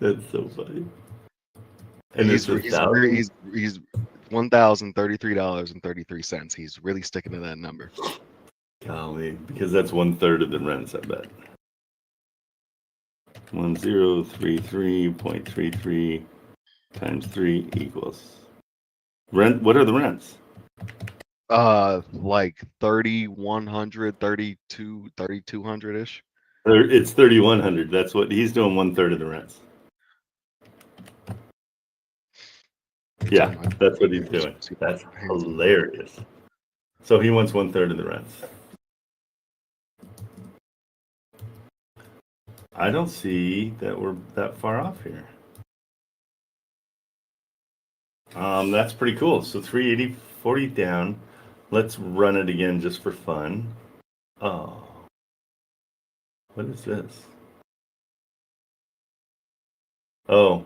That's so funny. And he's $1,033.33. He's really sticking to that number. Golly, because that's 1/3 of the rents, I bet. 1033.33 times 3 equals rent. What are the rents? Like 3,100, 3,200 ish. It's 3,100. That's what he's doing. 1/3 of the rents. Yeah, that's what he's doing. That's hilarious. So he wants 1/3 of the rents. I don't see that we're that far off here. That's pretty cool. So 380, 40 down. Let's run it again just for fun. Oh, what is this? Oh,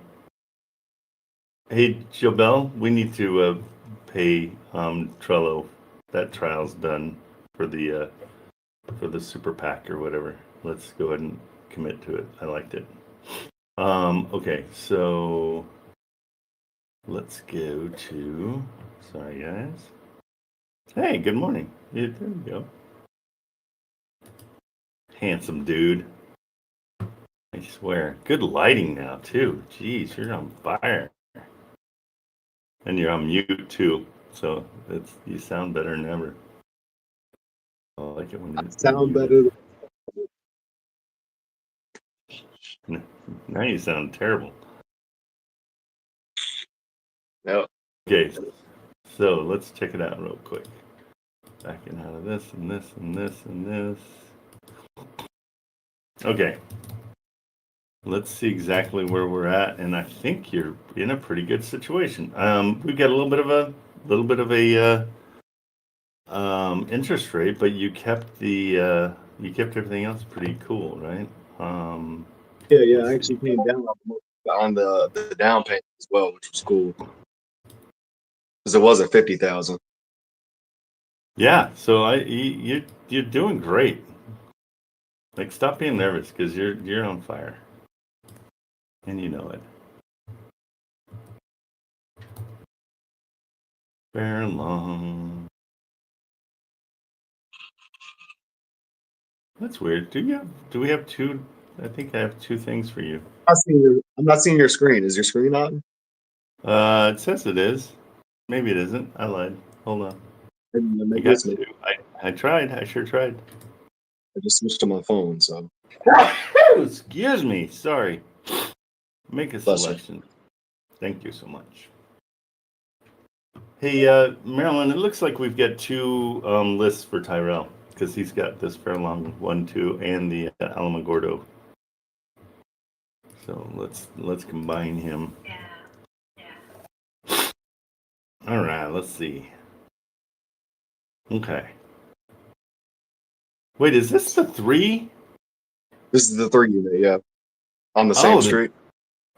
hey, Jobel, we need to pay Trello. That trial's done for the super PAC or whatever. Let's go ahead and commit to it. I liked it. Okay, so let's go to. Sorry, guys. Hey, good morning. Yeah, there we go. Handsome dude. I swear. Good lighting now, too. Jeez, you're on fire. And you're on mute, too. So you sound better than ever. I like it when you sound better. Now you sound terrible. No. Okay, so let's check it out real quick. Backing out of this and this and this and this. Okay. Let's see exactly where we're at, and I think you're in a pretty good situation. We've got a little bit of a interest rate, but you kept everything else pretty cool, right? Yeah. I actually came down on the down payment as well, which was cool because it was at 50,000. Yeah. So you're doing great. Like, stop being nervous because you're on fire. And you know it. Fair long. That's weird. Do we have two? I think I have two things for you. I'm not seeing your screen. Is your screen on? It says it is. Maybe it isn't. I lied. Hold on. I got two. I tried. I sure tried. I just switched to my phone, so. Excuse me. Sorry. Make a selection. Thank you so much. Hey, Marilyn, it looks like we've got two lists for Tyrell because he's got this Fairlawn 1, 2, and the Alamogordo. So let's combine him. Yeah. All right, let's see. Okay. Wait, is this the 3? This is the 3 unit, yeah. On the same street.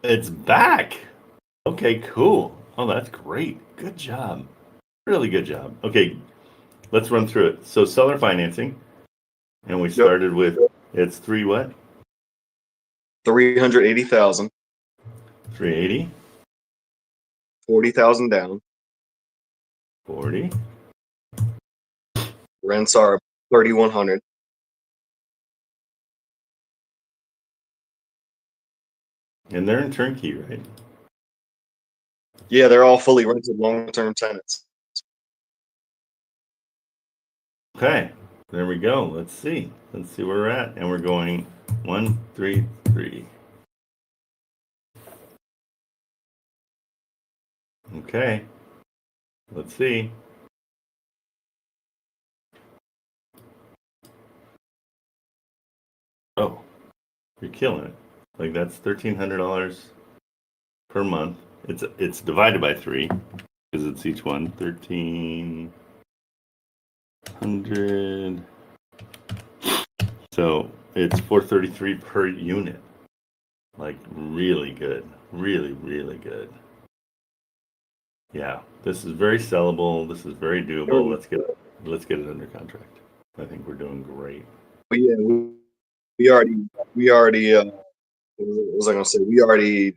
It's back. Okay, cool. Oh, that's great. Good job. Really good job. Okay, let's run through it. So seller financing, and we started with, it's 3 what? 380,000. 380. 40,000 down. 40. Rents are 3,100. And they're in turnkey, right? Yeah, they're all fully rented long-term tenants. Okay, there we go. Let's see where we're at. And we're going 1, 3, 3. Okay, let's see. Oh, you're killing it. Like, that's $1,300 per month. It's divided by 3 because it's each one. 1,300. So it's $433 per unit. Like, really good. Really, really good. Yeah, this is very sellable. This is very doable. Let's get it under contract. I think we're doing great. But yeah, we already What was I gonna say? We already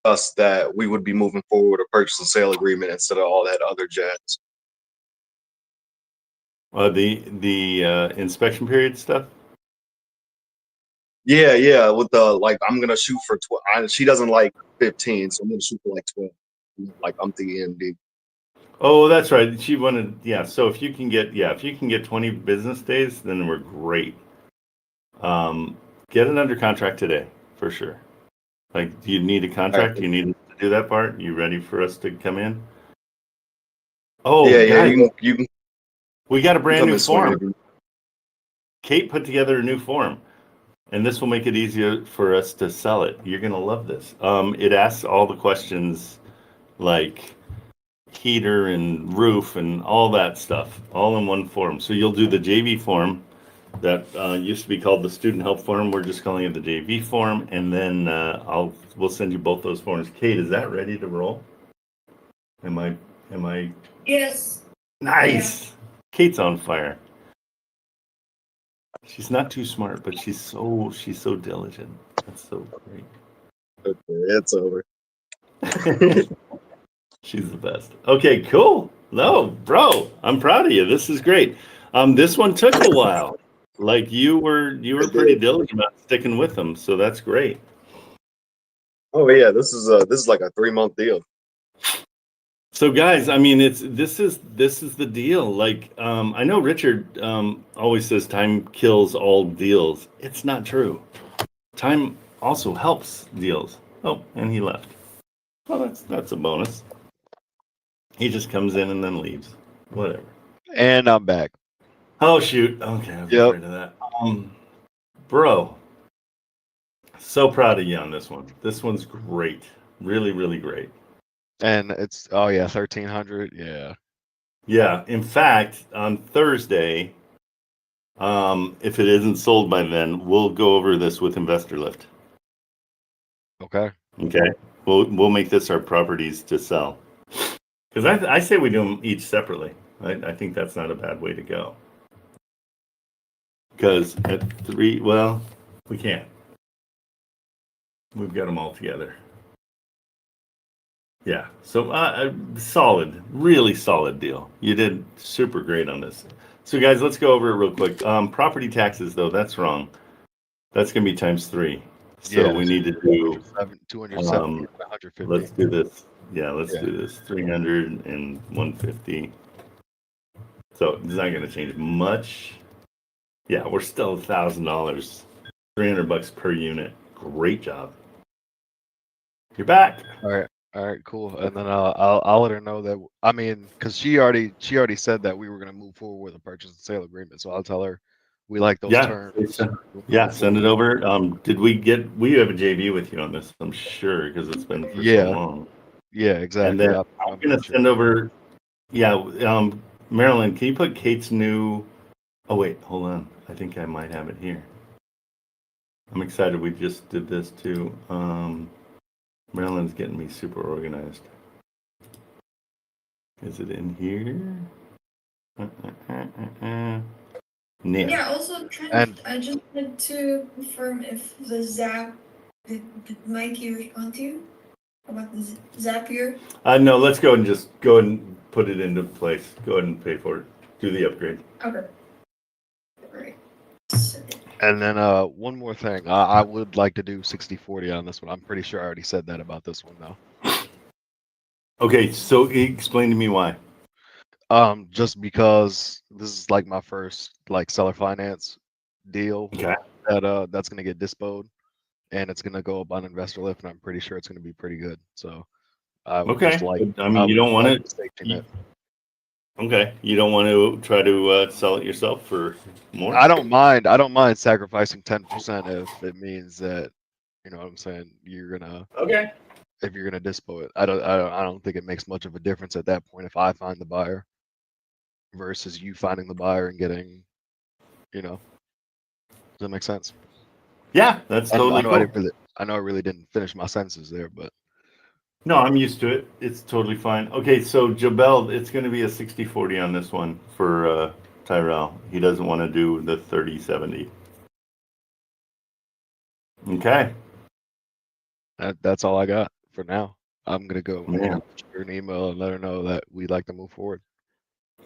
discussed that we would be moving forward with a purchase and sale agreement instead of all that other jazz. The inspection period stuff. Yeah, with the like, I'm gonna shoot for 12. She doesn't like 15, so I'm gonna shoot for like 12. Like I'm the EMD. Oh, that's right. She wanted, yeah. So if you can get 20 business days, then we're great. Get it under contract today for sure. Like, do you need a contract? Do you need to do that part? You ready for us to come in? Oh, Yeah, guys, you can we got a brand come new and swing form. it. Kate put together a new form, and this will make it easier for us to sell it. You're gonna love this. It asks all the questions like heater and roof and all that stuff, all in one form. So you'll do the JV form that used to be called the student help form. We're just calling it the JV form, and then we'll send you both those forms. Kate, is that ready to roll? Am I? Yes. Nice. Yeah. Kate's on fire. She's not too smart, but she's so diligent. That's so great. Okay, it's over. She's the best. Okay, cool. No, bro, I'm proud of you. This is great. This one took a while. Like you were pretty diligent about sticking with them, so that's great. Oh yeah, this is like a 3-month deal. So guys, I mean, this is the deal. Like, I know Richard always says time kills all deals. It's not true. Time also helps deals. Oh, and he left. Well, that's a bonus. He just comes in and then leaves. Whatever. And I'm back. Oh shoot. Okay, I was Yep. afraid of that. Bro, so proud of you on this one. This one's great. Really, really great. And it's 1,300. Yeah. Yeah. In fact, on Thursday, if it isn't sold by then, we'll go over this with Investor Lift. Okay. Okay. We'll make this our properties to sell. Because I say we do them each separately. I think that's not a bad way to go. Because at 3, well, we can't. We've got them all together. Yeah. So solid, really solid deal. You did super great on this. So guys, let's go over it real quick. Property taxes, though, that's wrong. That's going to be times 3. So we need to do 270, 150. Let's do this. Yeah, let's do this. 300 and 150. So it's not going to change much. Yeah, we're still $1,000. $300 per unit. Great job. You're back. All right, cool. And then I'll let her know that. I mean, because she already said that we were going to move forward with a purchase and sale agreement. So I'll tell her we like those terms. Yeah, send it over. We have a JV with you on this, I'm sure, because it's been for so long. Yeah, exactly. And then I'm going to send over. Yeah, Marilyn, can you put Kate's new? Oh wait, hold on. I think I might have it here. I'm excited. We just did this too. Marilyn's getting me super organized. Is it in here? Yeah, also, Trent, I just wanted to confirm if the Zap, did Mikey respond to you about the Zapier? No, let's go and put it into place. Go ahead and pay for it. Do the upgrade. Okay. Great. And then one more thing. I would like to do 60-40 on this one. I'm pretty sure I already said that about this one, though. Okay, so explain to me why. Just because this is like my first like seller finance deal. Okay. That's gonna get dispoed, and it's gonna go up on Investor Lift, and I'm pretty sure it's gonna be pretty good. So I would just like. I mean, you don't want it. Okay, you don't want to try to sell it yourself for more. I don't mind sacrificing 10% if it means that, you know what I'm saying, you're gonna. Okay. If you're gonna dispo it, I don't think it makes much of a difference at that point if I find the buyer versus you finding the buyer and getting, you know. Does that make sense? Yeah, that's totally cool. I know I really didn't finish my sentences there, but. No, I'm used to it. It's totally fine. Okay, so Jabel, it's going to be a 60-40 on this one for Tyrell. He doesn't want to do the 30-70. Okay. That's all I got for now. I'm gonna go Yeah. shoot her an email and let her know that we'd like to move forward.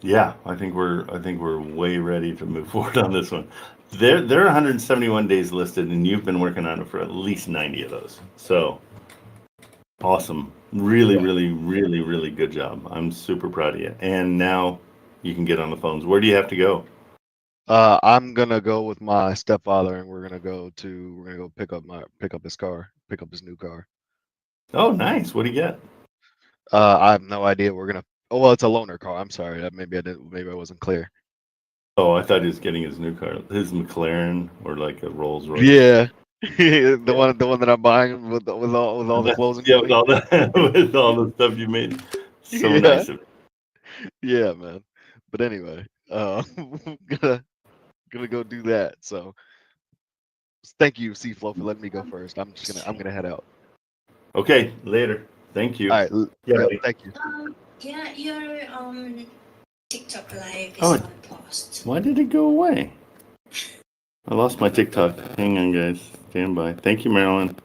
Yeah, I think we're way ready to move forward on this one. They're 171 days listed, and you've been working on it for at least 90 of those. So awesome. Really, Yeah. really good job. I'm super proud of you. And now you can get on the phones. Where do you have to go? I'm gonna go with my stepfather, and we're gonna go pick up his new car. Oh, nice. What do you get? I have no idea. Oh well, it's a loaner car. I'm sorry. Maybe I wasn't clear. Oh, I thought he was getting his new car, his McLaren or like a Rolls Royce. Yeah, the one that I'm buying with all the closing. Yeah, with all the stuff you made. So Yeah. nice of you. Yeah, man. But anyway, gonna go do that. So thank you, C-Flow, for letting me go first. I'm gonna head out. Okay, later. Thank you. All right. Yeah, Thank you. Yeah, your TikTok live is Oh, on pause. why did it go away? I lost my TikTok. Hang on, guys. Stand by. Thank you, Marilyn.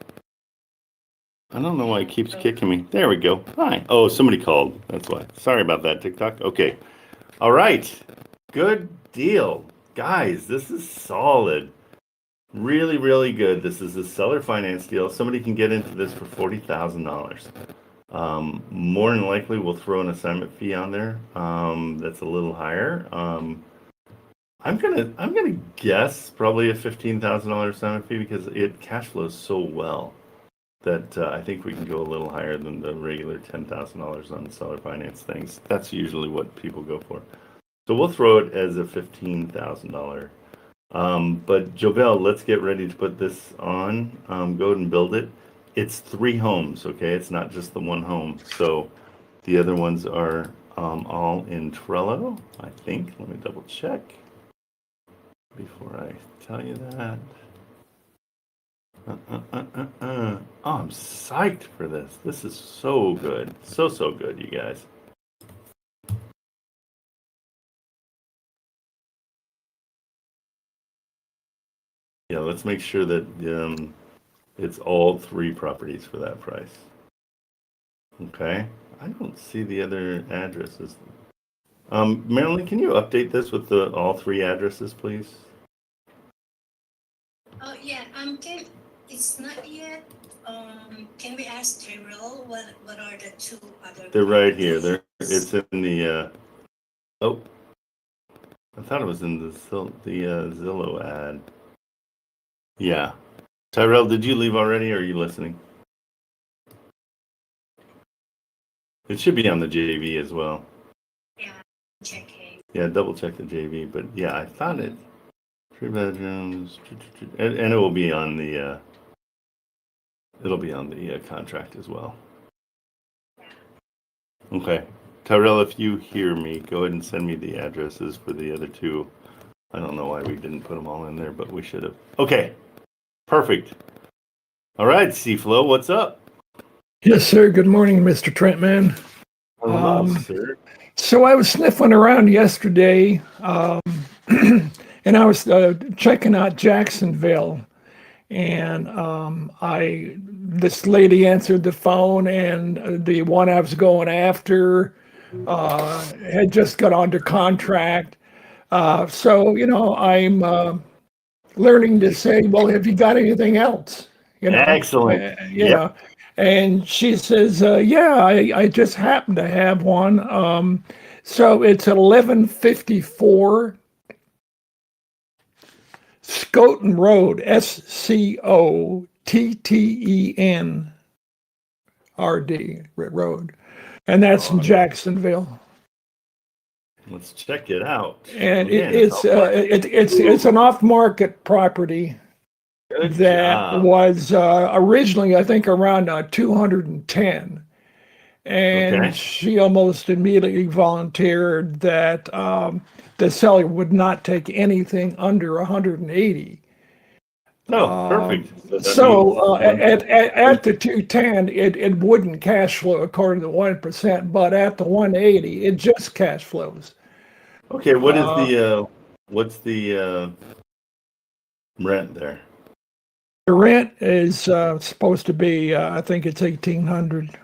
I don't know why it keeps kicking me. There we go. Hi. Oh, somebody called. That's why. Sorry about that, TikTok. Okay. All right. Good deal. Guys, this is solid. Really good. This is a seller finance deal. Somebody can get into this for $40,000. More than likely, we'll throw an assignment fee on there. That's a little higher. I'm gonna guess probably a $15,000 assignment fee because it cash flows so well that I think we can go a little higher than the regular $10,000 on seller finance things. That's usually what people go for. So we'll throw it as a $15,000. But Jobel, let's get ready to put this on. Go ahead and build it. It's 3 homes, okay? It's not just the 1 home. So the other ones are all in Trello, I think. Let me double check before I tell you that. Oh, I'm psyched for this. This is so good. So good, you guys. Yeah, let's make sure that it's all 3 properties for that price. Okay. I don't see the other addresses. Marilyn, can you update this with all 3 addresses, please? Oh yeah, it's not yet. Can we ask Tyrell what are the 2 other? They're right here. It's in the. Oh, I thought it was in the Zillow ad. Yeah, Tyrell, did you leave already? Or are you listening? It should be on the JV as well. Yeah, checking. Yeah, double check the JV. But yeah, I thought it. 3 bedrooms, and it will be on the. It'll be on the contract as well. Okay. Tyrell, if you hear me, go ahead and send me the addresses for the other 2. I don't know why we didn't put them all in there, but we should have. Okay. Perfect. All right, C-Flow, what's up? Yes, sir. Good morning, Mr. Trentman. Hello, sir. So I was sniffing around yesterday, and I was checking out Jacksonville, and this lady answered the phone, and the one I was going after had just got under contract. So I'm learning to say, well, have you got anything else? Excellent. You know, and she says, yeah, I just happen to have one. So it's 1154 Scoten Road, SCOTTEN RD Road. And that's in Jacksonville. Let's check it out. And Again, it's an off-market property. Good that job. was originally, I think, around 210. And Okay. she almost immediately volunteered that the seller would not take anything under 180. No, perfect. So at the 210, it wouldn't cash flow according to 1%, but at the 180, it just cash flows. Okay, what is what's the rent there? The rent is supposed to be, I think it's 1,800.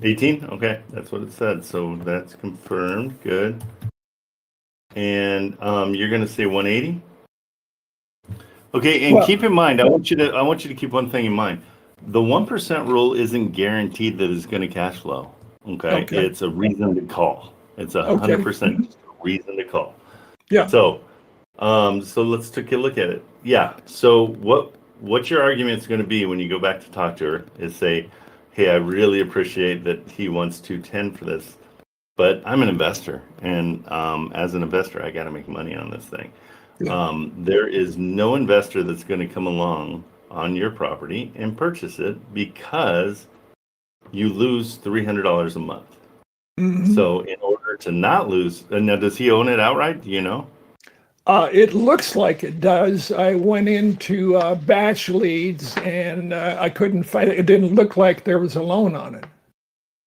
18? Okay, that's what it said. So that's confirmed. Good. And you're going to say 180? Okay, and Well- keep in mind, I want you to keep one thing in mind. The 1% rule isn't guaranteed that it's going to cash flow. Okay? It's a reason to call. It's 100% reason to call. Yeah. So, so let's take a look at it. Yeah. So what your argument is going to be when you go back to talk to her is say, hey, I really appreciate that he wants 210 for this, but I'm an investor, and as an investor, I got to make money on this thing. Yeah. There is no investor that's going to come along on your property and purchase it because you lose $300 a month. Mhm. So in order to not lose, and now does he own it outright? Do you know? It looks like it does. I went into batch leads and I couldn't find it. It didn't look like there was a loan on it.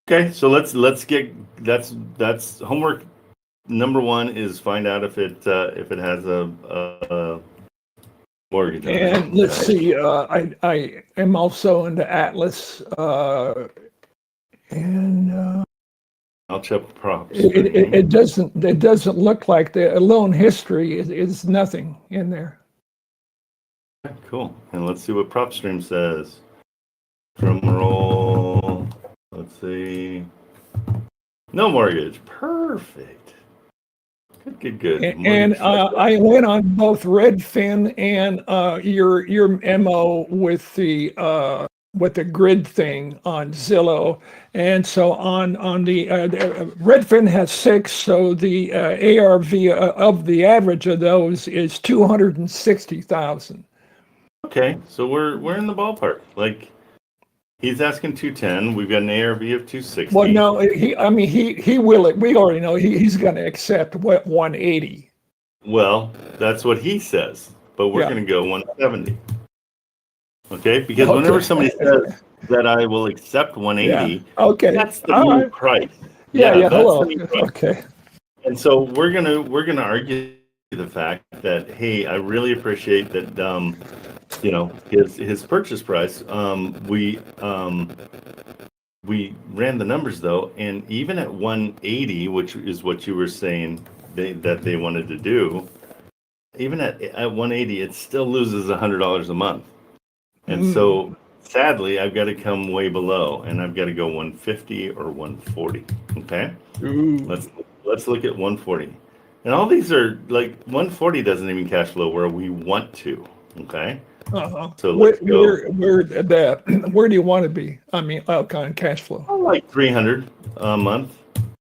Okay, so let's get that's homework. Number one is find out if it has a mortgage on it. And let's see, I am also into Atlas, and I'll check props. it doesn't look like the loan history is nothing in there. Okay, cool. And let's see what PropStream says. Drum roll. Let's see. No mortgage. Perfect. Good. And I went on both Redfin and your MO with the grid thing on Zillow, and so on the Redfin has 6, so the ARV of the average of those is 260,000. Okay, so we're in the ballpark. Like, he's asking 210. We've got an ARV of 260. Well, no, he will. We already know he's going to accept 180. Well, that's what he says, but we're Yeah. going to go 170. Okay, because whenever somebody says that I will accept 180, Okay, that's the all new right. price. Yeah. that's Hello. the new price. Okay. And so we're gonna argue the fact that, hey, I really appreciate that his purchase price. We ran the numbers though, and even at 180, which is what you were saying that they wanted to do, even at 180, it still loses $100 a month. And so sadly, I've got to come way below, and I've got to go 150 or 140. Okay, let's look at 140, and all these are like 140 doesn't even cash flow where we want to. Okay, so let's go. Where do you want to be? I mean, on cash flow. Like 300 a month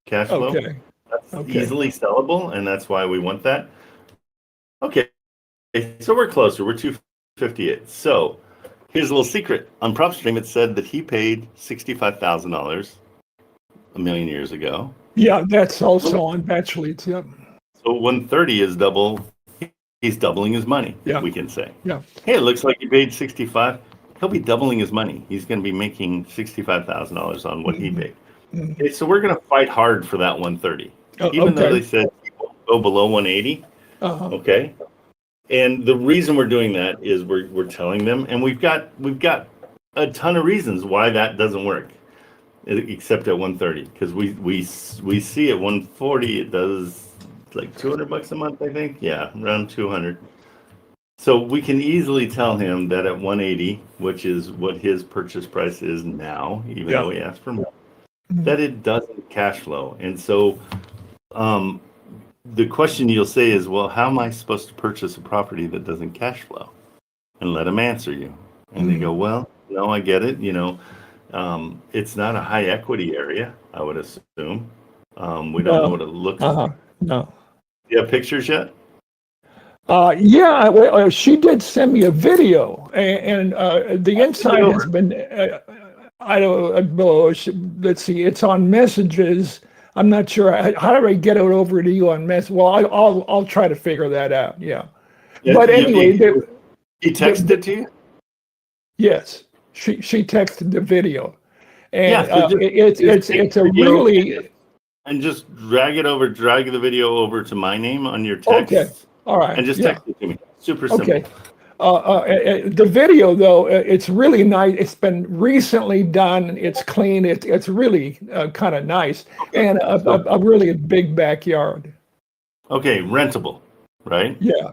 cash flow. Okay. That's easily sellable, and that's why we want that. Okay, so we're closer. We're 258. So here's a little secret. On PropStream, it said that he paid $65,000 a million years ago. Yeah, that's also on batch leads. Yep. So 130 is double. He's doubling his money. Yeah. We can say. Yeah. Hey, it looks like he paid 65. He'll be doubling his money. He's going to be making $65,000 on what he paid. Okay, so we're going to fight hard for that 130, even though they said he won't go below 180. Okay. And the reason we're doing that is we're telling them, and we've got a ton of reasons why that doesn't work, except at 130, because we see at 140 it does like $200 a month, I think. Yeah, around 200. So we can easily tell him that at 180, which is what his purchase price is now, even though he asked for more, that it doesn't cash flow. And so the question you'll say is, well, how am I supposed to purchase a property that doesn't cash flow? And let them answer you. And they go, well, no, I get it. It's not a high equity area, I would assume. We don't know what it looks like. No. Do you have pictures yet? Yeah, she did send me a video, and the inside has been. I don't know. Let's see. It's on messages. I'm not sure. How do I get it over to you on mess? Well, I'll try to figure that out. Yeah. But anyway, he texted it to you. Yes, she texted the video, and so it's a really. And just drag the video over to my name on your text. Okay. All right. And just text it to me. Super simple. Okay. The video, though, it's really nice. It's been recently done. It's clean. It's really kind of nice, and a really big backyard. Okay, rentable, right? Yeah,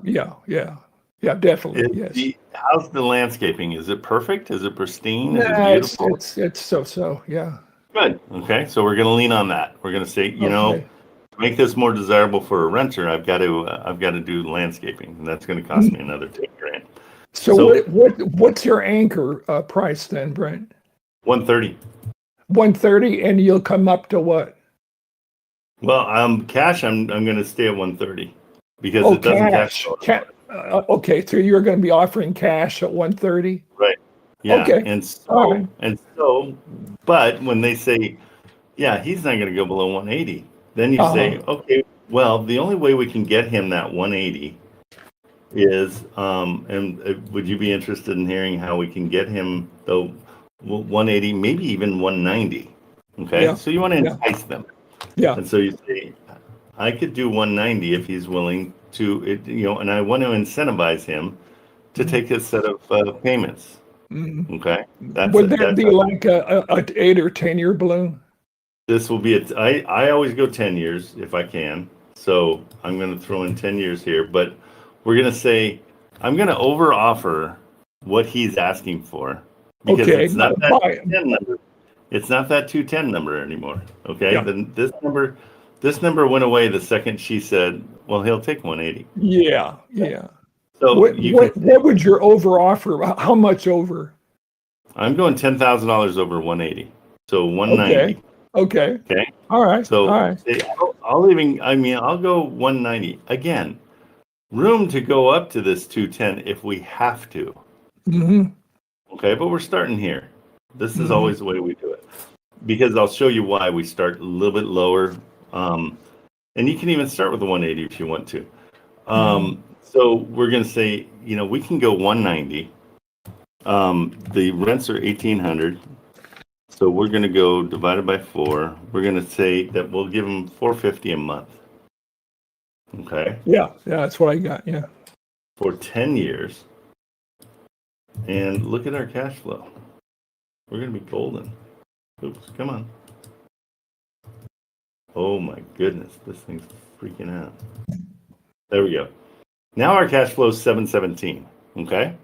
definitely. Yes. How's the landscaping? Is it perfect? Is it pristine? Is it Nah, beautiful? it's so. Yeah. Good. Okay, so we're going to lean on that. We're going to say, Okay. to make this more desirable for a renter, I've got to do landscaping, and that's going to cost me another $10,000. So what's your anchor price then, Brent? 130. 130, and you'll come up to what? Well, cash. I'm going to stay at 130 because it doesn't cash. Okay, so you're going to be offering cash at 130. Right. Yeah. Okay. And so, but when they say, yeah, he's not going to go below 180, then you say, okay, well, the only way we can get him that 180 is, would you be interested in hearing how we can get him the 180, maybe even 190? Okay. Yeah. So you want to entice them. Yeah. And so you say, I could do 190 if he's willing to, and I want to incentivize him to take a set of payments. Okay. Would that be like a 8 or 10 year balloon? This will be I always go 10 years if I can. So I'm going to throw in 10 years here, but we're going to say, I'm going to over offer what he's asking for because it's not that 210 number. It's not that 210 number anymore. Okay. Yeah. Then this number went away the second she said, well, he'll take 180. Yeah. So what would your over offer? How much over? I'm going $10,000 over 180. So 190. Okay. All right. So all right. I'll go 190 again. Room to go up to this 210 if we have to. Okay, but we're starting here. This is always the way we do it because I'll show you why we start a little bit lower. And you can even start with the 180 if you want to. So we're going to say, we can go 190. The rents are 1,800. So we're going to go divided by 4. We're going to say that we'll give them $450 a month. Okay. Yeah, that's what I got. Yeah. For 10 years. And look at our cash flow. We're going to be golden. Oops, come on. Oh my goodness, this thing's freaking out. There we go. Now our cash flow is 717, okay?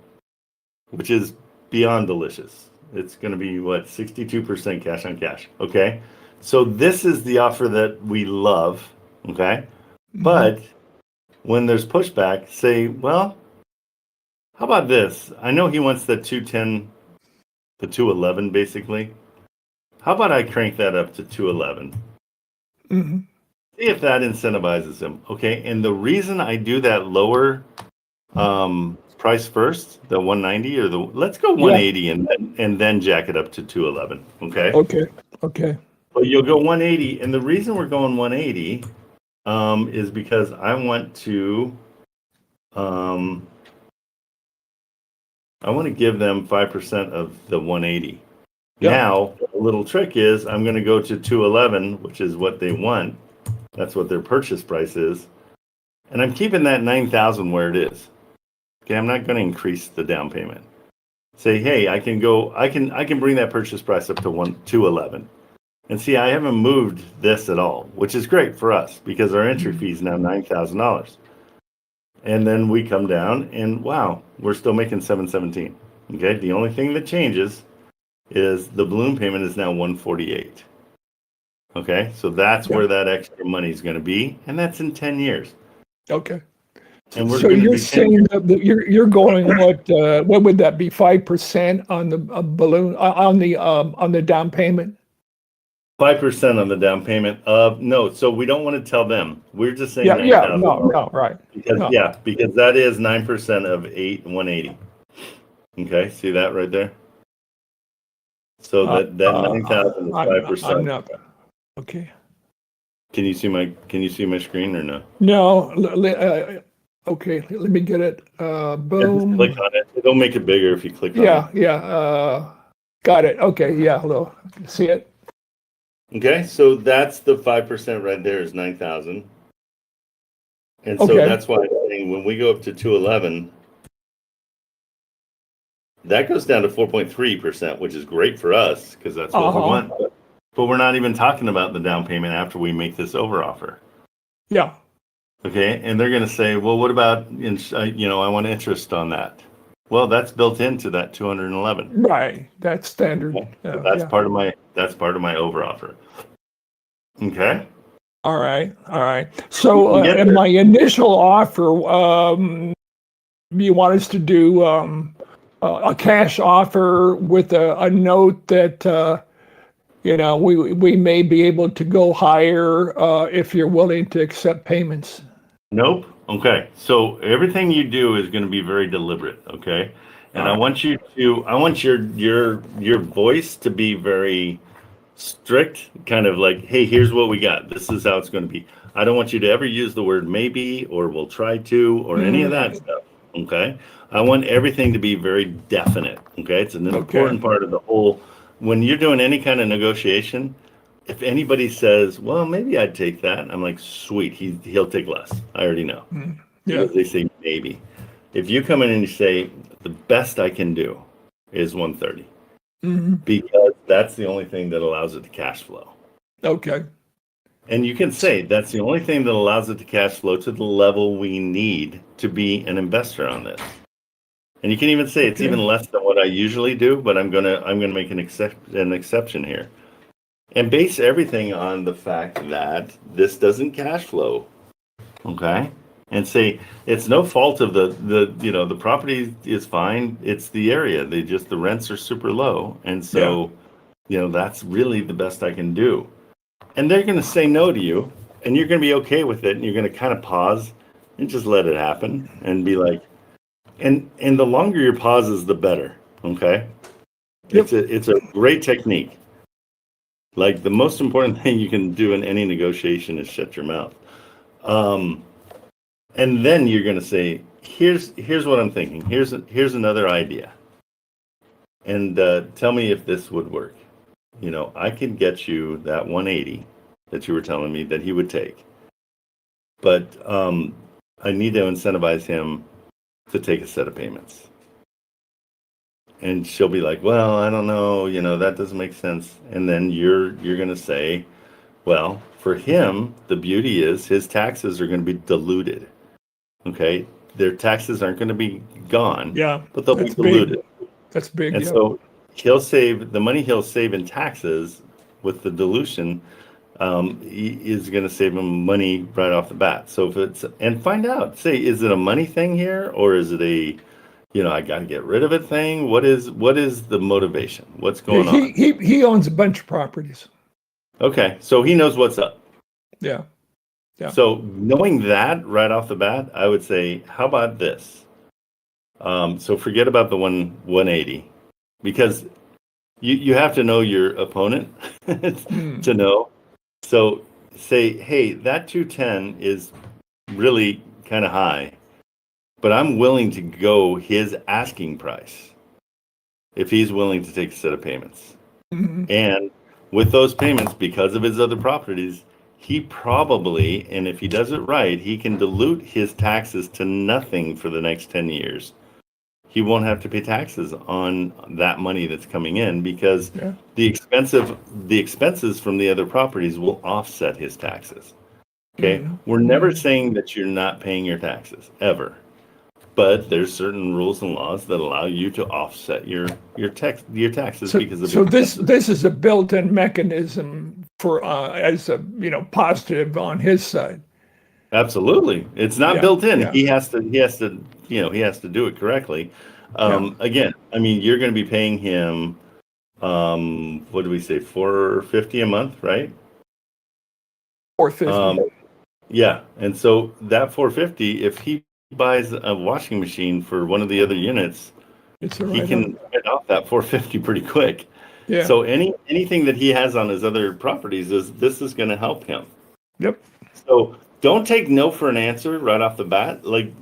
Which is beyond delicious. It's going to be 62% cash on cash, okay? So this is the offer that we love, okay? But when there's pushback, say, well, how about this? I know he wants the 210, the 211 basically. How about I crank that up to 211? See if that incentivizes him. Okay. And the reason I do that lower price first, the 190 let's go 180 and then jack it up to 211. Okay. Okay. But you'll go 180. And the reason we're going 180 is because I want to give them 5% of the 180. Yep. Now, a little trick is I'm going to go to 211, which is what they want. That's what their purchase price is. And I'm keeping that 9,000 where it is. Okay, I'm not going to increase the down payment. Say, hey, I can bring that purchase price up to 211. And see, I haven't moved this at all, which is great for us because our entry fee is now $9,000. And then we come down and wow, we're still making 717. Okay, the only thing that changes is the balloon payment is now 148. Okay, so that's where that extra money is going to be, and that's in 10 years. Okay. And we're so you're saying that you're going what would that be 5% on the balloon on the down payment? 5% on the down payment. No, so we don't want to tell them. We're just saying right. Because that is 9% of 180. Okay, see that right there? So that 9,000 is 5%. Okay. Can you see my screen or no? No. Okay, let me get it. Boom. Click on it. It'll make it bigger if you click on it. Yeah. Got it. Okay. Yeah. Hello. See it? Okay, so that's the 5% right there is 9,000. And so that's why I'm saying when we go up to 211, that goes down to 4.3%, which is great for us because that's what we want. But we're not even talking about the down payment after we make this over offer. Yeah. Okay, and they're going to say, well, what about, I want interest on that. Well, that's built into that 211. Right. That's standard. So that's part of my over offer. Okay. All right. So You get in there. my initial offer, you want us to do a cash offer with a note that we may be able to go higher if you're willing to accept payments. Nope. Okay. So everything you do is going to be very deliberate. Okay. And I want your voice to be very strict, kind of like, hey, here's what we got. This is how it's going to be. I don't want you to ever use the word maybe or we'll try to or any of that stuff. Okay. I want everything to be very definite. Okay. It's an important part of the whole, when you're doing any kind of negotiation, if anybody says, well, maybe I'd take that, I'm like, sweet, he'll take less. I already know. Yeah. Because they say maybe. If you come in and you say, the best I can do is 130, because that's the only thing that allows it to cash flow. Okay. And you can say that's the only thing that allows it to cash flow to the level we need to be an investor on this. And you can even say it's even less than what I usually do, but I'm gonna make an exception here. And base everything on the fact that this doesn't cash flow, okay? And say it's no fault of the property is fine. It's the area. The rents are super low, and so that's really the best I can do. And they're going to say no to you, and you're going to be okay with it, and you're going to kind of pause and just let it happen and be like, and the longer your pauses, the better. Okay, it's a great technique. Like the most important thing you can do in any negotiation is shut your mouth. And then you're going to say, here's what I'm thinking. Here's another idea. And tell me if this would work. I can get you that 180 that you were telling me that he would take. But I need to incentivize him to take a set of payments. And she'll be like, well, I don't know, that doesn't make sense. And then you're going to say, well, for him, the beauty is his taxes are going to be diluted. Okay? Their taxes aren't going to be gone, but they'll be diluted. That's big. And so he'll save the money he'll save in taxes with the dilution is going to save him money right off the bat. So and find out, say, is it a money thing here or is it a I got to get rid of it thing? What is the motivation? What's going on? He owns a bunch of properties. Okay, so he knows what's up. Yeah. So knowing that right off the bat, I would say, how about this? So forget about the 180, because you have to know your opponent to know. So say, hey, that 210 is really kind of high, but I'm willing to go his asking price if he's willing to take a set of payments. And with those payments, because of his other properties, he probably, and if he does it right, he can dilute his taxes to nothing for the next 10 years. He won't have to pay taxes on that money that's coming in because the expenses from the other properties will offset his taxes. Okay? We're never saying that you're not paying your taxes, ever. But there's certain rules and laws that allow you to offset your taxes because of. So this is a built-in mechanism for as a positive on his side. Absolutely, it's not built in. He has to do it correctly. Again, I mean, you're going to be paying him. What do we say? $450 a month, right? $450. Yeah, and so that $450, if he buys a washing machine for one of the other units, he can get off that $450 pretty quick. Yeah. So anything that he has on his other properties is going to help him. Yep. So don't take no for an answer right off the bat. Like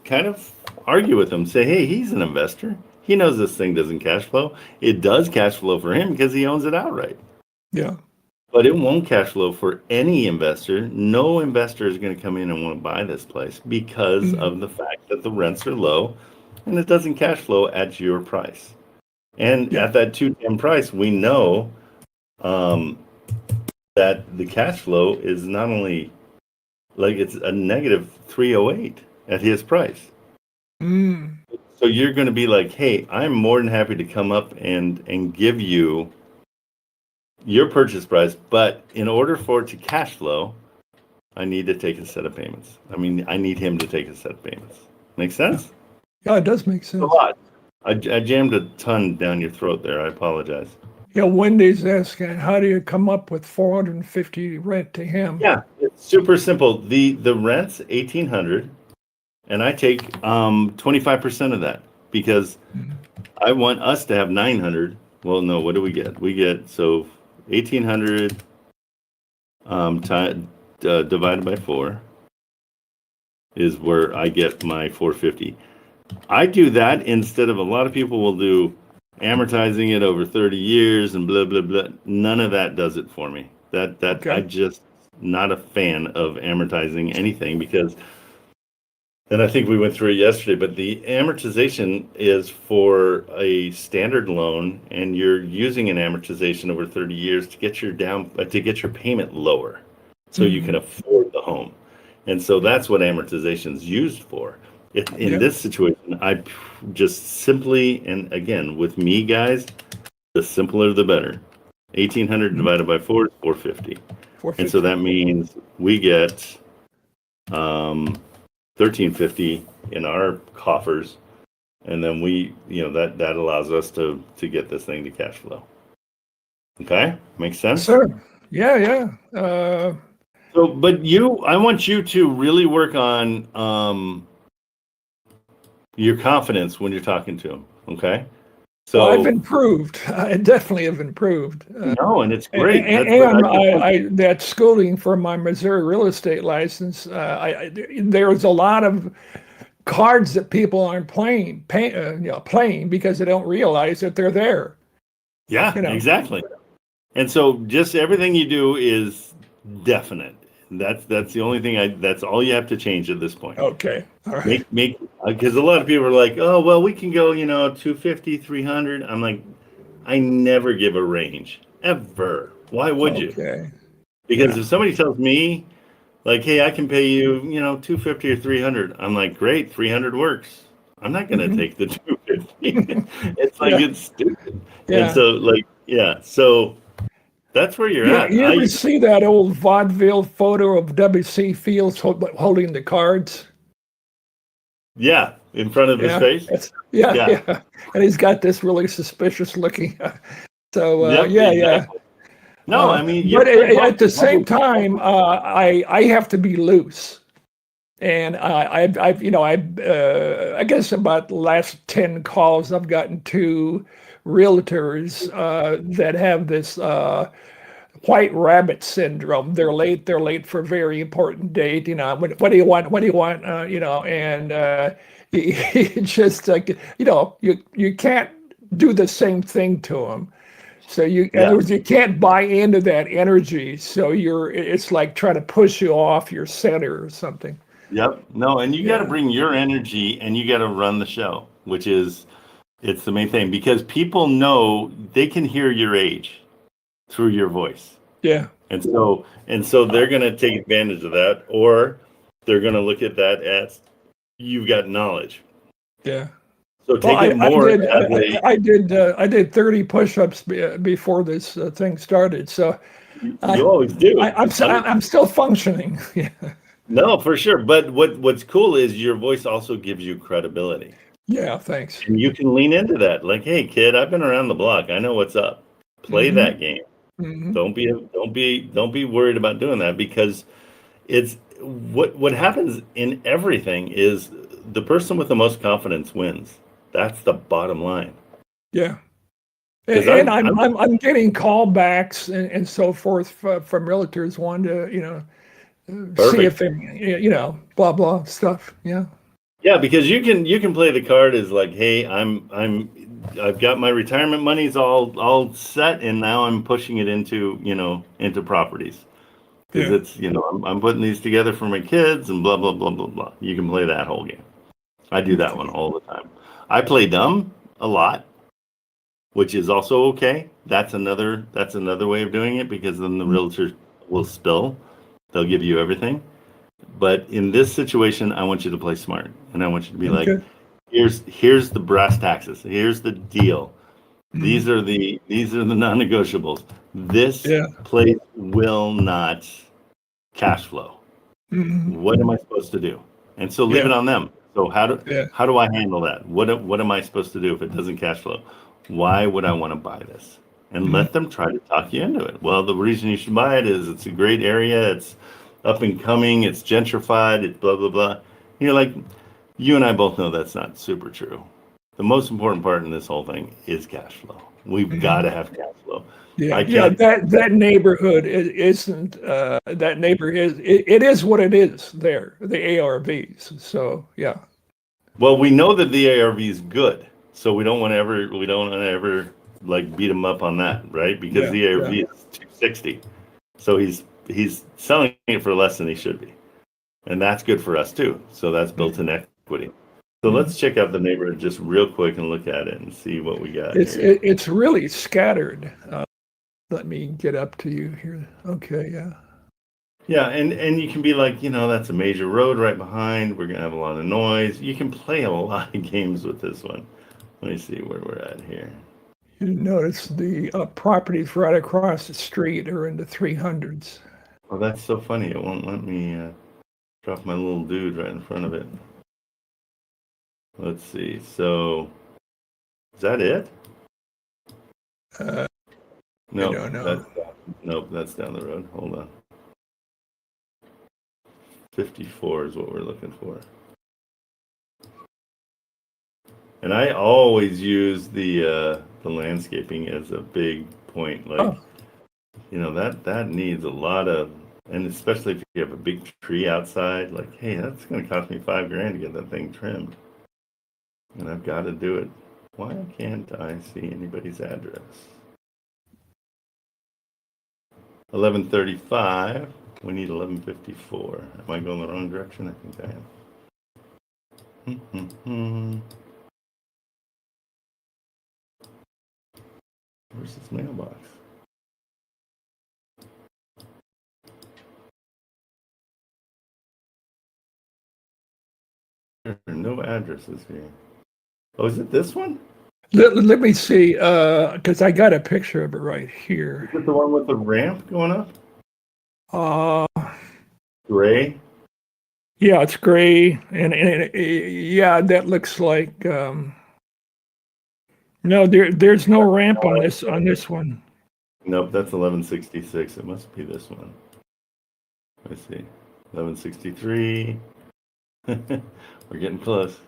kind of argue with him. Say, hey, he's an investor. He knows this thing doesn't cash flow. It does cash flow for him because he owns it outright. Yeah. But it won't cash flow for any investor. No investor is going to come in and want to buy this place because of the fact that the rents are low and it doesn't cash flow at your price. And Yeah. at that 210 price, we know that the cash flow is not only like it's a negative 308 at his price. Mm. So you're going to be like, hey, I'm more than happy to come up and give you your purchase price, but in order for it to cash flow, I need to take a set of payments. I mean, I need him to take a set of payments. Make sense? Yeah, it does make sense. A lot. I jammed a ton down your throat there. I apologize. Yeah, Wendy's asking, how do you come up with 450 rent to him? Yeah, it's super simple. The rent's $1,800, and I take 25% of that because I want us to have 900. Well, no, what do we get? We get 1,800 divided by 4 is where I get my 450. I do that instead of a lot of people will do amortizing it over 30 years and blah blah blah. None of that does it for me. Okay. I just not a fan of amortizing anything because, and I think we went through it yesterday, but the amortization is for a standard loan, and you're using an amortization over 30 years to get your payment lower, so you can afford the home, and so that's what amortization is used for. In this situation, I just simply, and again, with me, guys, the simpler the better. 1,800 divided by 4 is 450. And so that means we get 1,350 in our coffers, and then we, that allows us to get this thing to cash flow. Okay, makes sense? Sure. Yeah. So, but I want you to really work on your confidence when you're talking to him. Okay. So I've improved. I definitely have improved. No, and it's great. And that schooling for my Missouri real estate license, there's a lot of cards that people aren't playing because they don't realize that they're there. Yeah, exactly. And so just everything you do is definite. That's the only thing that's all you have to change at this point. Okay. All right. Because a lot of people are like, oh, well, we can go, 250, 300. I'm like, I never give a range ever. Why would you? Okay. Because if somebody tells me like, hey, I can pay you, 250 or 300. I'm like, great, 300 works. I'm not going to take the 250. It's like, it's stupid. Yeah. And so so that's where you're at. You ever see that old vaudeville photo of W.C. Fields holding the cards? Yeah, in front of his face. Yeah. And he's got this really suspicious looking. So exactly. No, I mean, but at the same time, I have to be loose, and I guess about the last 10 calls I've gotten to realtors that have this white rabbit syndrome. They're late for a very important date. What do you want? And it's just like, you can't do the same thing to them. So in other words, you can't buy into that energy. So it's like trying to push you off your center or something. Yep. No, and you got to bring your energy and you got to run the show, it's the main thing, because people know they can hear your age through your voice. Yeah. And so they're going to take advantage of that, or they're going to look at that as you've got knowledge. Yeah. So take it more. I did 30 push-ups before this thing started. So you always do. I'm still functioning. Yeah. No, for sure. But what's cool is your voice also gives you credibility. Yeah, thanks. And you can lean into that. Like, hey, kid, I've been around the block. I know what's up. Play that game. Mm-hmm. Don't be worried about doing that, because it's what happens in everything is the person with the most confidence wins. That's the bottom line. Yeah. And I'm getting callbacks and so forth from realtors wanting to, see if they, blah, blah stuff. Yeah. Yeah, because you can play the card as like, hey, I've got my retirement money's all set, and now I'm pushing it into properties. Because it's, I'm putting these together for my kids and blah, blah, blah, blah, blah. You can play that whole game. I do that one all the time. I play dumb a lot, which is also okay. That's another way of doing it, because then the realtor will spill. They'll give you everything. But in this situation, I want you to play smart, and I want you to be like, Okay. here's the brass taxes. Here's the deal. Mm. These are the non-negotiables. This Yeah. place will not cash flow. Mhm. What am I supposed to do? And so leave Yeah. it on them. So how Yeah. do I handle that? What am I supposed to do if it doesn't cash flow? Why would I want to buy this? And Mhm. let them try to talk you into it. Well, the reason you should buy it is it's a great area, it's up and coming, it's gentrified, it's blah blah blah. And you're like, you and I both know that's not super true. The most important part in this whole thing is cash flow. We've got to have cash flow. Yeah, I yeah. can't. That neighborhood isn't. That neighborhood it is what it is there. The ARVs. So yeah. Well, we know that the ARV is good, so we don't want to ever like beat him up on that, right? Because Yeah, the ARV yeah. is 260, so he's selling it for less than he should be, and that's good for us too. So that's built-in equity. So let's check out the neighborhood just real quick and look at it and see what we got here. It's really scattered. Let me get up to you here. Okay, yeah. Yeah, and you can be like, that's a major road right behind. We're gonna have a lot of noise. You can play a lot of games with this one. Let me see where we're at here. You notice the properties right across the street are in the 300s. Oh, that's so funny. It won't let me drop my little dude right in front of it. Let's see. So, is that it? No, don't know. That's down the road. Hold on. 54 is what we're looking for. And I always use the landscaping as a big point. Like, that needs a lot of, and especially if you have a big tree outside, like, hey, that's going to cost me $5,000 to get that thing trimmed. And I've got to do it. Why can't I see anybody's address? 1135. We need 1154. Am I going the wrong direction? I think I am. Where's this mailbox? There are no addresses here. Oh, is it this one? Let me see, because I got a picture of it right here. Is it the one with the ramp going up? Gray? Yeah, it's gray, and yeah, that looks like. No, there's no ramp on this one. Nope, that's 1166. It must be this one. Let's see. 1163. We're getting close.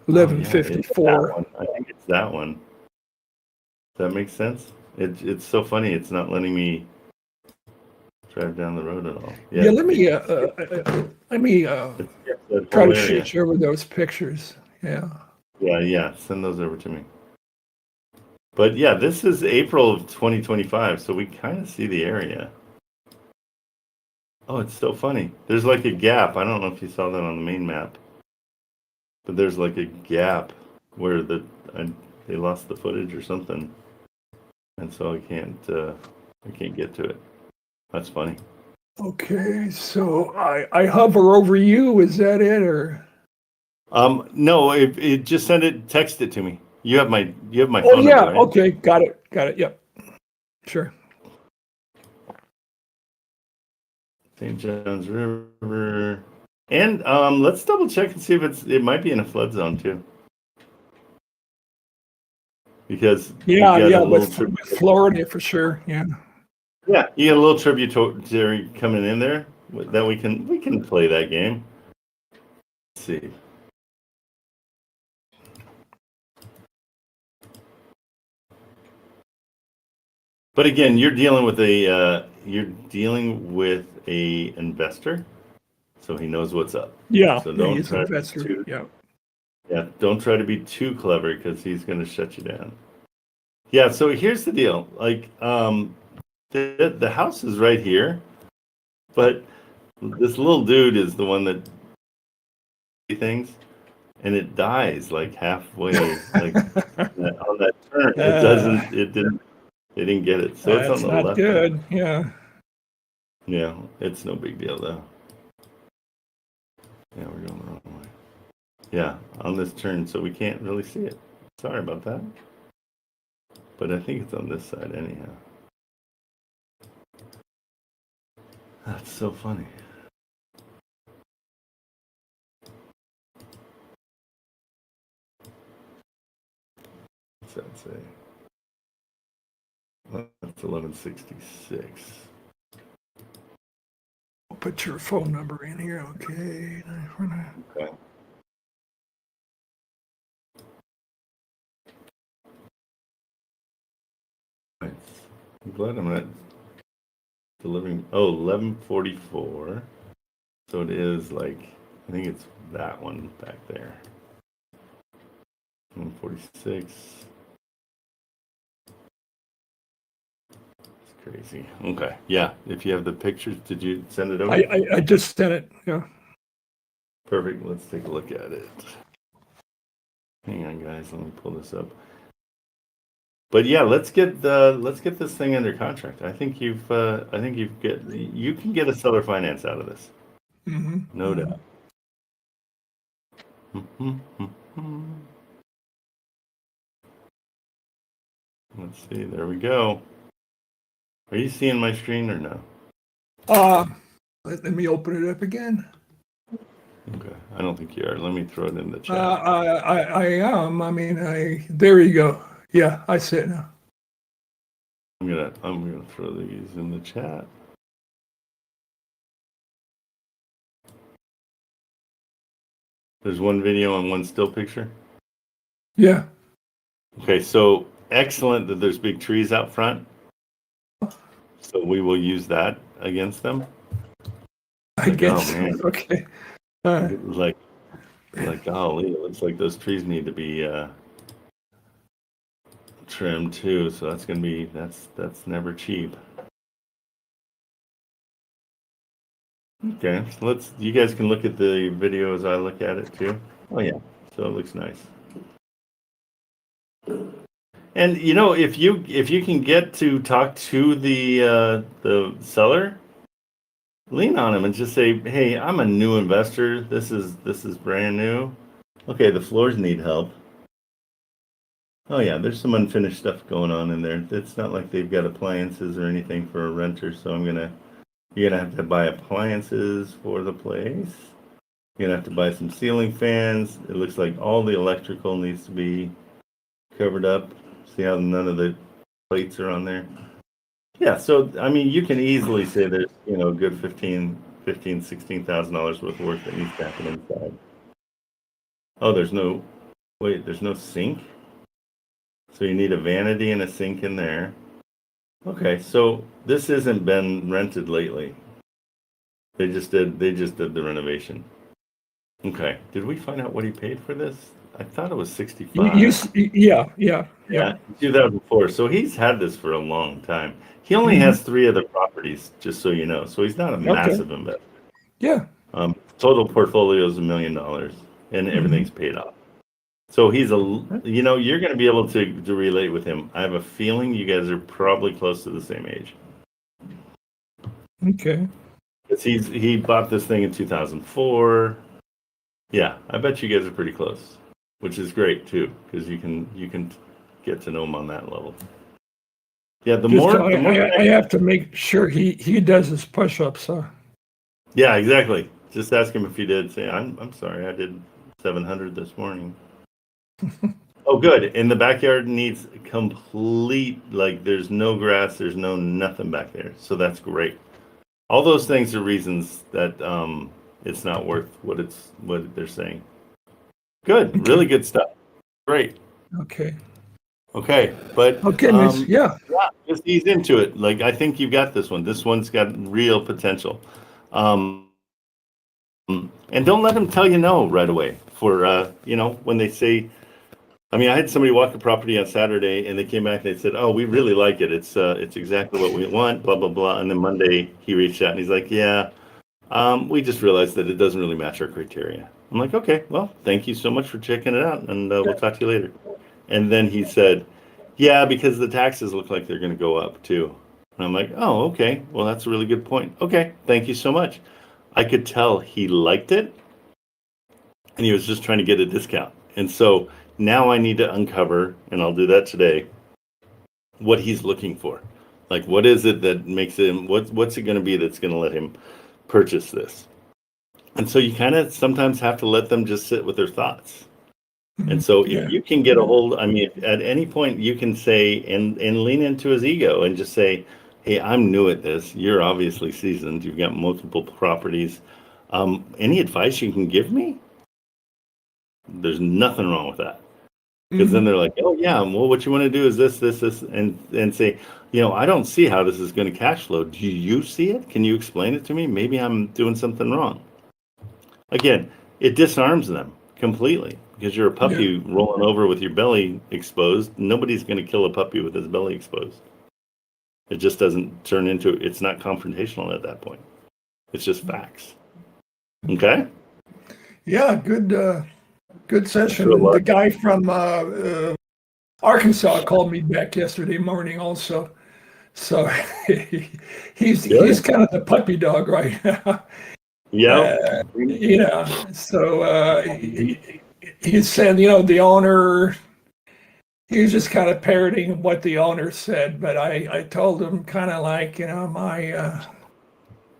1154. Oh, yeah, I think it's that one. Does that make sense? It's so funny. It's not letting me drive down the road at all. Yeah, let me try to shoot you over those pictures. Yeah. Yeah. Send those over to me. But yeah, this is April of 2025, so we kind of see the area. Oh, it's so funny. There's like a gap. I don't know if you saw that on the main map, but there's like a gap where they lost the footage or something, and so I can't get to it. That's funny. Okay, so I hover over you. Is that it, or? No, it just text it to me. You have my phone Oh yeah, number, right? okay, got it. Yep, sure. St. John's River, and let's double check and see if it might be in a flood zone too. Because with Florida for sure. Yeah, you got a little tributary coming in there that we can play that game. Let's see. But again, you're dealing with a investor, so he knows what's up. Yeah. So don't he's try an investor. don't try to be too clever because he's going to shut you down. Yeah. So here's the deal. Like, the house is right here, but this little dude is the one that things. and it dies like halfway, like on that turn. It didn't get it. So it's on That's the not left. good. Yeah. Yeah, it's no big deal though. Yeah, we're going the wrong way. Yeah, on this turn, so we can't really see it. Sorry about that. But I think it's on this side anyhow. That's so funny. What's that say? Well, that's 1166. I'll put your phone number in here. Okay. Okay. Nice. I'm glad I'm not delivering. Oh, 1144. So it is like, I think it's that one back there. 146. It's crazy. Okay. Yeah. If you have the pictures, did you send it over? I just sent it. Yeah. Perfect. Let's take a look at it. Hang on, guys. Let me pull this up. But yeah, let's get this thing under contract. I think you can get a seller finance out of this. Mm-hmm. No doubt. Let's see. There we go. Are you seeing my screen or no? Let me open it up again. Okay. I don't think you are. Let me throw it in the chat. I am. I mean, there you go. Yeah, I see it now. I'm gonna throw these in the chat. There's one video and one still picture. Yeah. Okay, so excellent that there's big trees out front. So we will use that against them. I guess. Oh, man. Okay. Like, golly, it looks like those trees need to be trimmed too. So that's gonna be that's never cheap. Okay, so you guys can look at the video as I look at it too. Oh yeah, so it looks nice. And you know, if you can get to talk to the seller, lean on him and just say, "Hey, I'm a new investor. This is brand new. Okay, the floors need help. Oh yeah, there's some unfinished stuff going on in there. It's not like they've got appliances or anything for a renter, so you're gonna have to buy appliances for the place. You're gonna have to buy some ceiling fans. It looks like all the electrical needs to be covered up. See how none of the plates are on there? Yeah, so I mean, you can easily say there's a good $16,000 worth of work that needs to happen inside. Oh, there's no sink. So you need a vanity and a sink in there. Okay, so this hasn't been rented lately. They just did the renovation. Okay, did we find out what he paid for this? I thought it was 65. Yeah. 2004. So he's had this for a long time. He only has 3 other properties, just so you know. So he's not a massive investor. Yeah. Total portfolio is $1 million, and everything's paid off. So he's you're going to be able to relate with him. I have a feeling you guys are probably close to the same age. Okay. Because he bought this thing in 2004. Yeah, I bet you guys are pretty close, which is great too, because you can get to know him on that level. Yeah, I have to make sure he does his push-ups. Huh? Yeah, exactly. Just ask him if he did. Say, I'm sorry, I did 700 this morning. Oh, good. And the backyard needs complete, like there's no grass, there's nothing back there. So that's great. All those things are reasons that it's not worth what they're saying. Good. Okay. Really good stuff. Great. Okay. But yeah, just ease into it. Like, I think you've got this one. This one's got real potential. And don't let them tell you no right away for when they say, I mean, I had somebody walk a property on Saturday and they came back and they said, "Oh, we really like it. It's exactly what we want, blah, blah, blah." And then Monday he reached out and he's like, "Yeah, we just realized that it doesn't really match our criteria." I'm like, okay, well, thank you so much for checking it out, and we'll talk to you later. And then he said, yeah, because the taxes look like they're going to go up too. And I'm like, oh, okay, well, that's a really good point. Okay, thank you so much. I could tell he liked it, and he was just trying to get a discount. And so now I need to uncover, and I'll do that today, what he's looking for. Like, what is it that makes him, what's it going to be that's going to let him purchase this? And so you kind of sometimes have to let them just sit with their thoughts. And so if you can get a hold, I mean, at any point you can say, and lean into his ego and just say, hey, I'm new at this. You're obviously seasoned. You've got multiple properties. Any advice you can give me? There's nothing wrong with that. Because then they're like, oh, yeah, well, what you want to do is this, and say, I don't see how this is going to cash flow. Do you see it? Can you explain it to me? Maybe I'm doing something wrong. Again, it disarms them completely because you're a puppy rolling over with your belly exposed. Nobody's going to kill a puppy with his belly exposed. It just doesn't turn into, it's not confrontational at that point. It's just facts. Okay? Yeah, good session. And the guy from Arkansas called me back yesterday morning also. So he's kind of the puppy dog right now. Yeah. So he said, the owner, he was just kind of parroting what the owner said, but I told him kind of like, my...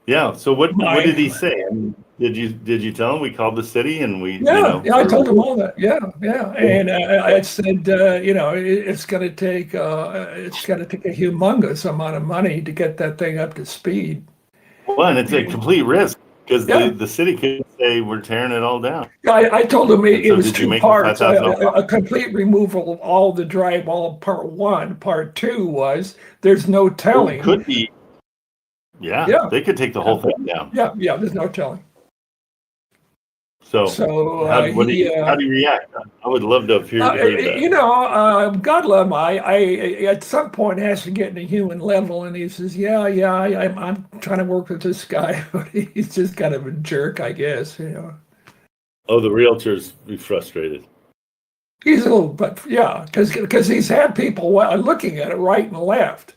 Yeah. So what did he say? I mean, did you tell him we called the city and we? Yeah, I told him all that. Yeah. And I said, it's going to take a humongous amount of money to get that thing up to speed. Well, and it's a complete risk because the city could say we're tearing it all down. I told him it was did you 2 make parts. $5,000? A complete removal of all the drywall. Part 1. Part 2 was there's no telling. It could be. Yeah, they could take the whole thing down. Yeah, there's no telling. So how do you react? I would love to hear that. God love him. I at some point has to get in a human level, and he says, I'm trying to work with this guy, but he's just kind of a jerk, I guess. Oh, the realtors be frustrated. He's a little, but yeah, because he's had people looking at it right and left.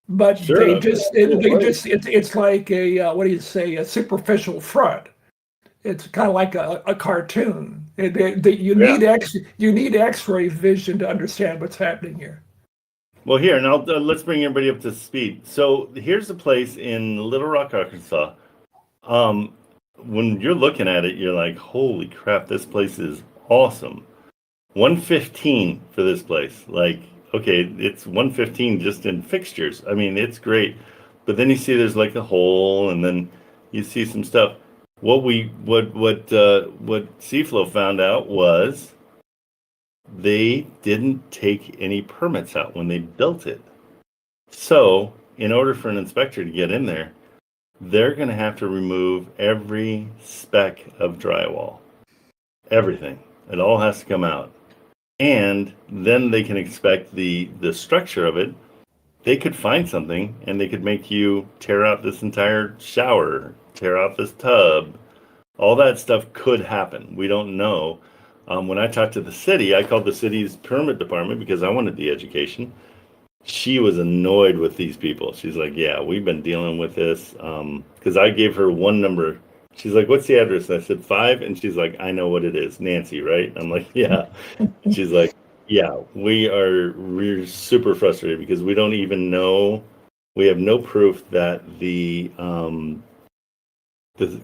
But they just it's like a superficial front. It's kind of like a cartoon. You need X-ray vision to understand what's happening here. Well, here, and let's bring everybody up to speed. So here's a place in Little Rock, Arkansas. When you're looking at it, you're like, holy crap, this place is awesome. $115 for this place. Like, okay, it's $115 just in fixtures. I mean, it's great. But then you see there's like a hole, and then you see some stuff. What Seaflow found out was they didn't take any permits out when they built it. So, in order for an inspector to get in there, they're going to have to remove every speck of drywall. Everything. It all has to come out. And then they can expect the structure of it. They could find something and they could make you tear out this entire shower, tear out this tub. All that stuff could happen. We don't know. When I talked to the city, I called the city's permit department because I wanted the education. She was annoyed with these people. She's like, yeah, we've been dealing with this. Because I gave her one number. She's like, what's the address? And I said 5. And she's like, I know what it is. Nancy, right? I'm like, yeah. She's like, yeah, we're super frustrated because we don't even know. We have no proof that the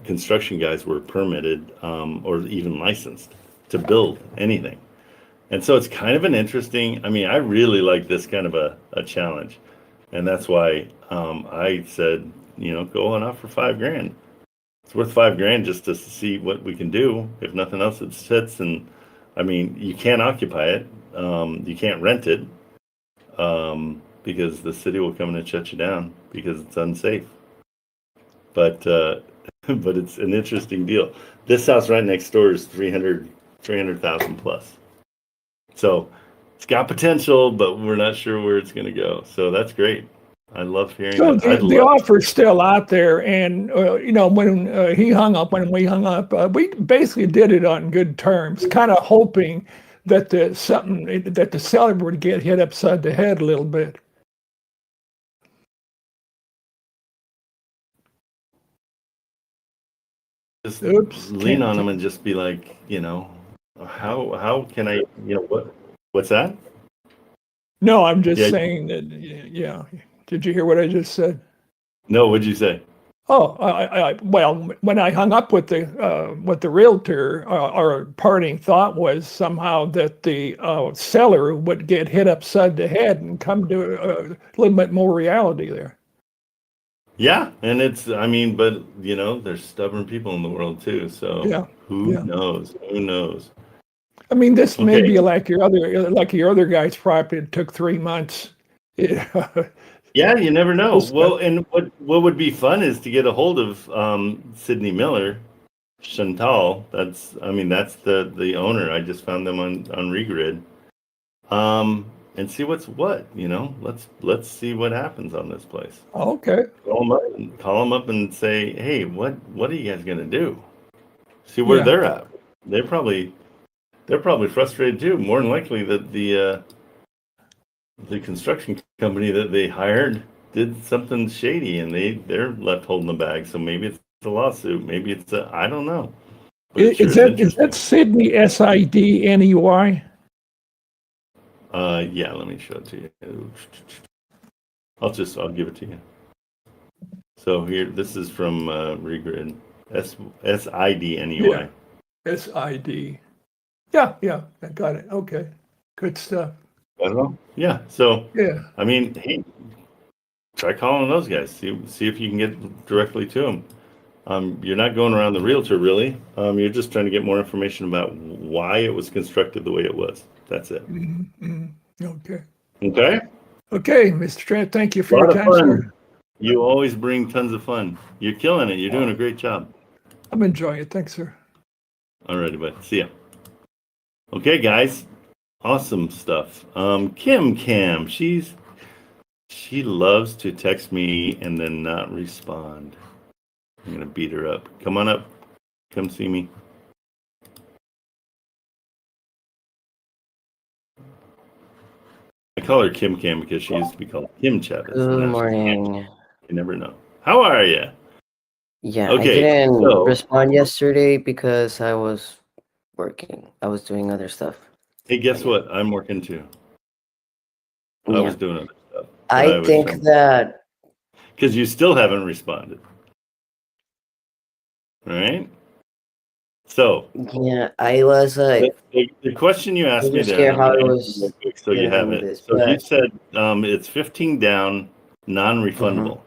construction guys were permitted or even licensed to build anything. And so it's kind of an interesting, I mean, I really like this kind of a challenge. And that's why I said, go on out for $5,000. It's worth $5,000 just to see what we can do. If nothing else, it sits. And I mean, you can't occupy it. You can't rent it because the city will come in and shut you down because it's unsafe. But it's an interesting deal. This house right next door is 300,000 plus. So it's got potential, but we're not sure where it's going to go. So that's great. I love hearing So that. the offer's still out there, and you know, when he hung up, when we hung up, we basically did it on good terms, kind of hoping that the seller would get hit upside the head a little bit. Just Oops, lean can't on do- them and just be like, you know, how can I, you know, what's that? No, I'm just Yeah. saying that. Yeah. Did you hear what I just said? No, what'd you say? Oh, well, when I hung up with the realtor, our parting thought was somehow that the seller would get hit upside the head and come to a little bit more reality there. Yeah, and it's, I mean, but you know, there's stubborn people in the world too. So Yeah, who yeah. knows? Who knows? I mean, this may Okay. be like your other guy's property. It took 3 months. Yeah, you never know. This- Well, and what would be fun is to get a hold of Sydney Miller, Chantal. That's, I mean, that's the owner. I just found them on Regrid. And see what's what. You know, let's see what happens on this place. Okay. Call them up and say, hey, what are you guys gonna do? See where Yeah. they're at. They're probably frustrated too. More than likely that the construction company that they hired did something shady and they're left holding the bag. So maybe it's a lawsuit. Maybe it's I don't know. But it sure Is interesting. that Sydney SIDNEY? Yeah, let me show it to you. I'll give it to you. So here, this is from Regrid. SIDNEY. SID. Yeah, I got it. Okay, good stuff. I don't know. Yeah. So Yeah. I mean, hey, try calling those guys. See if you can get directly to them. You're not going around the realtor really. You're just trying to get more information about why it was constructed the way it was. That's it. Okay. Okay. Okay, Mr. Trent, thank you for A lot your of time, fun. sir. You always bring tons of fun. You're killing it. You're doing a great job. I'm enjoying it. Thanks, sir. Alrighty, bud. See ya. Okay, guys. Awesome stuff. Cam, she loves to text me and then not respond. I'm gonna beat her up. Come on up. Come see me. I call her Kim Cam because she used to be called Kim Chavez. Good morning. You never know. How are you? Yeah, Okay, I didn't so- respond yesterday because I was working. I was doing other stuff. Hey, guess what? I'm working too. I Yeah. was doing other stuff. I think that because you still haven't responded. All right. So yeah, I was like the question you asked I me was there, scared and how I'm it gonna was answer real quick so you gonna have do it. this, So you but- said it's 15 down, non-refundable.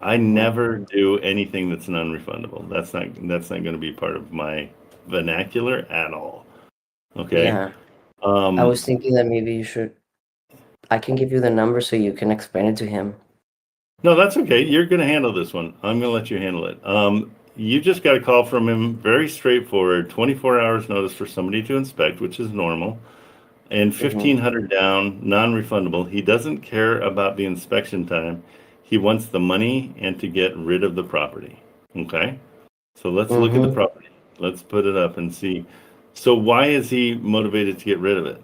I never do anything that's non-refundable. That's not going to be part of my vernacular at all. Okay. yeah. I was thinking that maybe you should. I can give you the number so you can explain it to him. No, that's okay. You're going to handle this one. I'm going to let you handle it. You just got a call from him. Very straightforward. 24 hours notice for somebody to inspect, which is normal. And 1,500 down, non-refundable. He doesn't care about the inspection time. He wants the money and to get rid of the property. Okay. So let's look at the property. Let's put it up and see. So why is he motivated to get rid of it?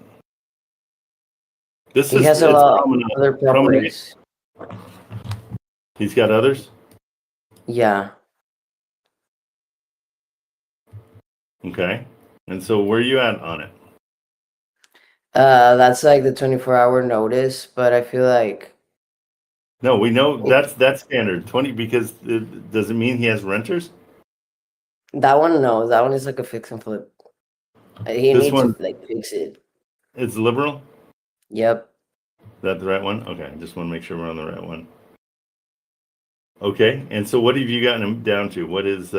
He has a lot of other properties. He's got others? Yeah. Okay. And so where are you at on it? That's like the 24-hour notice, but I feel like No, we know that's standard. 20 because does it mean he has renters? that one, no, that one is like a fix and flip. He This needs one- to like fix it. It's liberal? Yep. Is that the right one? Okay, I just want to make sure we're on the right one. Okay, and so what have you gotten him down to? What is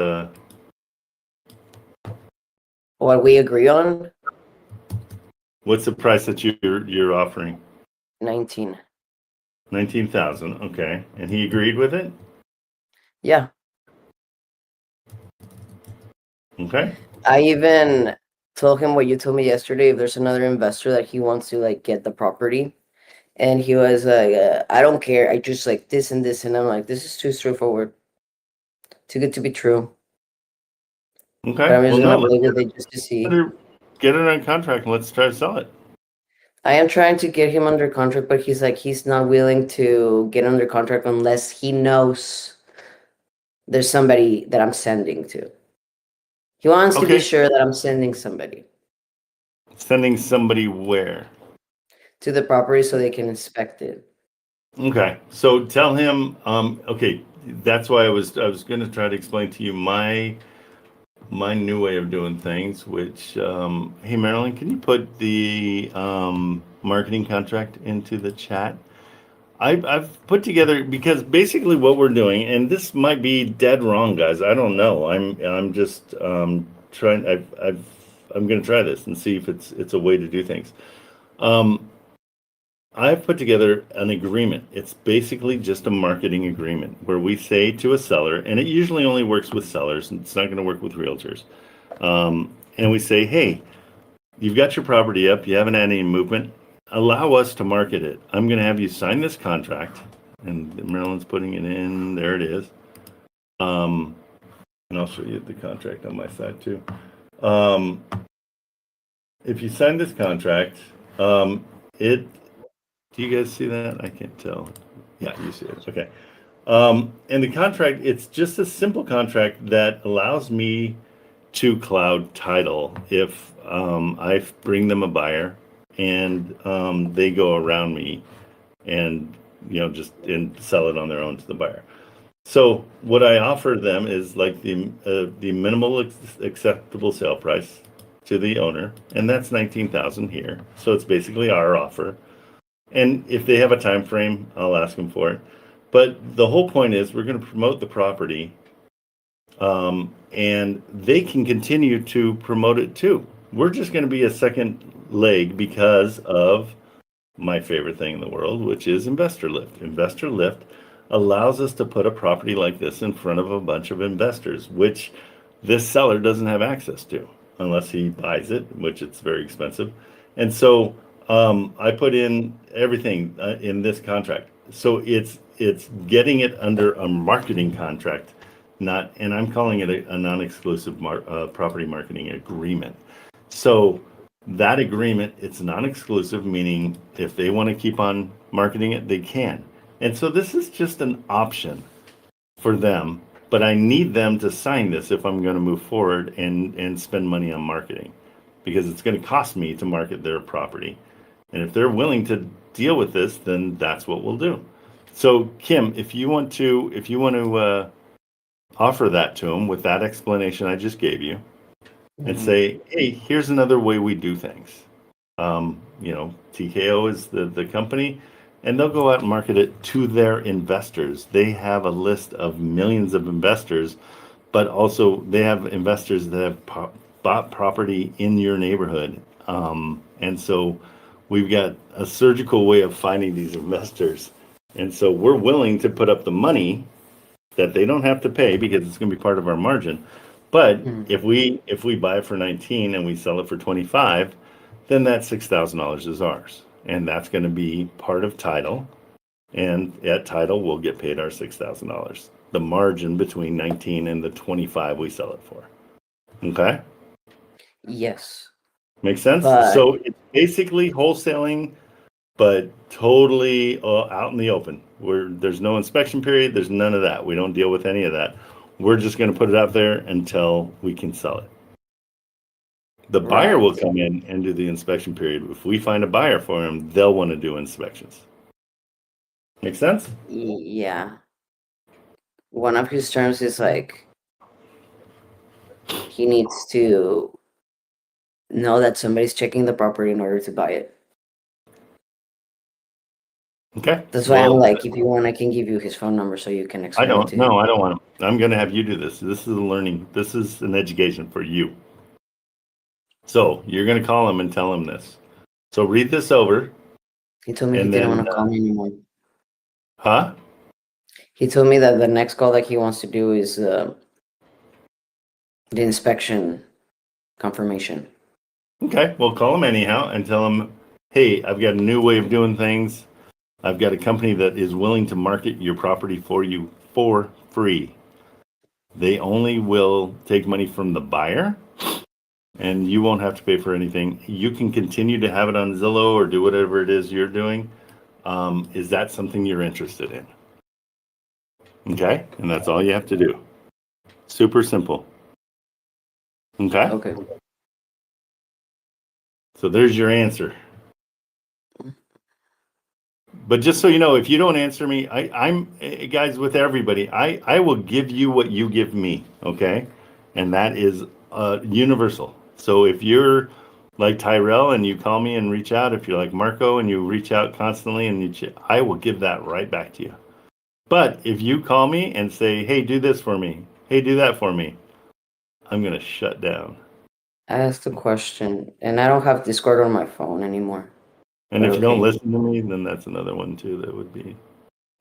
What we agree on? what's the price that you're offering? 19. 19,000. Okay, and he agreed with it? Yeah. Okay. I even told him what you told me yesterday. If there's another investor that he wants to like get the property, And he was like, I don't care. I just like this and this. And I'm like, this is too straightforward. Too good to be true. Okay. But I'm just Well, gonna no, play with it just to see. get it on contract and let's try to sell it. I am trying to get him under contract, but he's like, he's not willing to get under contract unless he knows there's somebody that I'm sending to. He wants to be Okay. sure that I'm sending somebody Sending somebody where? to the property so they can inspect it. Okay. So tell him, okay, that's why I was going to try to explain to you my new way of doing things, which, hey, Marilyn, can you put the marketing contract into the chat? I've put together, because basically what we're doing, and this might be dead wrong, guys. I don't know. I'm just trying. I'm going to try this and see if it's a way to do things. I've put together an agreement. It's basically just a marketing agreement where we say to a seller, and it usually only works with sellers, and it's not going to work with realtors. And we say, hey, you've got your property up. You haven't had any movement. Allow us to market it. I'm going to have you sign this contract. And Marilyn's putting it in. There it is. And I'll show you the contract on my side too. If you sign this contract, do you guys see that? I can't tell. Yeah, you see it. Okay. And the contract, it's just a simple contract that allows me to cloud title if I bring them a buyer and they go around me and just sell it on their own to the buyer. So what I offer them is like the minimal acceptable sale price to the owner, and that's $19,000 here. So it's basically our offer. And if they have a time frame, I'll ask them for it. But the whole point is we're going to promote the property, and they can continue to promote it too. We're just going to be a second leg because of my favorite thing in the world, which is Investor Lift. Investor Lift allows us to put a property like this in front of a bunch of investors, which this seller doesn't have access to unless he buys it, which it's very expensive. And so I put in everything in this contract. So it's getting it under a marketing contract, and I'm calling it a non-exclusive property marketing agreement. So that agreement, it's non-exclusive, meaning if they want to keep on marketing it, they can. And so this is just an option for them, but I need them to sign this if I'm going to move forward and spend money on marketing, because it's going to cost me to market their property. And if they're willing to deal with this, then that's what we'll do. So Kim, if you want to offer that to them with that explanation I just gave you, and say, hey, here's another way we do things. TKO is the company, and they'll go out and market it to their investors. They have a list of millions of investors, but also they have investors that have bought property in your neighborhood. And so we've got a surgical way of finding these investors. And so we're willing to put up the money that they don't have to pay because it's going to be part of our margin. But if we buy it for 19 and we sell it for 25, then that $6,000 is ours, and that's going to be part of title. And at title, we'll get paid our $6,000. The margin between 19 and the 25 we sell it for. Okay. Yes. Makes sense. But So it's basically wholesaling, but totally out in the open. There's no inspection period. There's none of that. We don't deal with any of that. We're just going to put it out there until we can sell it. The buyer will come in and do the inspection period. If we find a buyer for him, they'll want to do inspections. Make sense? Yeah. One of his terms is like he needs to know that somebody's checking the property in order to buy it. Okay. That's why I'm like, if you want, I can give you his phone number so you can explain it to him. No, I don't want to. I'm going to have you do this. This is a learning. This is an education for you. So you're going to call him and tell him this. So read this over. He told me he didn't want to call me anymore. Huh? He told me that the next call that he wants to do is the inspection confirmation. Okay. Well, call him anyhow and tell him, hey, I've got a new way of doing things. I've got a company that is willing to market your property for you for free. They only will take money from the buyer, and you won't have to pay for anything. You can continue to have it on Zillow or do whatever it is you're doing. Is that something you're interested in? Okay, and that's all you have to do. Super simple. Okay? Okay. So there's your answer. But just so you know, if you don't answer me, I'm guys, with everybody, I will give you what you give me, okay? And that is universal. So if you're like Tyrell and you call me and reach out, if you're like Marco and you reach out constantly, and I will give that right back to you. But if you call me and say, hey, do this for me, hey, do that for me, I'm going to shut down. I asked a question, and I don't have Discord on my phone anymore. And if you don't Okay. listen to me, then that's another one too. That would be,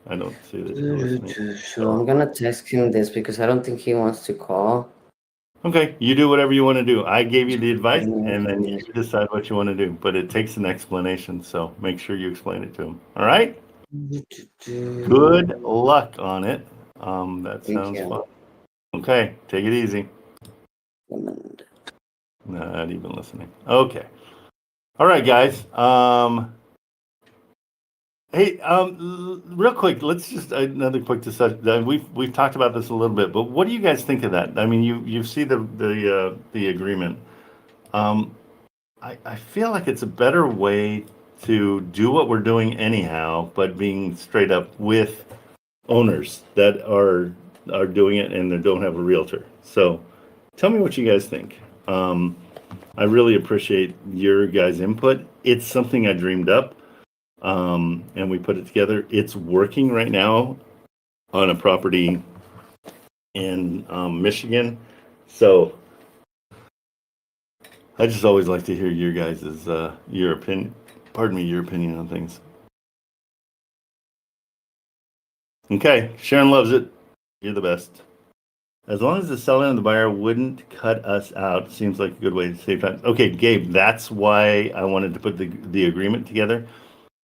I don't see that you're listening. So I'm gonna text him this because I don't think he wants to call. Okay, you do whatever you want to do. I gave you the advice, and then you decide what you want to do. But it takes an explanation, so make sure you explain it to him. All right? Good luck on it. That Thank sounds you. fun. Okay, take it easy. Not even listening. Okay. All right, guys. Hey, real quick, let's just another quick discussion. We've talked about this a little bit, but what do you guys think of that? I mean, you see the agreement. I feel like it's a better way to do what we're doing anyhow, but being straight up with owners that are doing it and they don't have a realtor. So, tell me what you guys think. I really appreciate your guys' input. It's something I dreamed up. And we put it together. It's working right now on a property in Michigan. So I just always like to hear your guys' your opinion. Pardon me, your opinion on things. Okay, Sharon loves it. You're the best. As long as the seller and the buyer wouldn't cut us out, seems like a good way to save time. Okay, Gabe, that's why I wanted to put the agreement together.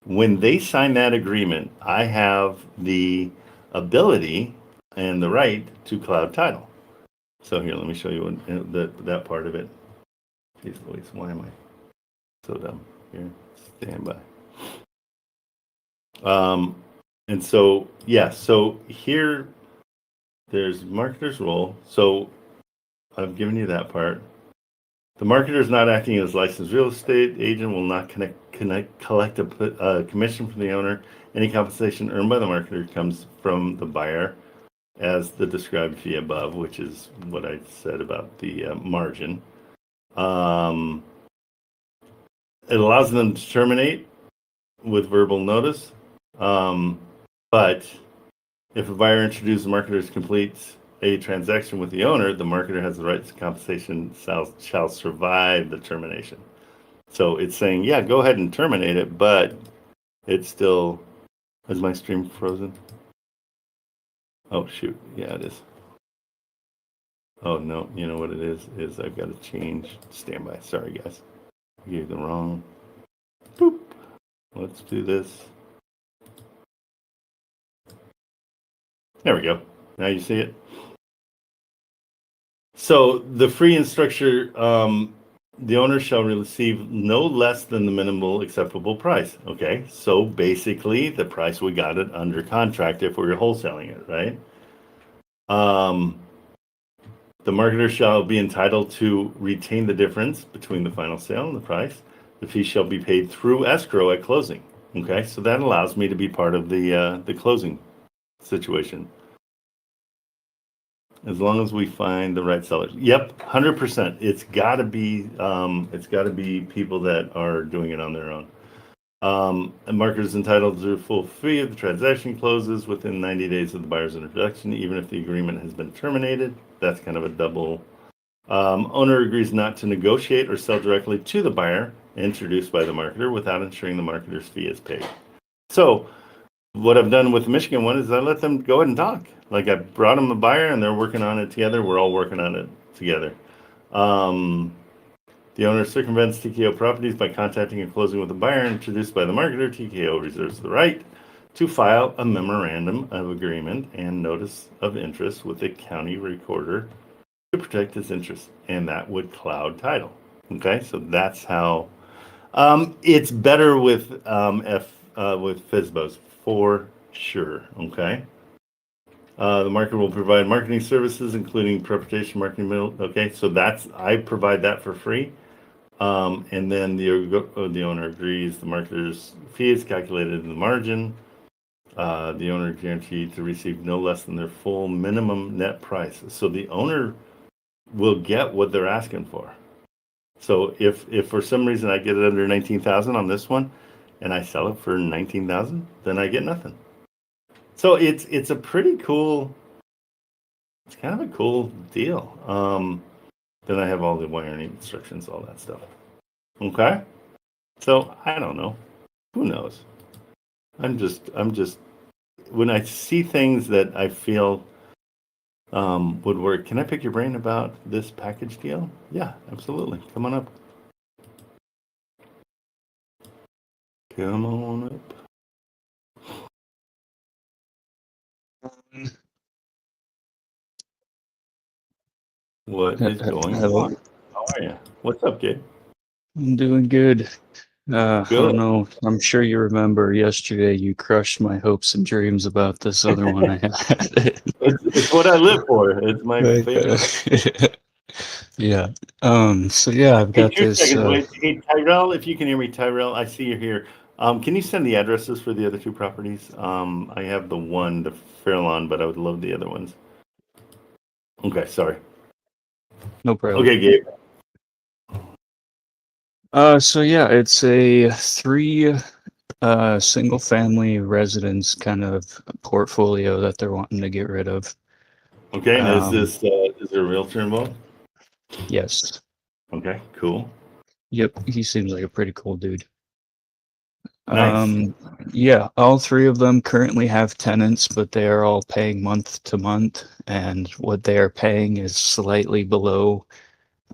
When they sign that agreement, I have the ability and the right to cloud title. So here, let me show you that part of it. Jeez Louise, why am I so dumb? Here, stand by. And so, yeah, so here, there's marketer's role. So I've given you that part. The marketer is not acting as licensed real estate agent, will not collect a commission from the owner. Any compensation earned by the marketer comes from the buyer as the described fee above, which is what I said about the margin. It allows them to terminate with verbal notice. But if a buyer introduces the marketer's completes a transaction with the owner, the marketer has the right to compensation shall survive the termination. So it's saying, yeah, go ahead and terminate it, but it's still, is my stream frozen? Oh, shoot. Yeah, it is. Oh, no. You know what it is I've got to change standby. Sorry, guys. I gave the wrong. Boop. Let's do this. There we go. Now you see it. So the free and structure, the owner shall receive no less than the minimal acceptable price. Okay, so basically the price we got it under contract if we were wholesaling it, right? The marketer shall be entitled to retain the difference between the final sale and the price. The fee shall be paid through escrow at closing. Okay, so that allows me to be part of the closing situation. As long as we find the right sellers. Yep, 100%. It's got to be people that are doing it on their own. A marketer is entitled to the full fee if the transaction closes within 90 days of the buyer's introduction, even if the agreement has been terminated. That's kind of a double. Owner agrees not to negotiate or sell directly to the buyer introduced by the marketer without ensuring the marketer's fee is paid. So what I've done with the Michigan one is I let them go ahead and talk. Like I brought them a buyer and they're working on it together. We're all working on it together. The owner circumvents TKO properties by contacting and closing with the buyer introduced by the marketer. TKO reserves the right to file a memorandum of agreement and notice of interest with the county recorder to protect his interest, and that would cloud title. Okay, so that's how it's better with with FSBOs for sure. Okay. The marketer will provide marketing services, including preparation, marketing, middle. Okay, so I provide that for free. And then the owner agrees. The marketer's fee is calculated in the margin. The owner is guaranteed to receive no less than their full minimum net price. So the owner will get what they're asking for. So if for some reason I get it under 19,000 on this one, and I sell it for 19,000, then I get nothing. So it's a pretty cool. It's kind of a cool deal. Then I have all the wiring instructions, all that stuff. Okay. So I don't know. Who knows? I'm just when I see things that I feel would work. Can I pick your brain about this package deal? Yeah, absolutely. Come on up. Come on up. What is going on? How are you? What's up, Gabe? I'm doing good. I Good. don't know. I'm sure you remember yesterday you crushed my hopes and dreams about this other one I had. It's what I live for. It's my favorite. Yeah. So yeah, I've Hey, got 2 this. seconds, wait. Hey, Tyrell, if you can hear me, Tyrell, I see you're here. Can you send the addresses for the other 2 properties? I have the one, the Fairlawn, but I would love the other ones. Okay, sorry. No problem. Okay, Gabe. So yeah, it's a 3 single family residence kind of portfolio that they're wanting to get rid of. Okay, and is there a realtor involved? Yes. Okay, cool. Yep. He seems like a pretty cool dude. Nice. Yeah, all 3 of them currently have tenants, but they are all paying month to month, and what they are paying is slightly below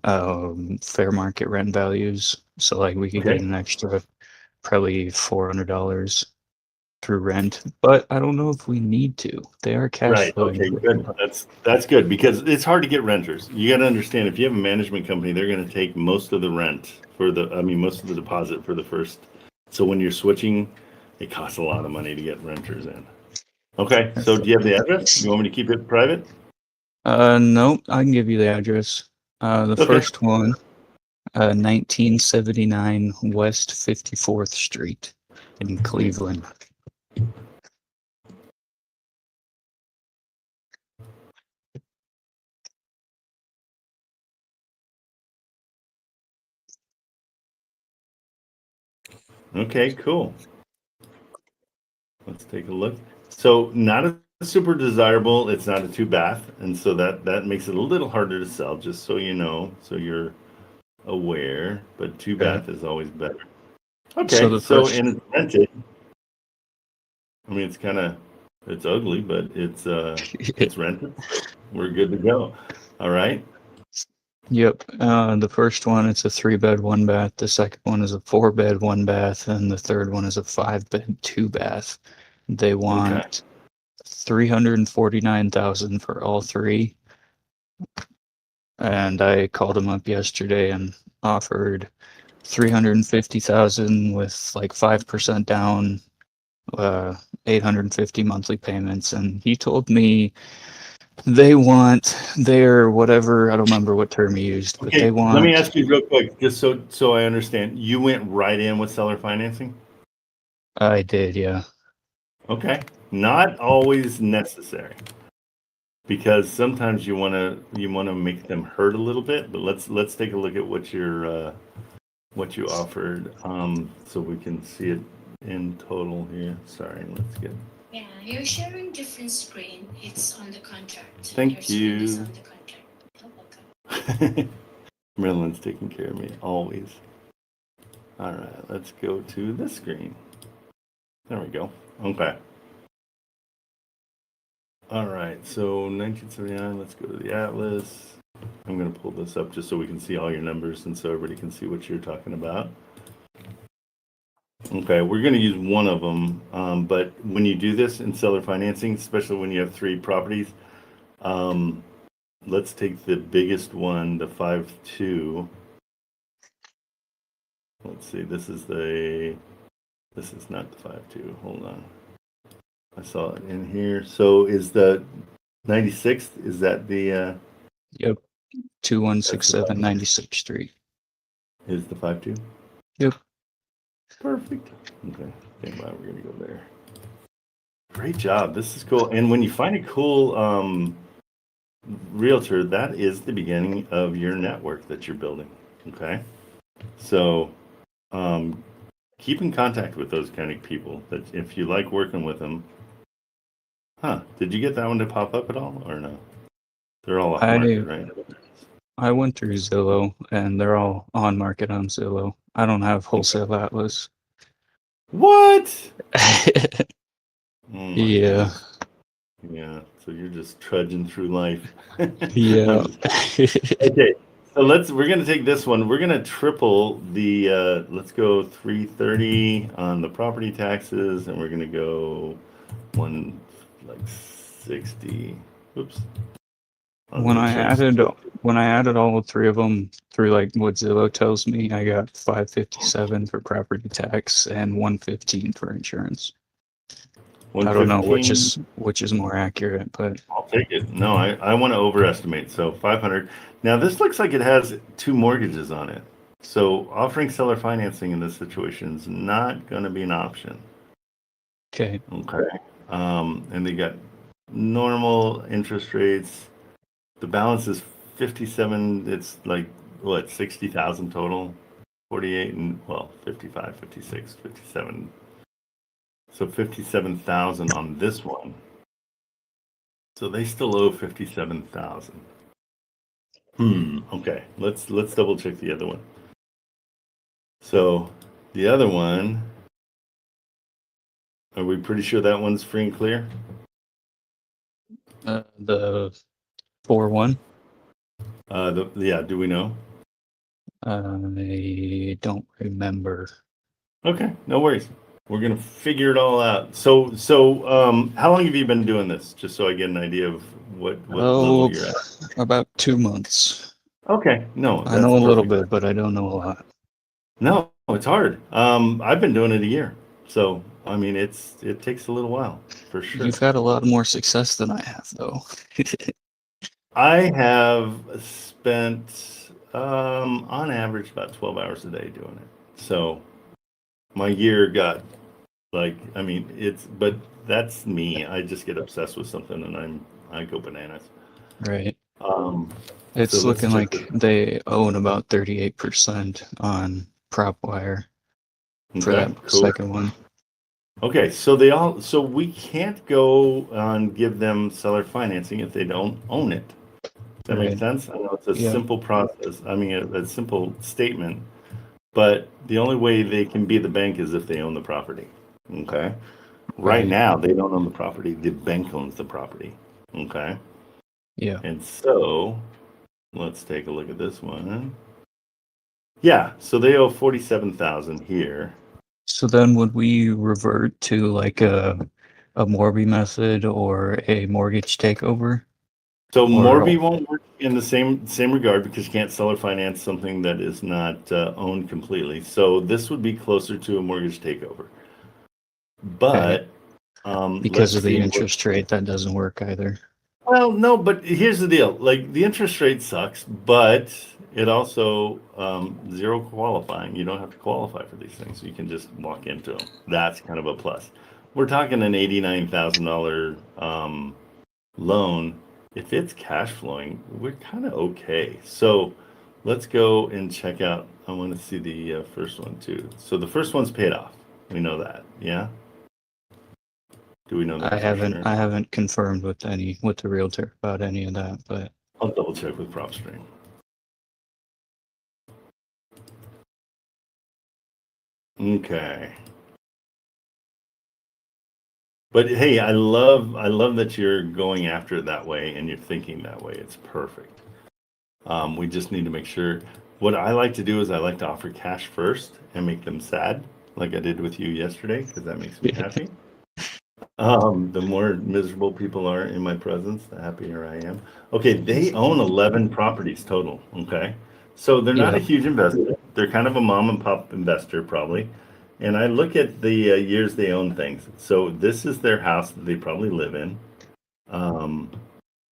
fair market rent values. So like we could get Okay. an extra probably $400 through rent, but I don't know if we need to. They are cash Right. flowing. Okay. Good. That's good because it's hard to get renters. You got to understand if you have a management company, they're going to take most of the rent most of the deposit for the first. So when you're switching, it costs a lot of money to get renters in. Okay. So do you have the address? You want me to keep it private? Nope, I can give you the address. The Okay. first one, 1979 West 54th Street in Cleveland. Okay. Cool. Let's take a look. So not a super desirable. It's not a 2-bath, and so that makes it a little harder to sell. Just so you know, so you're aware. But 2-bath is always better. Okay. So the first, and it's rented. I mean, it's ugly, but it's rented. We're good to go. All right. Yep. The first one, it's a 3-bed, 1-bath. The second one is a 4-bed, 1-bath, and the third one is a 5-bed, 2-bath. They want $349,000 for all 3. And I called them up yesterday and offered $350,000 with like 5% down, 850 monthly payments, and he told me they want their whatever, I don't remember what term he used, but Okay. they want. Let me ask you real quick, just so I understand. You went right in with seller financing? I did, yeah. Okay. Not always necessary, because sometimes you want to make them hurt a little bit. But let's take a look at what you offered, so we can see it in total here. Sorry, let's get. Yeah, you're sharing different screen. It's on the contract. Thank Your screen is you. on the contract. You're welcome. Marilyn's taking care of me always. All right, let's go to this screen. There we go. Okay. All right, so 1979, let's go to the Atlas. I'm going to pull this up just so we can see all your numbers and so everybody can see what you're talking about. Okay, we're going to use one of them, but when you do this in seller financing, especially when you have 3 properties, let's take the biggest one, the 5.2. Let's see, this is not the 5.2. Hold on. I saw it in here. So is the 96th, is that the, Yep. 2167 96th Street. is the 5.2? Yep. Perfect. Okay, stand by, we're going to go there. Great job. This is cool. And when you find a cool realtor, that is the beginning of your network that you're building. Okay. So keep in contact with those kind of people that if you like working with them. Did you get that one to pop up at all or no? They're all off market, right? I went through Zillow and they're all on market on Zillow. I don't have Wholesale Atlas. What? Yeah. Yeah. So you're just trudging through life. Yeah. Okay. So we're going to take this one. We're going to triple the, let's go 330 on the property taxes and we're going to go 160. Oops. When I added all 3 of them through like what Zillow tells me, I got 557 for property tax and 115 for insurance. I don't know which is more accurate, but I'll take it. No, I want to overestimate. So 500. Now this looks like it has 2 mortgages on it. So offering seller financing in this situation is not going to be an option. okay. Okay. And they got normal interest rates. The balance is 57. It's like what, 60,000 total? 48 and 55, 56, 57. So 57,000 on this one. So they still owe 57,000. Okay. Let's double check the other one. So the other one, are we pretty sure that one's free and clear? The 4-1. Yeah. Do we know? I don't remember. Okay. No worries. We're gonna figure it all out. So how long have you been doing this? Just so I get an idea of what level you're at. About 2 months. Okay. No, I know a that's little perfect. bit, but I don't know a lot. No, it's hard. I've been doing it a year. So I mean it takes a little while for sure. You've had a lot more success than I have, though. I have spent on average about 12 hours a day doing it. So my year got but that's me. I just get obsessed with something and I go bananas. Right. Um, It's so let's looking check like they own about 38% on PropWire for Okay, that cool. second one. Okay, so we can't go and give them seller financing if they don't own it. Does that make Right. sense? I know it's a Yeah. simple process. I mean, a simple statement, but the only way they can be the bank is if they own the property. Okay. Right Right. now, they don't own the property. The bank owns the property. Okay. Yeah. And so let's take a look at this one. Yeah, so they owe 47,000 here. So then would we revert to like a Morby method or a mortgage takeover? So Or- Morby won't work in the same regard because you can't seller finance something that is not owned completely. So this would be closer to a mortgage takeover. But Because let's of the see interest rate, that doesn't work either. Well, no, but here's the deal. Like the interest rate sucks, but it also zero qualifying. You don't have to qualify for these things. You can just walk into them. That's kind of a plus. We're talking an $89,000 loan. If it's cash flowing, we're kind of okay. So let's go and check out. I want to see the first one too. So the first one's paid off. We know that. Yeah. Do we know that? I for sure? haven't confirmed with the realtor about any of that, but I'll double check with PropStream. Okay. But hey, I love that you're going after it that way and you're thinking that way. It's perfect. We just need to make sure. What I like to do is I like to offer cash first and make them sad. like I did with you yesterday, because that makes me happy. The more miserable people are in my presence, the happier I am. Okay, they own 11 properties total. Okay, so they're not a huge investor. They're kind of a mom and pop investor probably. And I look at the years they own things. So this is their house that they probably live in.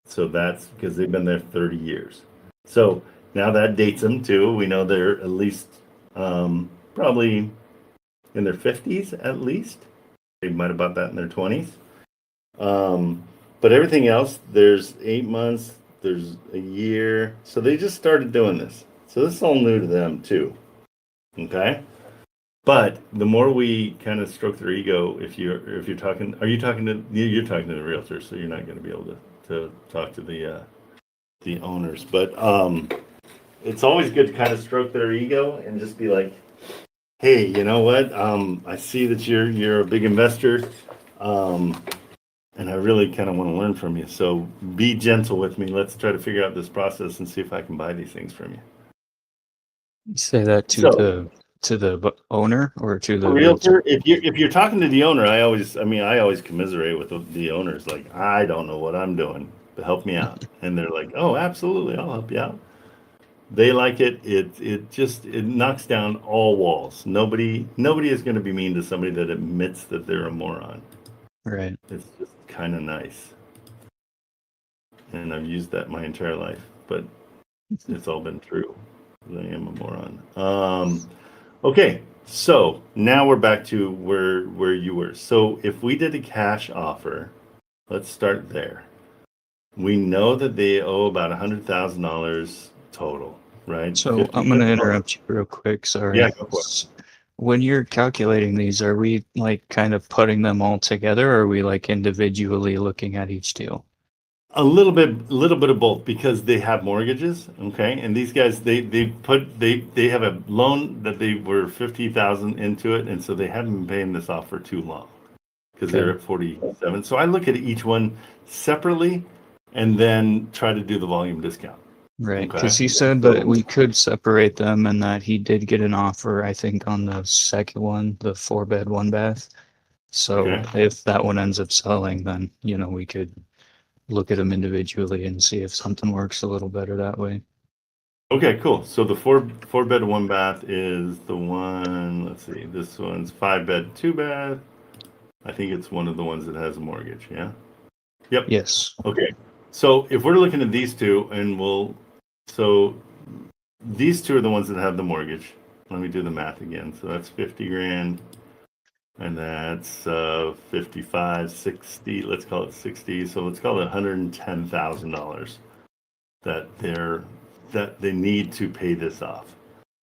So that's because they've been there 30 years. So now that dates them too. We know they're at least probably in their 50s at least. They might have bought that in their 20s. But everything else, there's 8 months, there's a year. So they just started doing this. So this is all new to them too. Okay. But the more we kind of stroke their ego, if you're talking, you're talking to the realtor, so you're not going to be able to talk to the owners. But it's always good to kind of stroke their ego and just be like, hey, you know what? I see that you're a big investor, and I really kind of want to learn from you. So be gentle with me. Let's try to figure out this process and see if I can buy these things from you. You say that to the owner or to the realtor? If you're talking to the owner, I always commiserate with the owners. Like, I don't know what I'm doing, but help me out. And they're like, oh, absolutely, I'll help you out. They like it. It knocks down all walls. Nobody is going to be mean to somebody that admits that they're a moron. Right. It's just kind of nice. And I've used that my entire life, but it's all been true. I am a moron. Okay, so now we're back to where you were. So if we did a cash offer, let's start there. We know that they owe about $100,000 total, right? So I'm going to interrupt you real quick. Sorry. Yeah, go for it. When you're calculating these, are we like kind of putting them all together, or are we like individually looking at each deal? A little bit of both, because they have mortgages, okay, and these guys they have a loan that they were $50,000 into it, and so they haven't been paying this off for too long because they're at 47. So I look at each one separately and then try to do the volume discount. Right, because he said that we could separate them, and that he did get an offer, I think, on the second one, the 4-bed, 1-bath. So if that one ends up selling, then we could look at them individually and see if something works a little better that way. Okay, cool. So the 4-bed, 1-bath is the one. Let's see. This one's 5-bed, 2-bath. I think it's one of the ones that has a mortgage. Yeah. Yep. Yes. Okay. So if we're looking at these two, so these two are the ones that have the mortgage. Let me do the math again. So that's 50 grand. And that's 55, 60, let's call it 60. So let's call it $110,000 that they need to pay this off.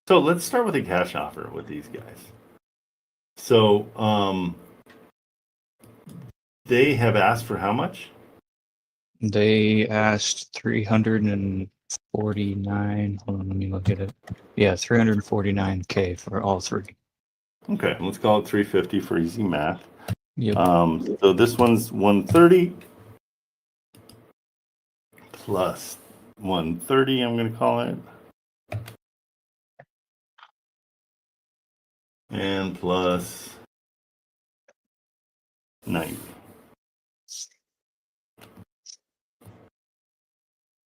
So let's start with a cash offer with these guys. So they have asked for how much? They asked 349. Hold on, let me look at it. Yeah, 349K for all three. Okay, let's call it 350 for easy math. Yep. So this one's 130 plus 130, I'm going to call it. And plus 90.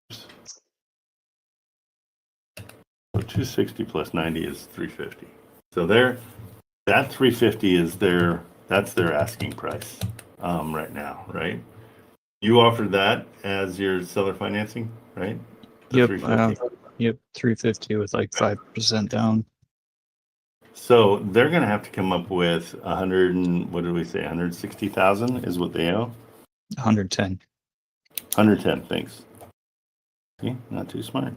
So 260 plus 90 is 350. So that 350 is that's their asking price right now, right? You offered that as your seller financing, right? Yep. 350 with like 5% down. So they're going to have to come up with 100 and what did we say? 160,000 is what they owe. 110. 110. Thanks. See, not too smart.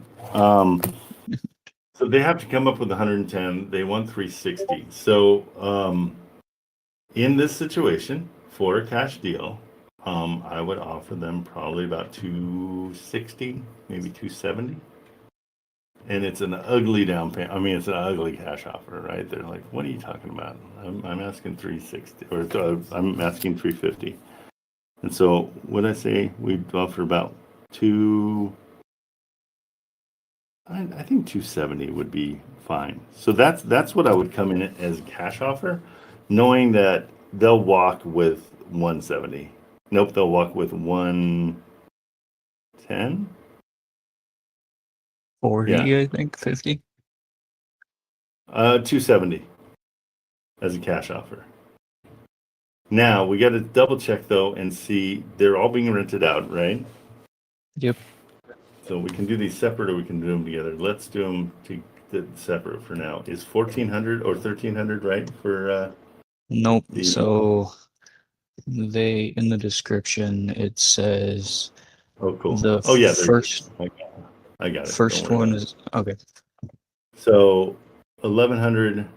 So they have to come up with 110. They want 360. So in this situation, for a cash deal, I would offer them probably about 260, maybe 270. And it's an ugly down payment. I mean, it's an ugly cash offer, right? They're like, what are you talking about? I'm asking 360, or I'm asking 350. And so what I say, we'd offer about I think 270 would be fine. So that's what I would come in as a cash offer, knowing that they'll walk with 170. Nope, they'll walk with 110. 40, Yeah. I think, 50. 270 as a cash offer. Now we got to double check though and see they're all being rented out, right? Yep. So we can do these separate or we can do them together. Let's do them separate for now. Is 1400 or 1300 right for Nope. the- So they in the description it says Oh, cool. the Oh yeah, first I got it. first Don't worry one about is okay. So 1100,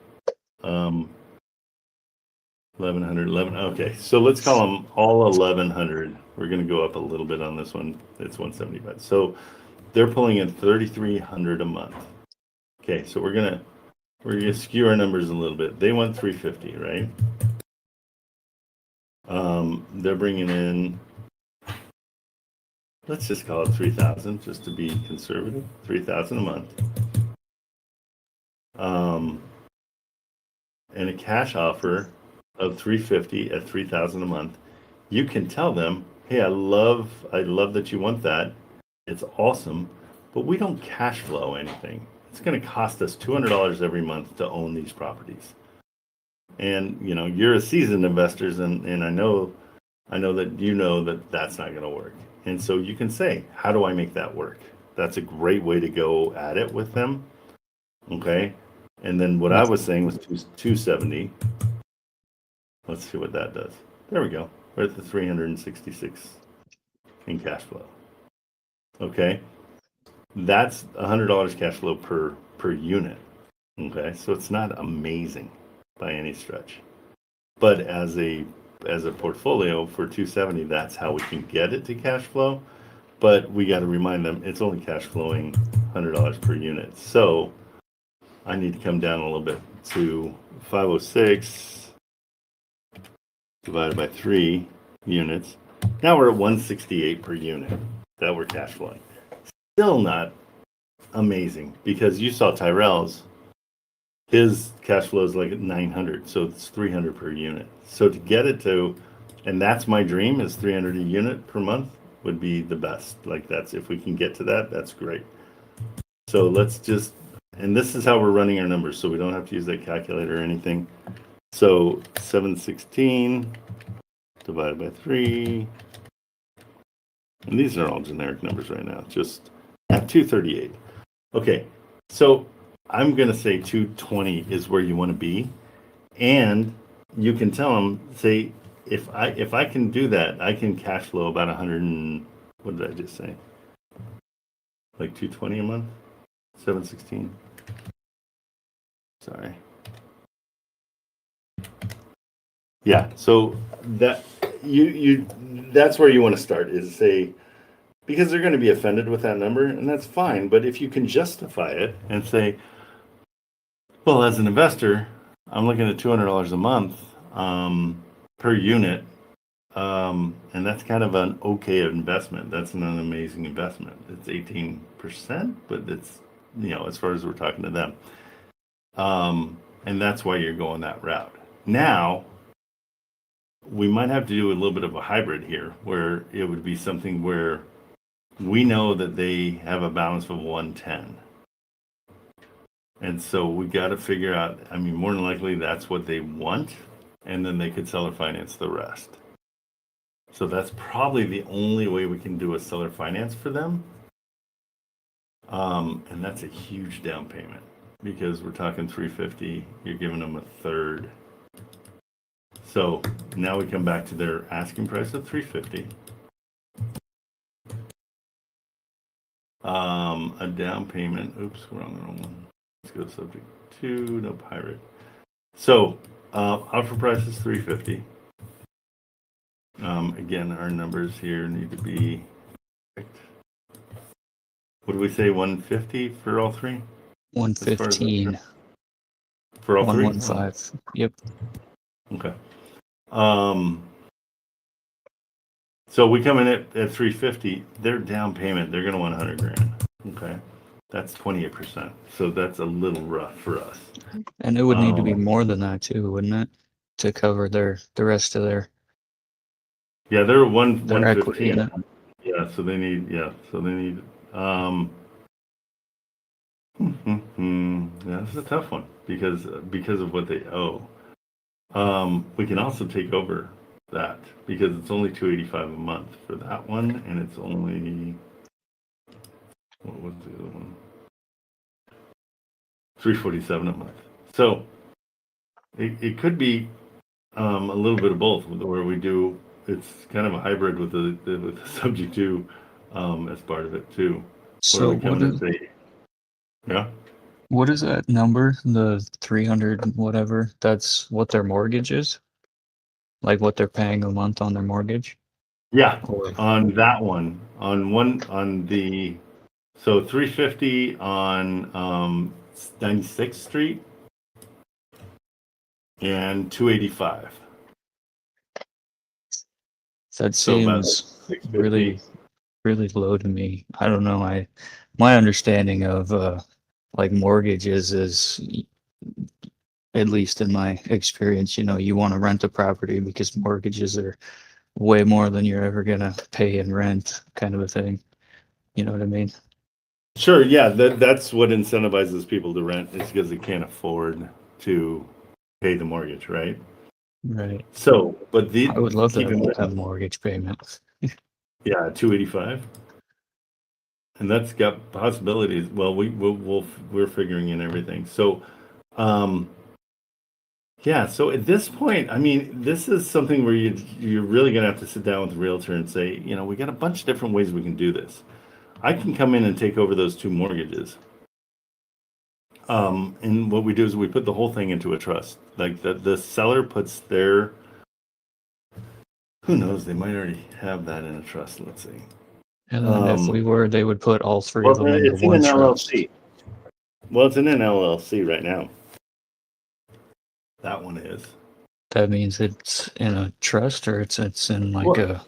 1100. Okay, so let's call them all 1100. We're going to go up a little bit on this one. It's 175. So they're pulling in 3,300 a month. Okay, so we're gonna skew our numbers a little bit. They want 350, right? They're bringing in. Let's just call it 3,000, just to be conservative. 3,000 a month. And a cash offer of 350 at 3,000 a month. You can tell them, hey, I love that you want that. It's awesome, but we don't cash flow anything. It's going to cost us $200 every month to own these properties. And you know, you're a seasoned investor, and I know that you know that that's not going to work. And so you can say, how do I make that work? That's a great way to go at it with them. Okay. And then what I was saying was 270. Let's see what that does. There we go. We're at the 366 in cash flow. Okay. That's $100 cash flow per unit. Okay. So it's not amazing by any stretch. But as a portfolio for 270, that's how we can get it to cash flow. But we got to remind them it's only cash flowing $100 per unit. So I need to come down a little bit to 506 divided by 3 units. Now we're at 168 per unit that we're cash flowing. Still not amazing because you saw Tyrell's. His cash flow is like 900, so it's 300 per unit. So to get it to, and that's my dream, is 300 a unit per month would be the best. Like that's, if we can get to that, that's great. So let's just, and this is how we're running our numbers, so we don't have to use that calculator or anything. So 716 divided by 3, and these are all generic numbers right now, just at 238. Okay, so I'm going to say 220 is where you want to be, and you can tell them, say, if I can do that, I can cash flow about 100 and, what did I just say? Like 220 a month? 716. Sorry. Yeah, so that that's where you want to start, is say, because they're going to be offended with that number, and that's fine, but if you can justify it and say, well, as an investor, I'm looking at $200 a month per unit, and that's kind of an okay investment. That's not an amazing investment. It's 18%, but it's, you know, as far as we're talking to them. And that's why you're going that route. Now, we might have to do a little bit of a hybrid here, where it would be something where we know that they have a balance of 110. And so we got to figure out, I mean, more than likely that's what they want, and then they could seller finance the rest. So that's probably the only way we can do a seller finance for them. And that's a huge down payment, because we're talking 350, you're giving them a third. So now we come back to their asking price of 350. A down payment, oops, we're on the wrong one. Let's go subject to, no pirate. So offer price is 350. Again, our numbers here need to be correct. What do we say, 150 for all three? 115. For all three? 115. Yep. Okay. So we come in at 350. Their down payment, they're going to want 100 grand. Okay. That's 28%. So that's a little rough for us. And it would need to be Um, more than that too, wouldn't it? To cover the rest of Yeah, they're one their equity in 115. it. Yeah, so they need yeah, this is a tough one because of what they owe. We can also take over that because it's only 285 a month for that one, and it's only what was the other one? 347 a month. So it could be a little bit of both, where we do. It's kind of a hybrid with the subject to as part of it too. Where So we come in and say, yeah. what is that number? The 300 whatever? That's what their mortgage is? Like what they're paying a month on their mortgage? Yeah, Or on that one, on the, so 350 on 96th Street and 285. that So about seems 650. really low to me. I don't know. My understanding of like mortgages is, at least in my experience, you want to rent a property because mortgages are way more than you're ever gonna pay in rent, kind of a thing. You know what I mean? Sure, yeah, that's what incentivizes people to rent is because they can't afford to pay the mortgage, right? Right. So, but I would love keep in to have mind, mortgage payments. yeah, 285, and that's got possibilities. Well, we're figuring in everything. So, yeah. So at this point, I mean, this is something where you're really gonna have to sit down with the realtor and say, we got a bunch of different ways we can do this. I can come in and take over those two mortgages. And what we do is we put the whole thing into a trust. Like the seller puts their, who knows, they might already have that in a trust. Let's see. And then if we were, they would put all three Well, of them into it's in one an trust. LLC. Well, it's in an LLC right now. That one is. That means it's in a trust, or it's in like Well, a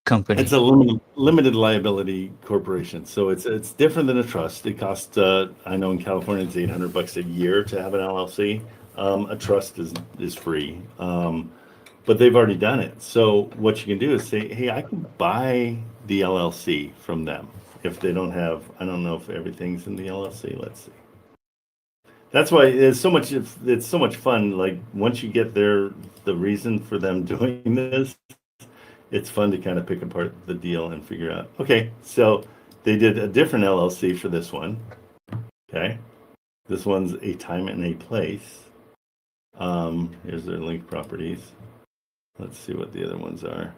company. It's a limited liability corporation, so it's different than a trust. It costs, I know in California it's $800 a year to have an LLC. A trust is free, but they've already done it. So what you can do is say, hey, I can buy the LLC from them if they don't have. I don't know if everything's in the LLC. Let's see. That's why it's so much fun. Like once you get the reason for them doing this, it's fun to kind of pick apart the deal and figure out, okay, so they did a different LLC for this one. Okay. This one's a time and a place. Here's their linked properties. Let's see what the other ones are.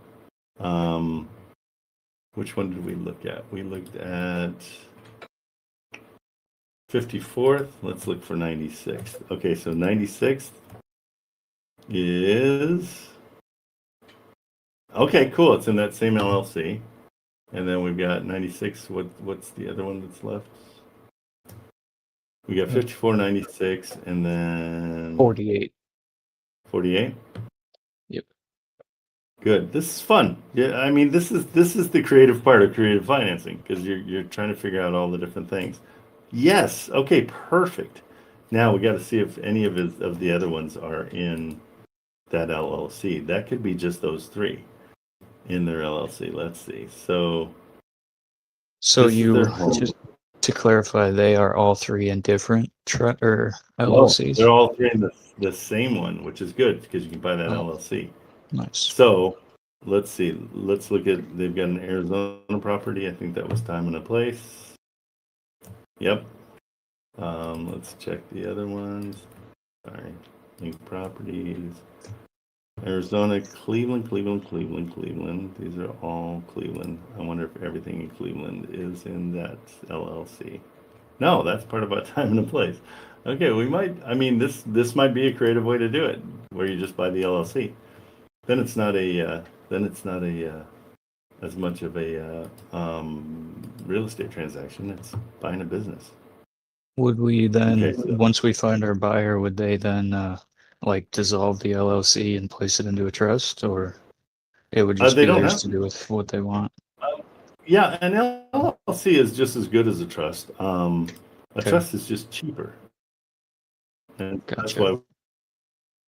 Which one did we look at? We looked at 54th. Let's look for 96th. Okay, so 96th is, okay, cool. It's in that same LLC. And then we've got 96. What's the other one that's left? We got 54, 96, and then 48. 48. Yep. Good. This is fun. Yeah, I mean, this is the creative part of creative financing because you're trying to figure out all the different things. Yes. Okay. Perfect. Now we got to see if any of the other ones are in that LLC. That could be just those three in their LLC. Let's see. So this is their home. Just to clarify, they are all three in different or No, LLCs? they're all three in the same one, which is good because you can buy that Oh. LLC. Nice. So let's see. Let's look at, they've got an Arizona property. I think that was time and a place. Yep. Let's check the other ones. Sorry. Link properties. Arizona, Cleveland. These are all Cleveland. I wonder if everything in Cleveland is in that LLC. No, that's part of our time and a place. Okay, we might, I mean, this might be a creative way to do it, where you just buy the LLC. Then it's not as much of a real estate transaction. It's buying a business. Would we then, Okay, so- once we find our buyer, would they then like dissolve the LLC and place it into a trust, or it would just They be don't theirs have to do with what they want? Yeah, an LLC is just as good as a trust. A Okay. trust is just cheaper, and that's Gotcha. why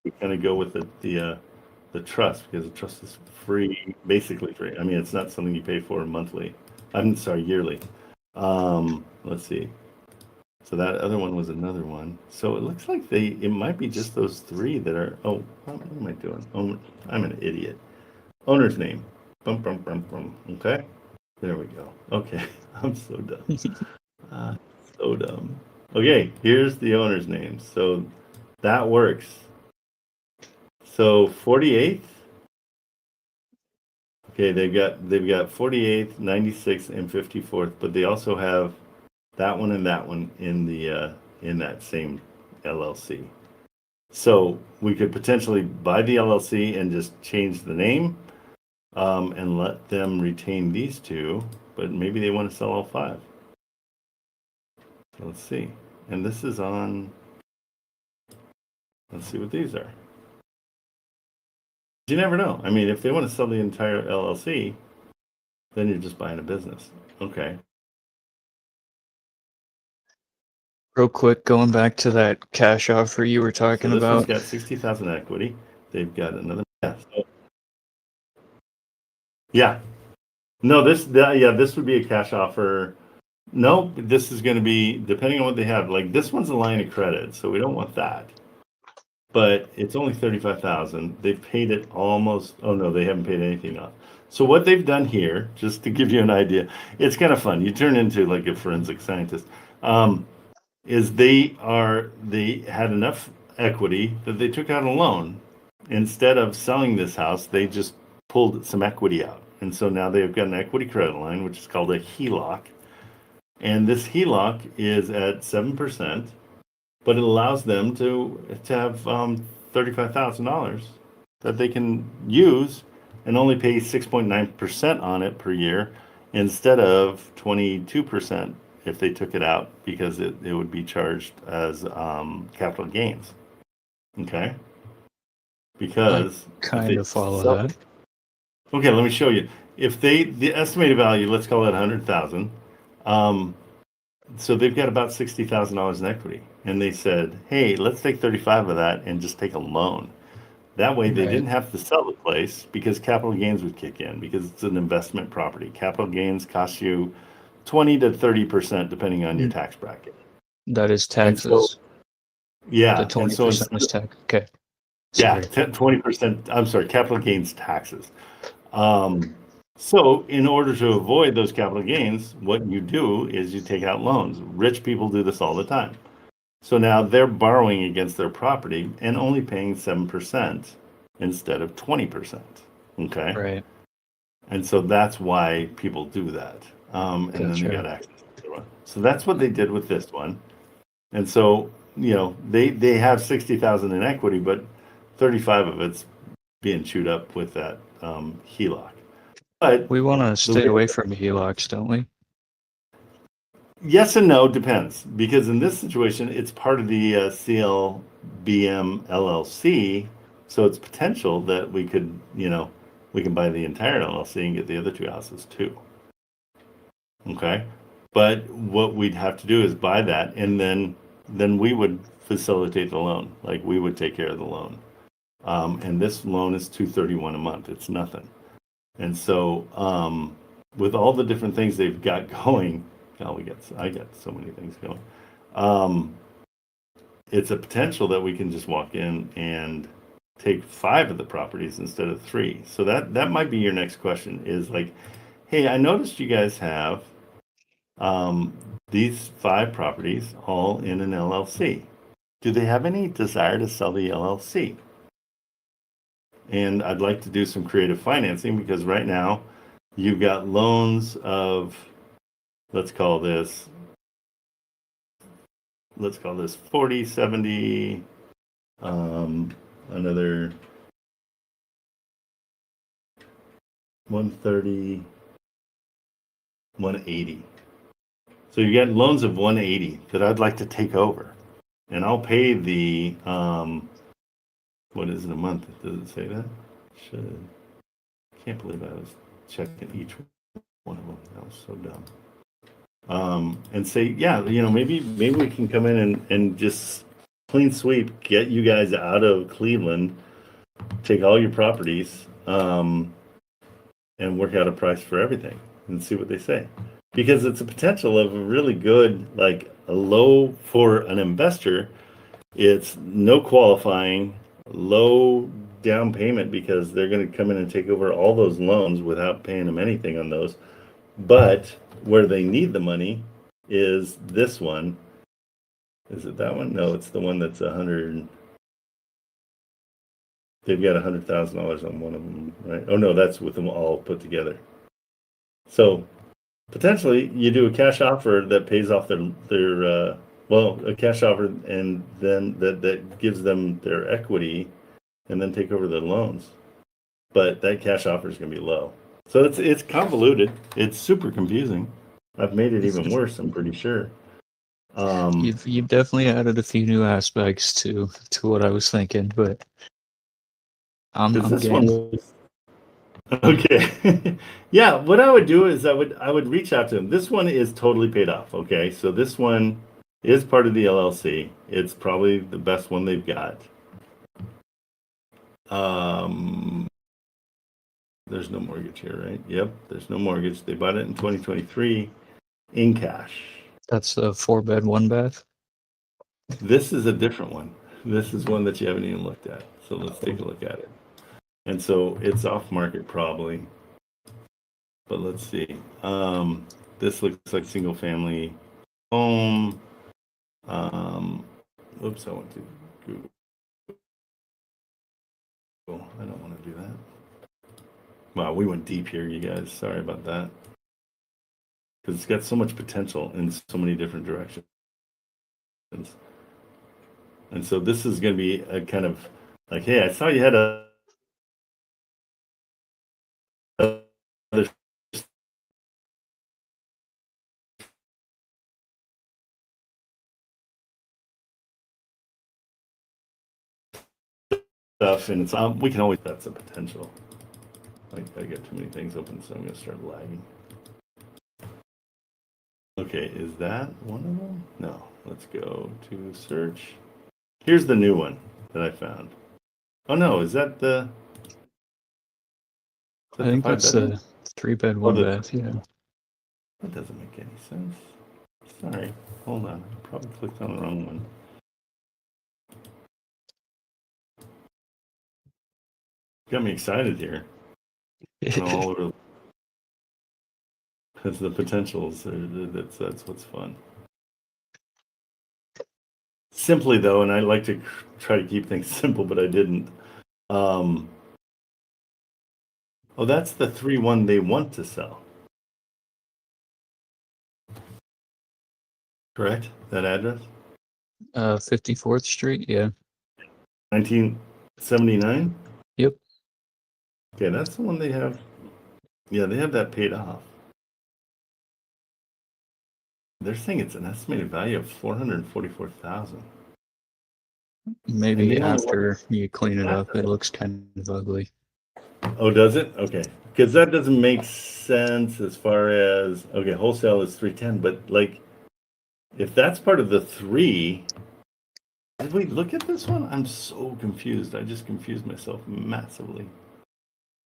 we kind of go with the trust, because the trust is free, basically free. I mean, it's not something you pay for monthly. I'm sorry, yearly. Let's see. So that other one was another one. So it looks like it might be just those three that are. Oh, what am I doing? Oh, I'm an idiot. Owner's name. Bum, bum, bum, bum. Okay. There we go. Okay. I'm so dumb. So dumb. Okay, here's the owner's name. So that works. So 48th. Okay, they've got 48th, 96th, and 54th, but they also have that one and that one in the in that same LLC. So we could potentially buy the LLC and just change the name, and let them retain these two, but maybe they want to sell all five. So let's see. And this is on. Let's see what these are. You never know. I mean, if they want to sell the entire LLC, then you're just buying a business. Okay. Real quick, going back to that cash offer you were So talking this one's about. got 60,000 equity. They've got another. Yeah. Yeah. No, this would be a cash offer. No, this is going to be depending on what they have. Like this one's a line of credit, so we don't want that. But it's only 35,000. They've paid it almost. Oh no, they haven't paid anything off. So what they've done here, just to give you an idea, it's kind of fun. You turn into like a forensic scientist. Is they had enough equity that they took out a loan. Instead of selling this house, they just pulled some equity out. And so now they've got an equity credit line, which is called a HELOC. And this HELOC is at 7%, but it allows them to have $35,000 that they can use and only pay 6.9% on it per year instead of 22% if they took it out, because it would be charged as capital gains. Okay? Because Kind of follow that. okay, let me show you. If the estimated value, let's call it 100,000. So they've got about $60,000 in equity, and they said, "Hey, let's take 35 of that and just take a loan." That way, they Right. didn't have to sell the place because capital gains would kick in because it's an investment property. Capital gains cost you 20 to 30% depending on your tax bracket. That is And so, taxes. yeah, The and so 20% is tax. Okay. yeah, Sorry. 20%. I'm sorry, capital gains taxes. So in order to avoid those capital gains, what you do is you take out loans. Rich people do this all the time. So now they're borrowing against their property and only paying 7% instead of 20%. Okay. Right. And so that's why people do that. And then they got Gotcha. access to the one. So that's what they did with this one. And so, they have 60,000 in equity, but 35 of it's being chewed up with that HELOC. But We want to stay way- away from HELOCs, don't we? yes and no, depends. Because in this situation, it's part of the CLBM LLC. So it's potential that we could, we can buy the entire LLC and get the other two houses too. Okay. But what we'd have to do is buy that, and then we would facilitate the loan. Like we would take care of the loan. And this loan is $231 a month. It's nothing. And so, with all the different things they've got going, I got so many things going. It's a potential that we can just walk in and take 5 of the properties instead of 3. So that might be your next question is like, hey, I noticed you guys have these 5 properties all in an LLC. Do they have any desire to sell the LLC? And I'd like to do some creative financing because right now you've got loans of, let's call this 40, 70, another 130, 180. So you got loans of 180 that I'd like to take over. And I'll pay the, what is it a month? Does it say that? Should. Can't believe I was checking each one of them. That was so dumb. And say, yeah, maybe we can come in and just clean sweep, get you guys out of Cleveland, take all your properties, and work out a price for everything and see what they say. Because it's a potential of a really good, like a low for an investor. It's no qualifying, low down payment because they're going to come in and take over all those loans without paying them anything on those. But where they need the money is this one. Is it that one? No, it's the one that's 100. They've got $100,000 on one of them, right? Oh no, that's with them all put together. So potentially you do a cash offer that pays off their a cash offer, and then that gives them their equity, and then take over the loans. But that cash offer is going to be low. So it's convoluted. It's super confusing. I've made it even worse, I'm pretty sure. You've definitely added a few new aspects to what I was thinking, but I'm this game. one was okay. Yeah, what I would do is I would reach out to them. This one is totally paid off. Okay, so this one is part of the LLC. It's probably the best one they've got. There's no mortgage here, right? Yep, there's no mortgage. They bought it in 2023 in cash. That's a 4-bed, 1-bath. This is a different one. This is one that you haven't even looked at. So let's take a look at it. And so it's off market probably. But let's see. This looks like single family home. Oops, I went to Google. I don't want to do that. Wow, we went deep here, you guys. Sorry about that. Because it's got so much potential in so many different directions. And so this is going to be a kind of like, hey, I saw you had other stuff, and it's we can always, that's a potential. I got too many things open, so I'm going to start lagging. Okay, is that one of them? No, let's go to search. Here's the new one that I found. Oh no, is that the? I think that's a 3-bed, 1-bath. Yeah. That doesn't make any sense. Sorry, hold on. I probably clicked on the wrong one. Got me excited here. All over. Because the potentials, that's what's fun. Simply though, and I like to try to keep things simple, but I didn't. Oh, that's the 3-1 they want to sell. Correct? That address? 54th Street. Yeah. 1979? Yep. Okay, that's the one they have. Yeah, they have that paid off. They're saying it's an estimated value of $444,000. Maybe after you clean it up, it looks kind of ugly. Oh, does it? Okay, because that doesn't make sense as far as wholesale is 310, but like, if that's part of the 3, did we look at this one? I'm so confused. I just confused myself massively.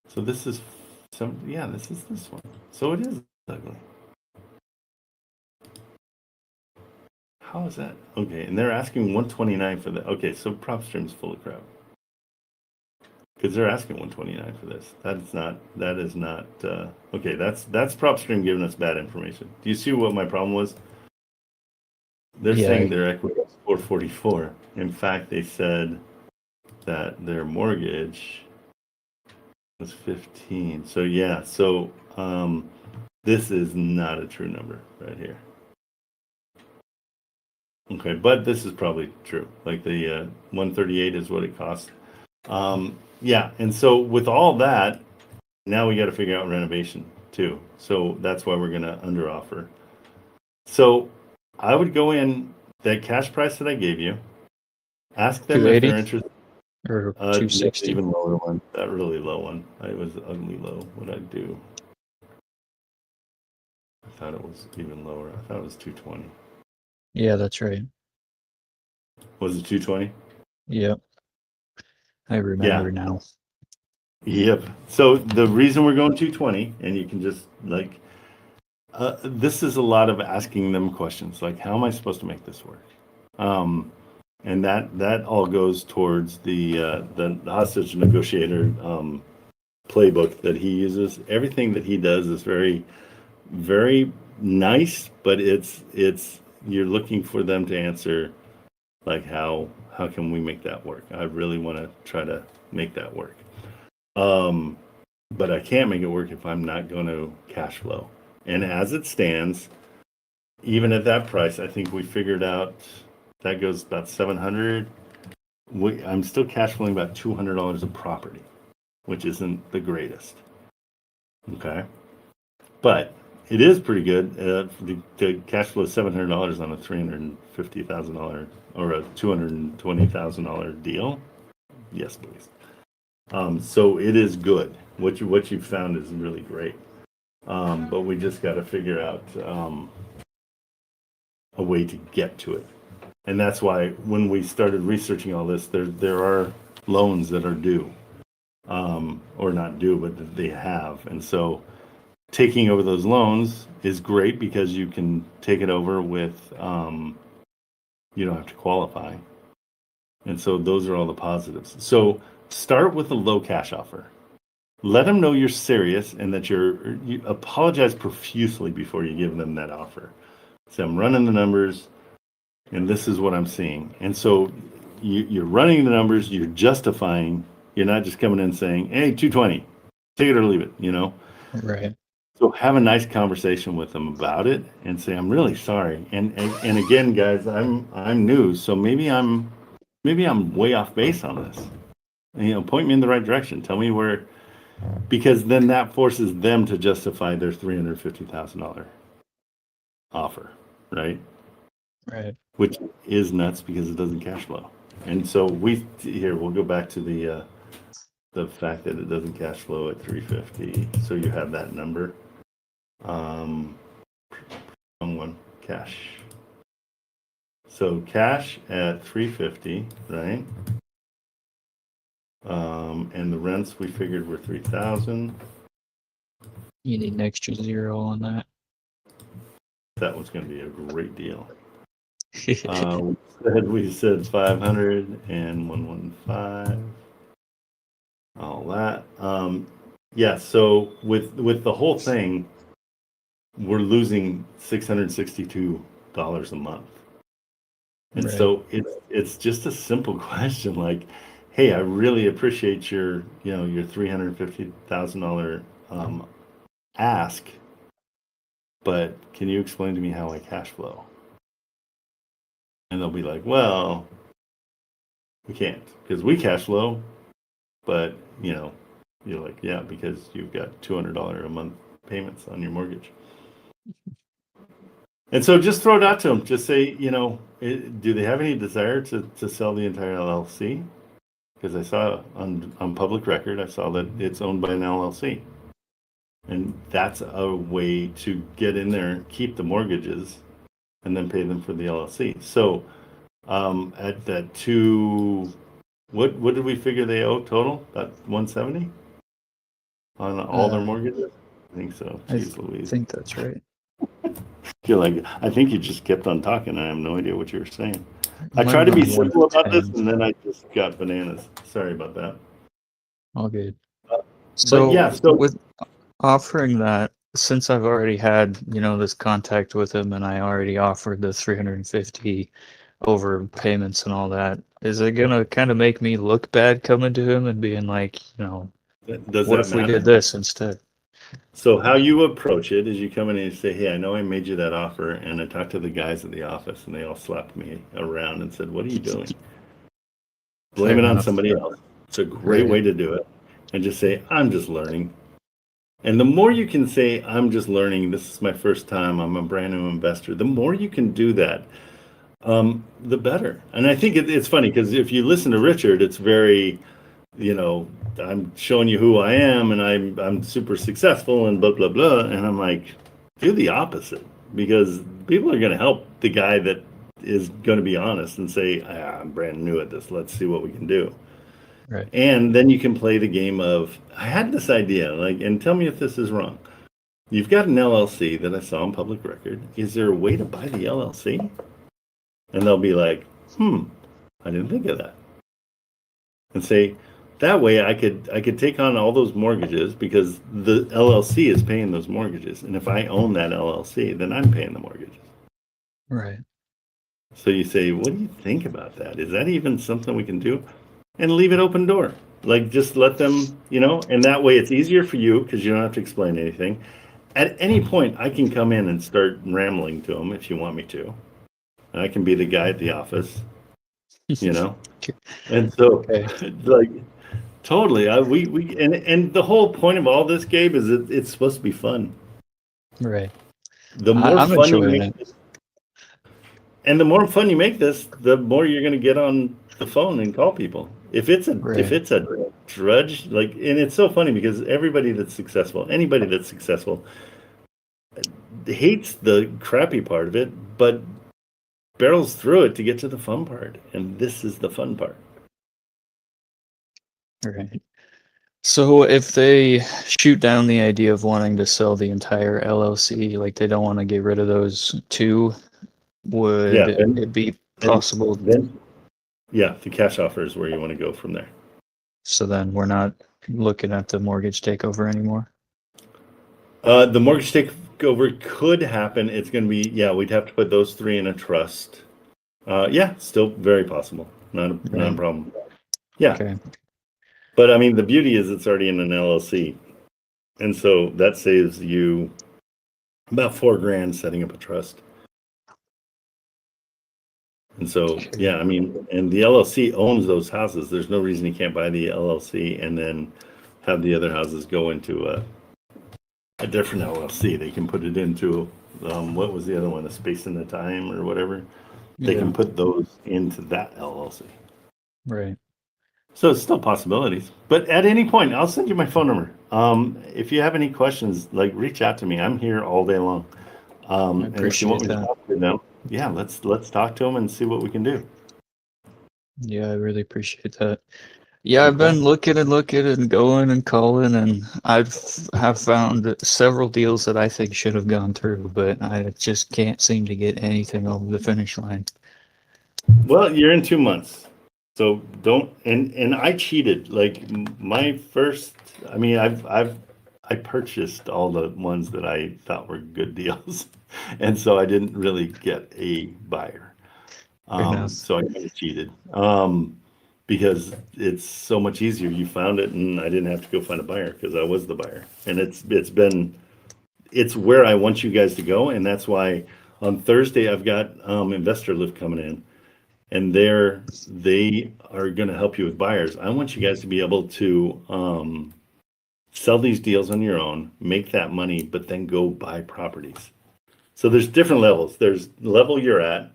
So this is this is this one. So it is ugly. How is that? Okay, and they're asking 129 for that. Okay, so PropStream's full of crap. Because they're asking 129 for this. That is not okay, that's PropStream giving us bad information. Do you see what my problem was? They're saying their equity is 444. In fact, they said that their mortgage was 15. So yeah, so this is not a true number right here. Okay, but this is probably true. Like the 138 is what it costs. Yeah, and so with all that, now we got to figure out renovation too. So that's why we're going to under offer. So I would go in that cash price that I gave you, ask them if they're interested. Or 260. Even lower one, that really low one. It was ugly low. What I'd do. I thought it was even lower. I thought it was 220. Yeah, that's right. Was it 220? Yep. I remember now. Yep. So the reason we're going 220, and you can just like, this is a lot of asking them questions like, how am I supposed to make this work? And that all goes towards the hostage negotiator playbook that he uses. Everything that he does is very, very nice, but it's you're looking for them to answer like how can we make that work? I really want to try to make that work. But I can't make it work if I'm not going to cash flow. And as it stands, even at that price, I think we figured out that goes about 700. I'm still cash flowing about $200 a property, which isn't the greatest. Okay. But it is pretty good. The cash flow is $700 on a $350,000 or a $220,000 deal. Yes, please. So it is good. What you found is really great. But we just got to figure out a way to get to it. And that's why when we started researching all this, there are loans that are due, or not due, but that they have. And so taking over those loans is great because you can take it over with, you don't have to qualify. And so those are all the positives. So start with a low cash offer. Let them know you're serious and that you apologize profusely before you give them that offer. So I'm running the numbers and this is what I'm seeing. And so you're running the numbers, you're justifying, you're not just coming in saying, hey, 220, take it or leave it, you know? Right. So have a nice conversation with them about it and say, I'm really sorry. And again, guys, I'm new, so maybe I'm way off base on this. And, you know, point me in the right direction. Tell me where, because then that forces them to justify their $350,000 offer, right? Right. Which is nuts because it doesn't cash flow. And so we'll go back to the fact that it doesn't cash flow at 350. So you have that number. Cash. So cash at 350, right? And the rents we figured were 3,000. You need an extra zero on that. That was going to be a great deal. We said 500 and 115. All that. Yeah. So with the whole thing, we're losing $662 a month. And Right. so it's just a simple question like, hey, I really appreciate your $350,000 ask, but can you explain to me how I cash flow? And they'll be like, well, we can't because we cash flow, but you're like, yeah, because you've got $200 a month payments on your mortgage. And so just throw it out to them. Just say, do they have any desire to sell the entire LLC? Because I saw on public record, I saw that it's owned by an LLC. And that's a way to get in there, keep the mortgages, and then pay them for the LLC. So at that what did we figure they owe total? About 170 on all their mortgages? I think so. Jeez Louise. I think that's right. I think you just kept on talking. I have no idea what you were saying. I tried to be simple about this, and then I just got bananas. Sorry about that. All good. So with offering that, since I've already had, this contact with him and I already offered the 350 over payments and all that, is it going to kind of make me look bad coming to him and being like, what if we did this instead? So how you approach it is you come in and you say, hey, I know I made you that offer, and I talked to the guys at the office, and they all slapped me around and said, what are you doing? Blame it on somebody else. It's a great way to do it. And just say, I'm just learning. And the more you can say, I'm just learning, this is my first time, I'm a brand new investor, the more you can do that, the better. And I think it's funny because if you listen to Richard, it's very, I'm showing you who I am and I'm super successful and blah, blah, blah. And I'm like, do the opposite, because people are going to help the guy that is going to be honest and say, I'm brand new at this. Let's see what we can do. Right. And then you can play the game of, I had this idea, like, and tell me if this is wrong. You've got an LLC that I saw on public record. Is there a way to buy the LLC? And they'll be like, I didn't think of that. And say, that way I could take on all those mortgages because the LLC is paying those mortgages. And if I own that LLC, then I'm paying the mortgages. Right. So you say, what do you think about that? Is that even something we can do? And leave it open door. Like, just let them, and that way it's easier for you because you don't have to explain anything. At any point, I can come in and start rambling to them if you want me to. I can be the guy at the office, And so, Okay. like, totally. And the whole point of all this, Gabe, is that it's supposed to be fun. Right. The more I'm fun you enjoying make it. this, and the more fun you make this, the more you're going to get on the phone and call people. If it's a drudge, like, and it's so funny because anybody that's successful hates the crappy part of it, but barrels through it to get to the fun part. And this is the fun part. Right. So if they shoot down the idea of wanting to sell the entire LLC, like they don't want to get rid of those two, would it be possible? Then, the cash offer is where you want to go from there. So then we're not looking at the mortgage takeover anymore? The mortgage takeover could happen. It's going to be, we'd have to put those three in a trust. Still very possible. Not a problem. Yeah. Okay. But I mean, the beauty is it's already in an LLC. And so that saves you about $4,000 setting up a trust. And so, I mean, and the LLC owns those houses. There's no reason you can't buy the LLC and then have the other houses go into a different LLC. They can put it into, what was the other one? A Space and the Time or whatever. They can put those into that LLC. Right. So it's still possibilities. But at any point, I'll send you my phone number. If you have any questions, like, reach out to me. I'm here all day long. And if you want me to talk to them, let's talk to them and see what we can do. Yeah, I really appreciate that. Yeah, I've been looking and going and calling, and have found several deals that I think should have gone through, but I just can't seem to get anything over the finish line. Well, you're in 2 months. So don't, and I cheated. Like, my first, I mean, I purchased all the ones that I thought were good deals. And so I didn't really get a buyer. So I kind of cheated. Because it's so much easier. You found it and I didn't have to go find a buyer because I was the buyer. And it's where I want you guys to go. And that's why on Thursday I've got Investor Lift coming in. And they are going to help you with buyers. I want you guys to be able to sell these deals on your own, make that money, but then go buy properties. So there's different levels. There's the level you're at,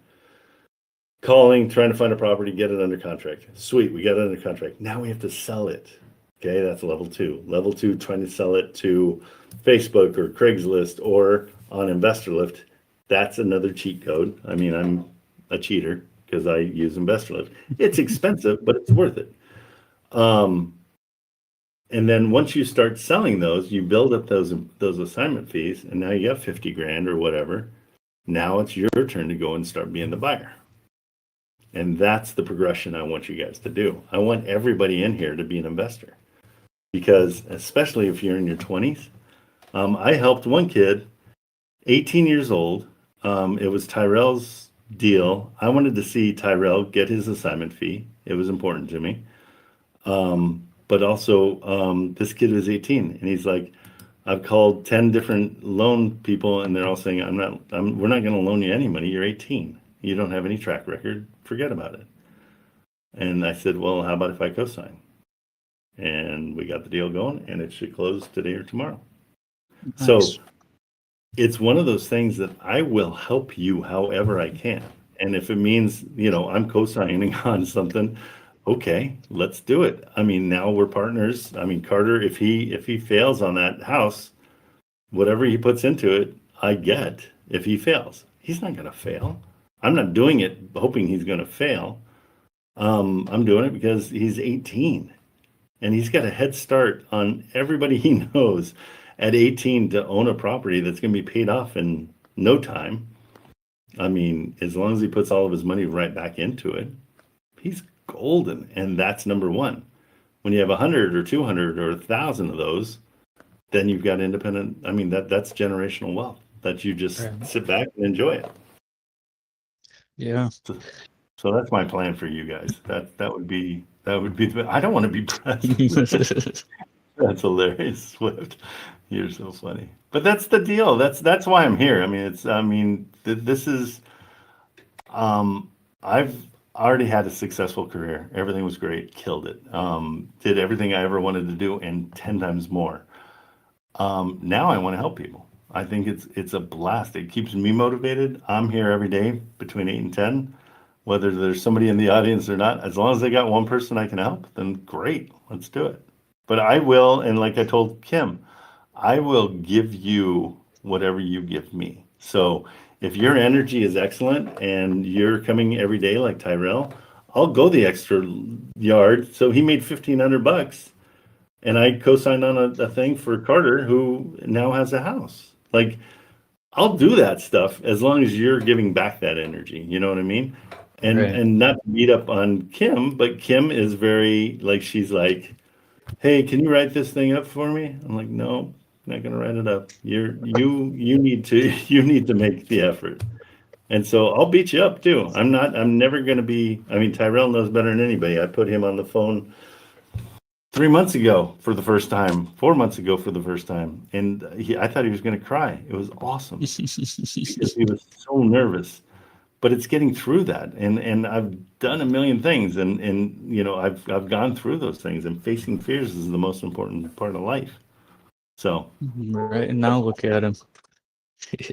calling, trying to find a property, get it under contract. Sweet, we got it under contract. Now we have to sell it. Okay, that's level 2. Level 2, trying to sell it to Facebook or Craigslist or on Investor Lift. That's another cheat code. I mean, I'm a cheater because I use Investor Lift. It's expensive, but it's worth it. And then once you start selling those, you build up those assignment fees, and now you have $50,000 or whatever. Now it's your turn to go and start being the buyer. And that's the progression I want you guys to do. I want everybody in here to be an investor, because especially if you're in your 20s, I helped one kid, 18 years old. It was Tyrell's deal. I wanted to see Tyrell get his assignment fee. It was important to me. But also, this kid was 18, and he's like, I've called 10 different loan people, and they're all saying, we're not going to loan you any money. You're 18. You don't have any track record. Forget about it. And I said, well, how about if I co-sign? And we got the deal going, and it should close today or tomorrow. Nice. So it's one of those things that I will help you however I can. And if it means, I'm co-signing on something, okay, let's do it. I mean, now we're partners. I mean, Carter, if he fails on that house, whatever he puts into it, I get if he fails. He's not going to fail. I'm not doing it hoping he's going to fail. I'm doing it because he's 18 and he's got a head start on everybody he knows at 18 to own a property that's going to be paid off in no time. I mean, as long as he puts all of his money right back into it, he's golden. And that's number one. When you have 100 or 200 or 1,000 of those, then you've got independent. I mean, that's generational wealth that you just sit back and enjoy it. Yeah. So that's my plan for you guys. That would be I don't want to be president. That's hilarious, Swift. You're so funny. But that's the deal. That's why I'm here. I mean, this is I've already had a successful career. Everything was great, killed it. Did everything I ever wanted to do and 10 times more. Now I want to help people. I think it's a blast. It keeps me motivated. I'm here every day between 8 and 10. Whether there's somebody in the audience or not, as long as they got one person I can help, then great, let's do it. But I will, and like I told Kim, I will give you whatever you give me. So if your energy is excellent and you're coming every day like Tyrell, I'll go the extra yard. So he made $1,500 and I co-signed on a thing for Carter, who now has a house. Like, I'll do that stuff as long as you're giving back that energy. You know what I mean? And not to beat up on Kim, but Kim is very like, she's like, hey, can you write this thing up for me? I'm like, no, not gonna write it up. You need to make the effort. And so I'll beat you up too. I'm never gonna be, I mean, Tyrell knows better than anybody. I put him on the phone 3 months ago for the first time, 4 months ago for the first time. And I thought he was gonna cry. It was awesome because he was so nervous. But it's getting through that, and I've done a million things, and you know, I've gone through those things, and facing fears is the most important part of life. So right, and now look at him.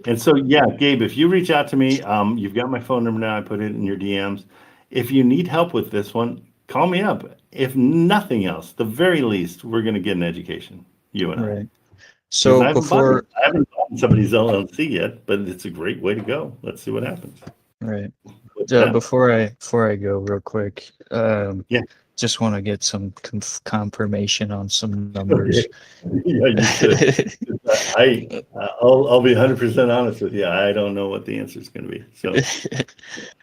And so yeah, Gabe, if you reach out to me, you've got my phone number now. I put it in your DMs. If you need help with this one, call me up. If nothing else, the very least, we're going to get an education, you and I. Right. So I haven't bought somebody's LLC yet, but it's a great way to go. Let's see what happens. Right. Before I go real quick, just want to get some confirmation on some numbers. Yeah, you should. I'll be 100% honest with you. I don't know what the answer is going to be. So,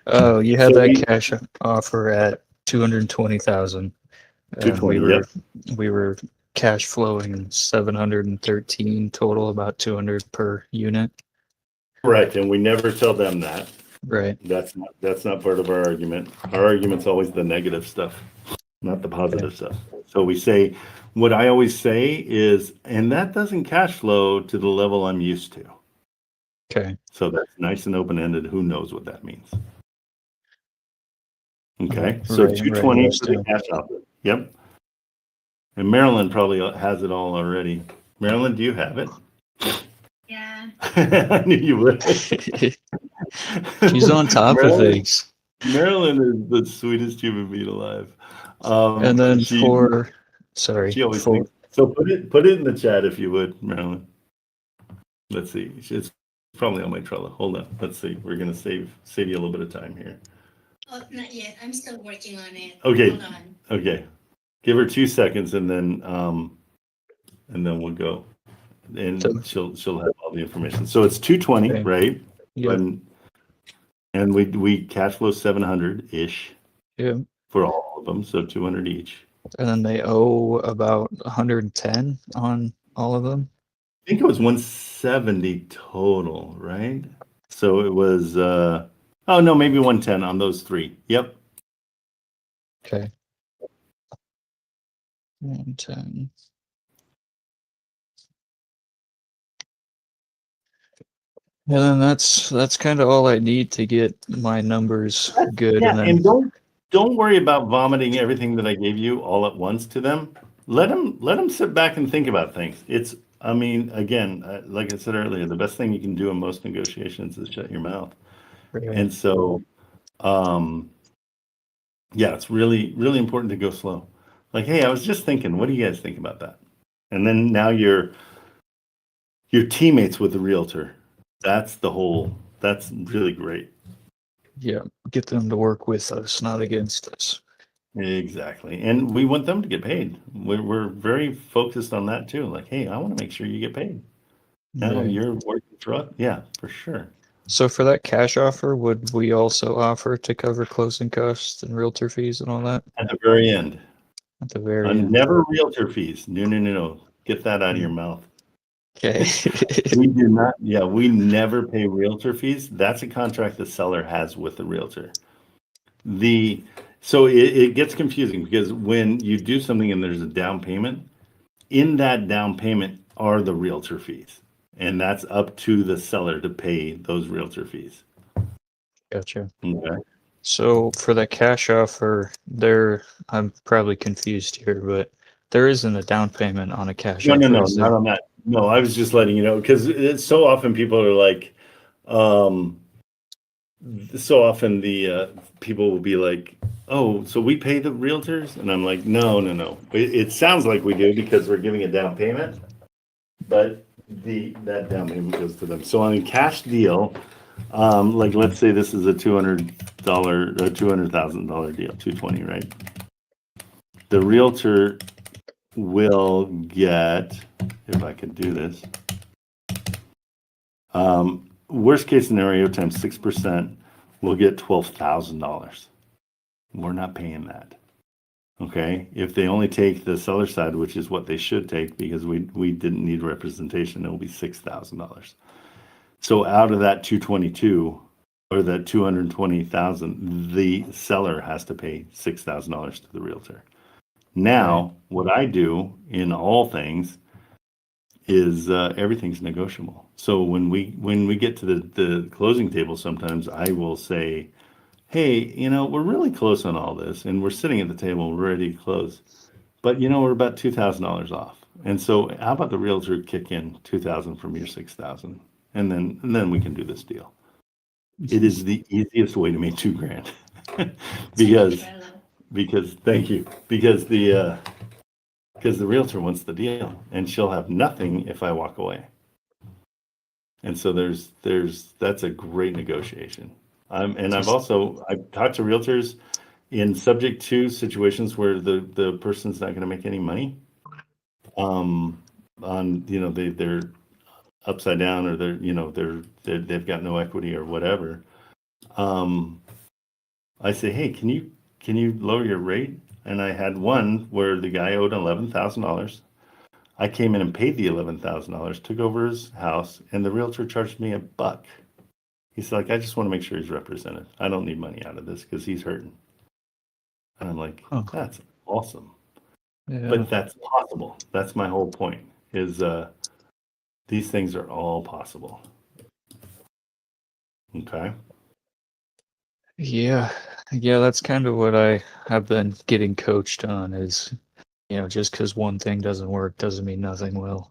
oh, you had that cash offer at 220,000. 220. We were cash flowing 713 total, about 200 per unit. Correct, and we never tell them that. Right. That's not part of our argument. Our argument's always the negative stuff, not the positive stuff. So we say, what I always say is, and that doesn't cash flow to the level I'm used to. Okay. So that's nice and open-ended. Who knows what that means? Okay. So 220 for the cash offer. Yep. And Marilyn probably has it all already. Marilyn, do you have it? Yeah. I knew you would. She's on top of things. Marilyn is the sweetest human being alive. And then she always thinks, so put it in the chat if you would, Marilyn. Let's see. It's probably on my Trello. Hold on. Let's see. We're gonna save you a little bit of time here. Oh, not yet. I'm still working on it. Okay. Hold on. Okay. Give her 2 seconds and then we'll go. And she'll have all the information. So it's 220, right? Yeah. And we cash flow 700-ish. Yeah. For all of them, so 200 each. And then they owe about 110 on all of them. I think it was 170 total, right? So it was maybe 110 on those three. Yep. Okay. 110. And then that's kind of all I need to get my numbers good. Yeah, and don't worry about vomiting everything that I gave you all at once to them. Let them sit back and think about things. Again, like I said earlier, the best thing you can do in most negotiations is shut your mouth. Right. And so, it's really, really important to go slow. Like, hey, I was just thinking, what do you guys think about that? And then now you're teammates with the realtor. That's really great. Yeah, get them to work with us, not against us. Exactly. And we want them to get paid. We're very focused on that too. Like, hey, I want to make sure you get paid. No, Right. you're working for us. Yeah, for sure. So for that cash offer, would we also offer to cover closing costs and realtor fees and all that At the very end. at the very end? Never realtor fees. No. Get that out of your mouth. Okay. We do not. Yeah, we never pay realtor fees. That's a contract the seller has with the realtor. So it gets confusing because when you do something and there's a down payment, in that down payment are the realtor fees, and that's up to the seller to pay those realtor fees. Gotcha. Okay. So for that cash offer, I'm probably confused here, but there isn't a down payment on a cash offer. No, is not there? on that. No, I was just letting you know because it's so often people are like, so often the people will be like, oh, so we pay the realtors? And I'm like, no. It sounds like we do because we're giving a down payment, but that down payment goes to them. So on a cash deal, like let's say this is a $200,000 deal, 220, right? The realtor will get, if I could do this, worst case scenario times 6%, we'll get $12,000. We're not paying that. Okay. If they only take the seller side, which is what they should take because we didn't need representation, it'll be $6,000. So out of that 222 or that 220,000, the seller has to pay $6,000 to the realtor. Now, what I do in all things is everything's negotiable. So when we get to the closing table, sometimes I will say, hey, we're really close on all this, and we're sitting at the table, we're ready to close, but we're about $2,000 off. And so how about the realtor kick in 2,000 from your 6,000, and then we can do this deal. It is the easiest way to make $2,000 because thank you, because the realtor wants the deal and she'll have nothing if I walk away. And so that's a great negotiation. And I've talked to realtors in subject to situations where the person's not going to make any money. They're upside down or they've got no equity or whatever. I say, hey, can you lower your rate? And I had one where the guy owed $11,000. I came in and paid the $11,000, took over his house, and the realtor charged me $1. He's like, I just want to make sure he's represented. I don't need money out of this because he's hurting. And I'm like, that's awesome. Yeah. But that's possible. That's my whole point is these things are all possible. Okay. Yeah, that's kind of what I have been getting coached on is, just because one thing doesn't work doesn't mean nothing will.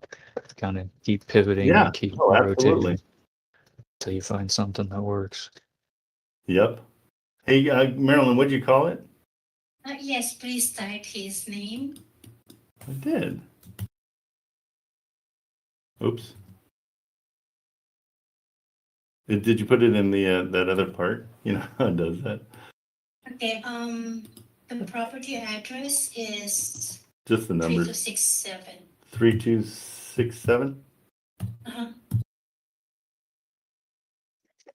Kind of keep pivoting and keep rotating until you find something that works. Yep. Hey, Marilyn, what'd you call it? Yes, please type his name. I did. Oops. Did you put it in the that other part? You know how it does that. Okay. The property address is Just the numbers. 3267. 3267.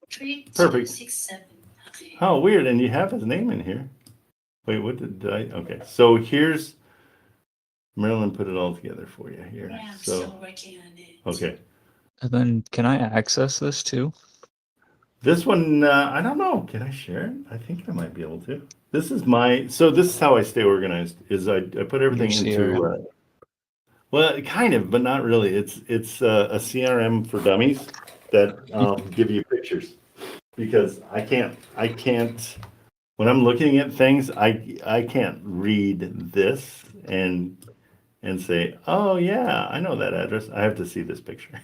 3267. Okay. Oh, weird. And you have his name in here. Wait, what did I? Okay, so here's Marilyn put it all together for you here. Yeah, I'm still working on it. Okay. And then can I access this too? This one, I don't know. Can I share it? I think I might be able to. This is how I stay organized. Is I put everything into. Well, kind of, but not really. It's a CRM for dummies that give you pictures because I can't. When I'm looking at things, I can't read this and say, oh yeah, I know that address. I have to see this picture.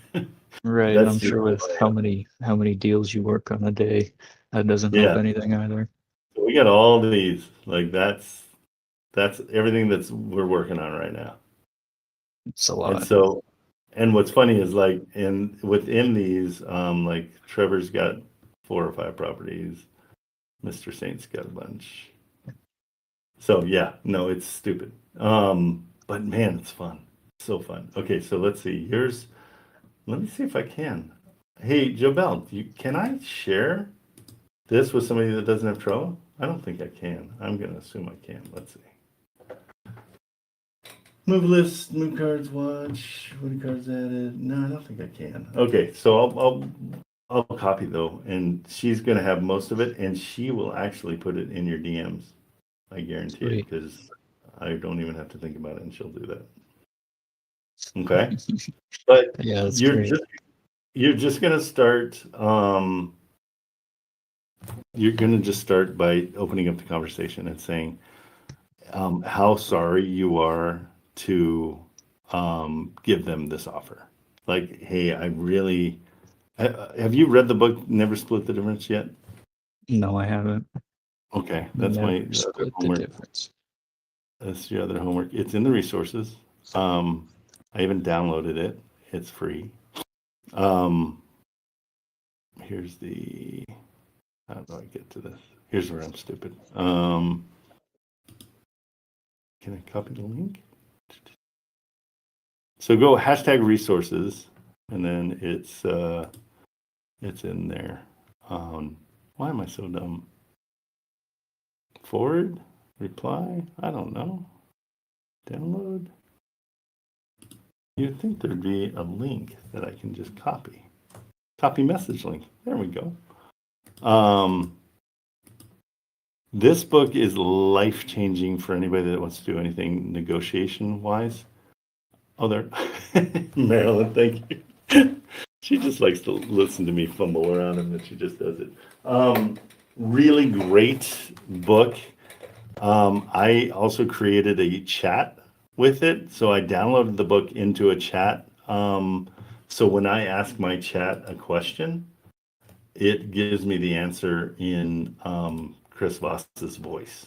Right, I'm sure with how many deals you work on a day, that doesn't help anything either. So we got all these. Like that's everything we're working on right now. It's a lot. And so And what's funny is like within these, like Trevor's got 4 or 5 properties. Mr. Saint's got a bunch. So yeah, no, it's stupid. But man, it's fun. So fun. Okay, so let's see. Let me see if I can. Hey, Jobel, can I share this with somebody that doesn't have Trello? I don't think I can. I'm gonna assume I can. Let's see. Move list, move cards, watch, what are cards added? No, I don't think I can. Okay, so I'll copy though, and she's gonna have most of it, and she will actually put it in your DMs. I guarantee it, Sweet. because I don't even have to think about it, and she'll do that. Okay, but Yeah, that's you're great. just gonna start. You're gonna just start by opening up the conversation and saying how sorry you are to give them this offer. Like, hey, I really have you read the book Never Split the Difference yet? No, I haven't. Okay, that's Never my other split the homework. difference. That's your other homework. It's in the resources. I even downloaded it. It's free. Here's the. How do I get to this? Here's where I'm stupid. Can I copy the link? So go hashtag resources, and then it's in there. Why am I so dumb? Forward, reply. I don't know. Download. You'd think there'd be a link that I can just copy. Copy message link. There we go. This book is life-changing for anybody that wants to do anything negotiation-wise. Oh, there. Marilyn, thank you. She just likes to listen to me fumble around, and then she just does it. Really great book. I also created a chat with it. So I downloaded the book into a chat. So when I ask my chat a question, it gives me the answer in Chris Voss's voice.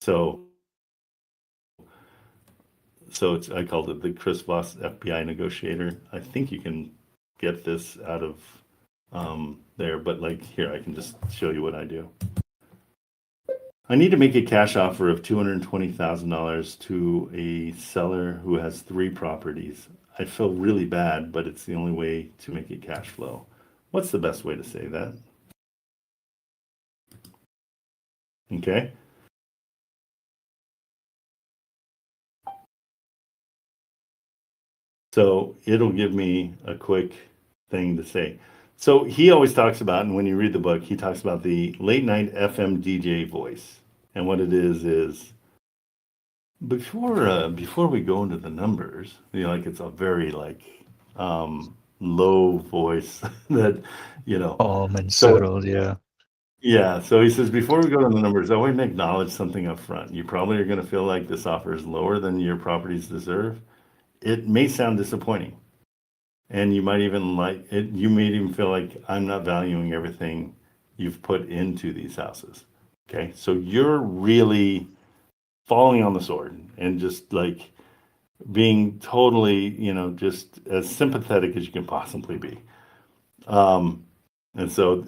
So I called it the Chris Voss FBI negotiator. I think you can get this out of there, but like here, I can just show you what I do. I need to make a cash offer of $220,000 to a seller who has 3 properties. I feel really bad, but it's the only way to make it cash flow. What's the best way to say that? Okay. So it'll give me a quick thing to say. So he always talks about, and when you read the book, he talks about the late night FM DJ voice. And what it is before we go into the numbers, like it's a very like low voice that, Calm and so settled, yeah. yeah. So he says, before we go to the numbers, I want to acknowledge something up front. You probably are going to feel like this offer is lower than your properties deserve. It may sound disappointing. And you might even like it, you may even feel like I'm not valuing everything you've put into these houses. Okay. So you're really falling on the sword and just like being totally, just as sympathetic as you can possibly be. And so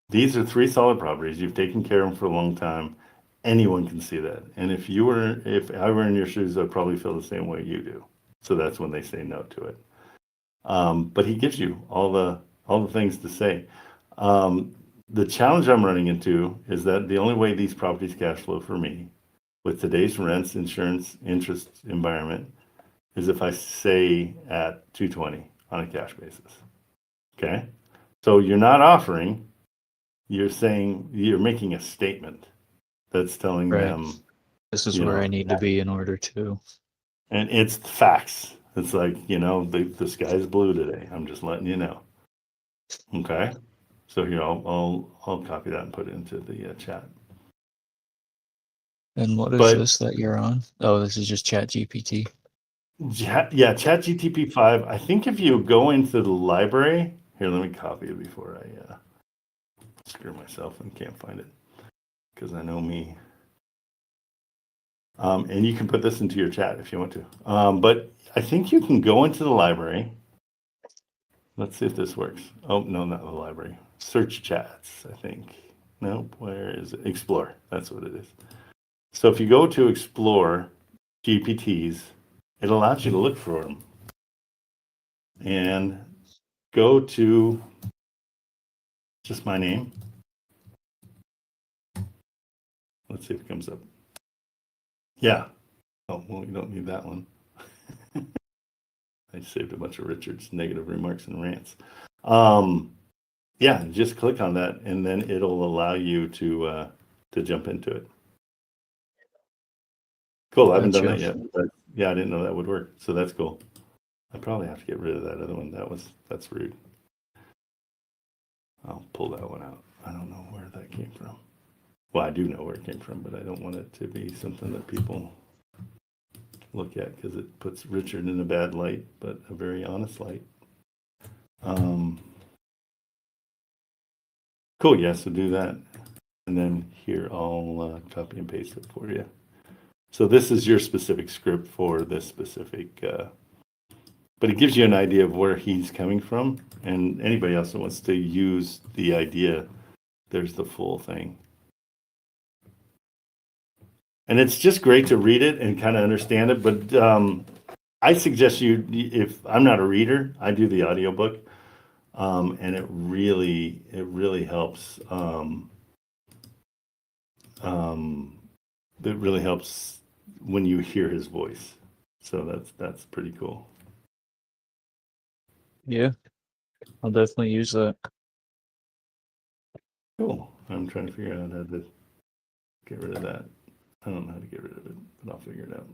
these are 3 solid properties. You've taken care of them for a long time. Anyone can see that. And if I were in your shoes, I'd probably feel the same way you do. So that's when they say no to it. But he gives you all the things to say. The challenge I'm running into is that the only way these properties cash flow for me with today's rents, insurance, interest environment is if I say at 220 on a cash basis. Okay. So you're not offering, you're saying, you're making a statement that's telling Right. them, This is where I need to be in order to. and it's facts. It's like, the sky's blue today. I'm just letting you know. Okay. So here, I'll copy that and put it into the chat. And what is But this that you're on? Oh, this is just Chat GPT. yeah, ChatGPT 5. I think if you go into the library, here, let me copy it before I screw myself and can't find it, because I know me. And you can put this into your chat if you want to. But I think you can go into the library Let's see if this works. Oh, no, not the library. Search chats, I think. Nope, where is it? Explore, that's what it is. So if you go to Explore GPTs, it allows you to look for them. And go to just my name. Let's see if it comes up. Yeah. Oh, well, you don't need that one. I saved a bunch of Richard's negative remarks and rants. Yeah, just click on that, and then it'll allow you to jump into it. Cool. I haven't done that yet, but yeah, I didn't know that would work. So that's cool. I probably have to get rid of that other one. That's rude. I'll pull that one out. I don't know where that came from. Well, I do know where it came from, but I don't want it to be something that people look at because it puts Richard in a bad light, but a very honest light. Cool. Yeah, so do that. And then here, I'll copy and paste it for you. So this is your specific script for this specific, but it gives you an idea of where he's coming from. And anybody else that wants to use the idea, there's the full thing. And it's just great to read it and kind of understand it. But I suggest you, if I'm not a reader, I do the audiobook. And it really helps. It really helps when you hear his voice. So that's pretty cool. Yeah, I'll definitely use that. Cool. I'm trying to figure out how to get rid of that. I don't know how to get rid of it, but I'll figure it out.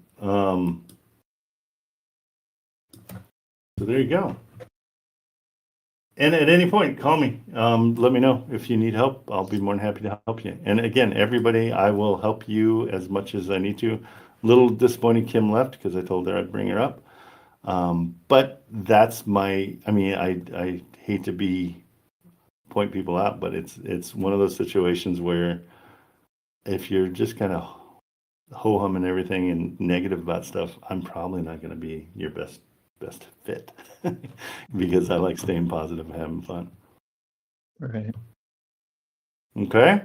So there you go. And at any point, call me. Let me know if you need help. I'll be more than happy to help you. And again, everybody, I will help you as much as I need to. Little disappointed Kim left because I told her I'd bring her up. But that's I hate to point people out, but it's one of those situations where if you're just kind of ho-humming everything and negative about stuff, I'm probably not going to be your best fit because I like staying positive and having fun. Right. Okay.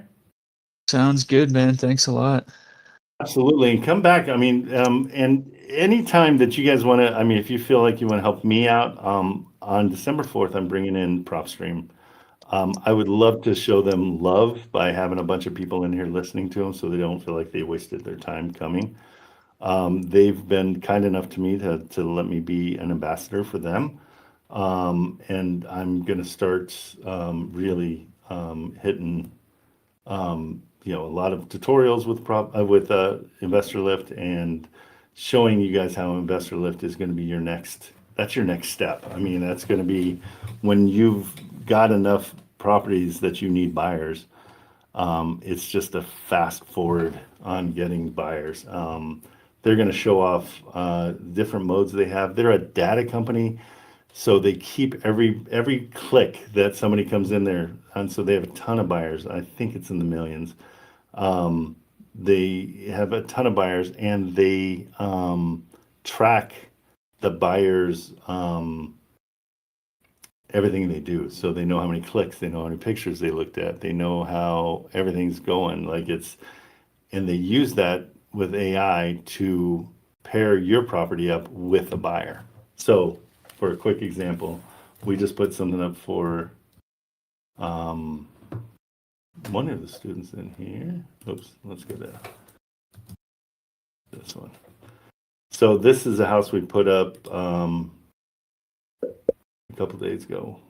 Sounds good, man. Thanks a lot. Absolutely. And come back. I mean, and anytime that you guys want to, if you feel like you want to help me out, on December 4th, I'm bringing in PropStream. I would love to show them love by having a bunch of people in here listening to them so they don't feel like they wasted their time coming. They've been kind enough to me to let me be an ambassador for them. And I'm going to start really hitting a lot of tutorials with Investor Lift and showing you guys how Investor Lift is going to be your next step. That's going to be when you've got enough properties that you need buyers. It's just a fast forward on getting buyers. They're going to show off different modes they have. They're a data company, so they keep every click that somebody comes in there, and so they have a ton of buyers. I think it's in the millions. They have a ton of buyers, and they track the buyers' everything they do. So they know how many clicks, they know how many pictures they looked at, they know how everything's going. And they use that with AI to pair your property up with a buyer. So for a quick example, we just put something up for one of the students in here. Oops, let's go to this one. So this is a house we put up a couple days ago.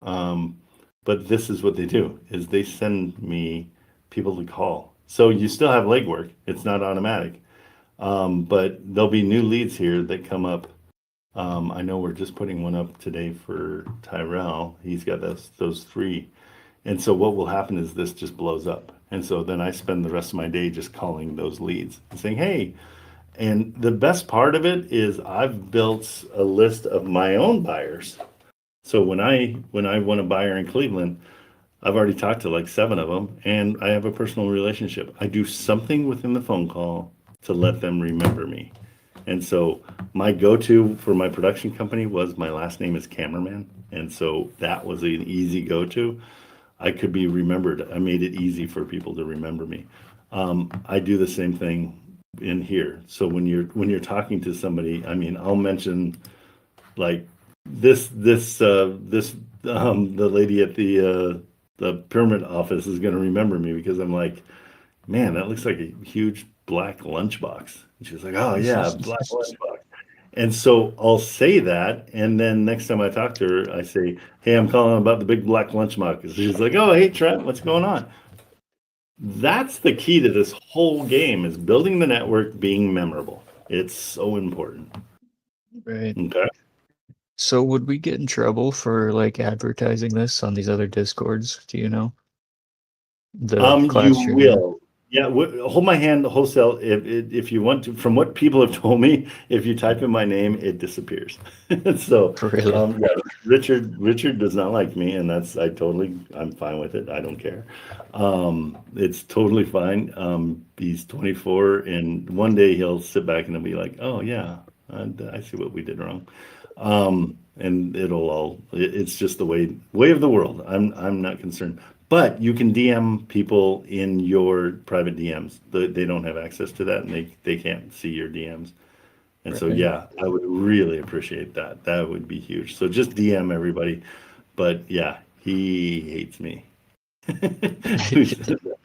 But this is what they do, is they send me people to call. So you still have legwork. It's not automatic. But there'll be new leads here that come up. I know we're just putting one up today for Tyrell. He's got those 3. And so what will happen is this just blows up. And so then I spend the rest of my day just calling those leads and saying, hey, and the best part of it is I've built a list of my own buyers. So when I want a buyer in Cleveland, I've already talked to like 7 of them, and I have a personal relationship. I do something within the phone call to let them remember me. And so my go-to for my production company was my last name is Kamerman, And so that was an easy go-to. I could be remembered. I made it easy for people to remember me. I do the same thing in here. So when you're talking to somebody, I mean, I'll mention like the lady at the permit office is going to remember me because I'm like, man, that looks like a huge black lunchbox. And she's like, oh yeah, black lunchbox. And so I'll say that, and then next time I talk to her, I say, hey, I'm calling about the big black lunchbox. She's like, oh, hey, Trent, what's going on? That's the key to this whole game, is building the network, being memorable. It's so important. Right. Okay. So would we get in trouble for like advertising this on these other Discords? Do you know? The class You you're in? will. Yeah, hold my hand, wholesale. If you want to, from what people have told me, if you type in my name, it disappears. So, Really? yeah, Richard does not like me, and I'm fine with it. I don't care. It's totally fine. He's 24, and one day he'll sit back and he'll be like, "Oh yeah, I see what we did wrong." And it's just the way of the world. I'm not concerned. But you can DM people in your private DMs. They don't have access to that, and they can't see your DMs. And so, Right. yeah, I would really appreciate that. That would be huge. So just DM everybody. But yeah, he hates me. Who said that?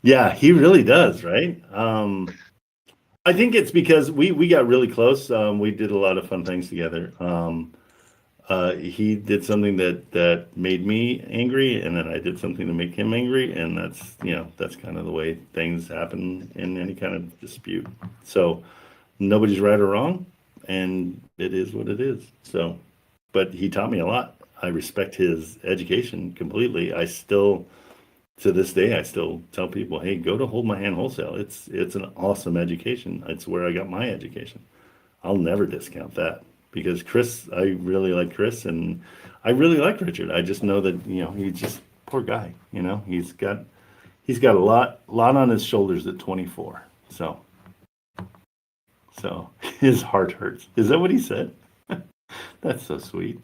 Yeah, he really does, right? I think it's because we got really close. We did a lot of fun things together. He did something that made me angry, and then I did something to make him angry, and that's kind of the way things happen in any kind of dispute. So nobody's right or wrong, and it is what it is. So, but he taught me a lot. I respect his education completely. To this day, I still tell people, hey, go to Hold My Hand Wholesale. It's an awesome education. It's where I got my education. I'll never discount that. Because Chris, I really like Chris, and I really like Richard. I just know that he's just poor guy. He's got a lot on his shoulders at 24. So his heart hurts. Is that what he said? That's so sweet.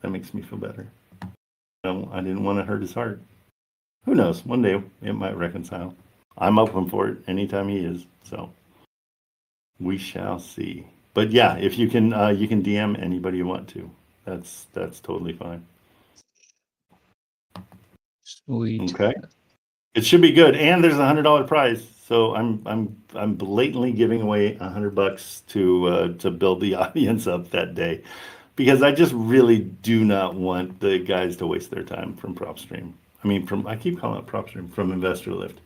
That makes me feel better. No, I didn't want to hurt his heart. Who knows? One day it might reconcile. I'm open for it anytime he is. So we shall see. But yeah, if you can DM anybody you want to. That's totally fine. Sweet. Okay. It should be good, and there's $100 prize. So I'm blatantly giving away $100 to build the audience up that day, because I just really do not want the guys to waste their time from PropStream. I keep calling it PropStream, from Investor Lift.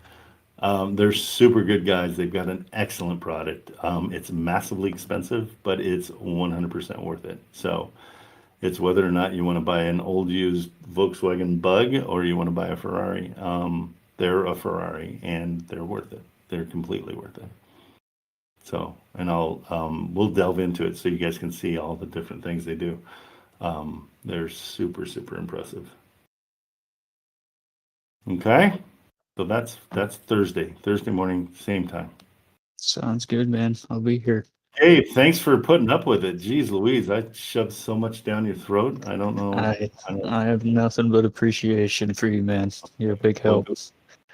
They're super good guys. They've got an excellent product. It's massively expensive, but it's 100% worth it. So it's whether or not you want to buy an old used Volkswagen Bug or you want to buy a Ferrari. They're a Ferrari, and they're worth it. They're completely worth it. So, and we'll delve into it so you guys can see all the different things they do. They're super, super impressive. Okay. So that's Thursday morning, same time. Sounds good, man. I'll be here. Hey, thanks for putting up with it. Jeez Louise, I shoved so much down your throat. I don't know. I have nothing but appreciation for you, man. You're a big help.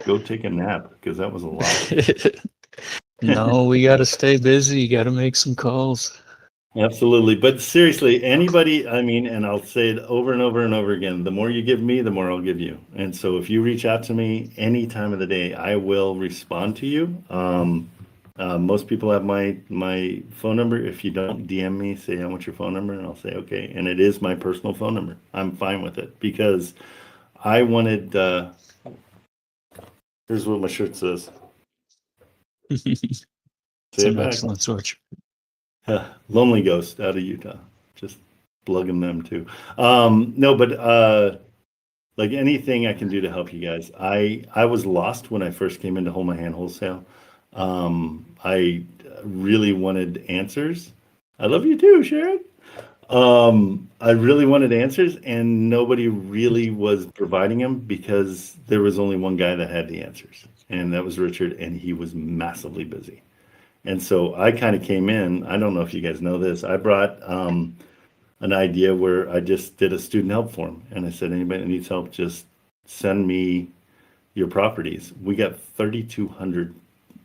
Go take a nap, because that was a lot. No, we got to stay busy. You got to make some calls. Absolutely. But seriously, anybody, and I'll say it over and over and over again, the more you give me, the more I'll give you. And so if you reach out to me any time of the day, I will respond to you. Most people have my phone number. If you don't, DM me, say I want your phone number, and I'll say, okay. And it is my personal phone number. I'm fine with it, because I wanted, here's what my shirt says. It's Say it an back. excellent switch. Lonely Ghost out of Utah. Just plugging them too. No, but like anything I can do to help you guys. I was lost when I first came into Hold My Hand Wholesale. I really wanted answers. I love you too, Sharon. I really wanted answers, and nobody really was providing them, because there was only one guy that had the answers, and that was Richard, and he was massively busy. And so I kind of came in. I don't know if you guys know this. I brought an idea where I just did a student help form, and I said, anybody that needs help, just send me your properties. We got 3,200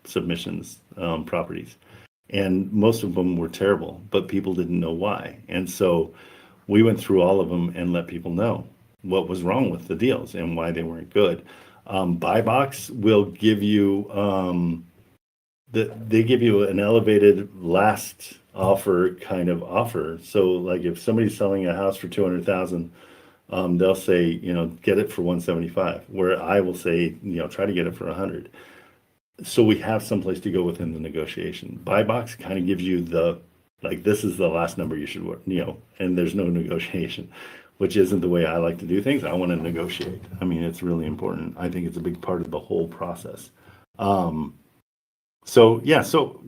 submissions, properties, and most of them were terrible, but people didn't know why. And so we went through all of them and let people know what was wrong with the deals and why they weren't good. Buy box will give you, they give you an elevated last offer kind of offer. So like if somebody's selling a house for 200,000, they'll say, get it for 175, where I will say, try to get it for 100. So we have someplace to go within the negotiation. Buy box kind of gives you this is the last number you should work, and there's no negotiation, which isn't the way I like to do things. I want to negotiate. I mean, it's really important. I think it's a big part of the whole process. So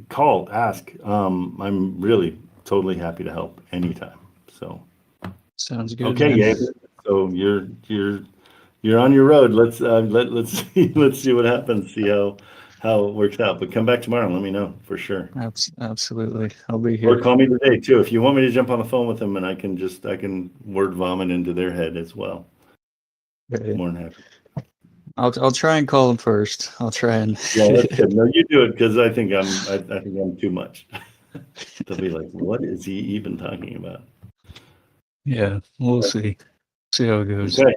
call, ask. I'm really totally happy to help anytime. So Sounds good. okay, man. Gabe. So you're on your road. Let's let's see what happens. See how it works out. But come back tomorrow and let me know for sure. Absolutely. I'll be Or here. call me today too if you want me to jump on the phone with them, and I can word vomit into their head as well. Okay. More than happy. I'll try and call him first. I'll try and Yeah, that's good. No, you do it because I think I'm too much. They'll be like, "What is he even talking about?" yeah, we'll see. See how it goes. Okay.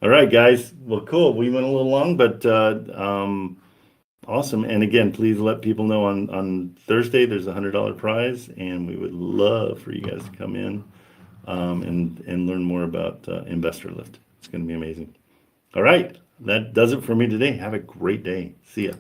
All right, guys. Well, cool. We went a little long, but awesome. And again, please let people know on Thursday there's a $100 prize, and we would love for you guys to come in and learn more about Investor Lift. It's going to be amazing. All right, that does it for me today. Have a great day. See ya.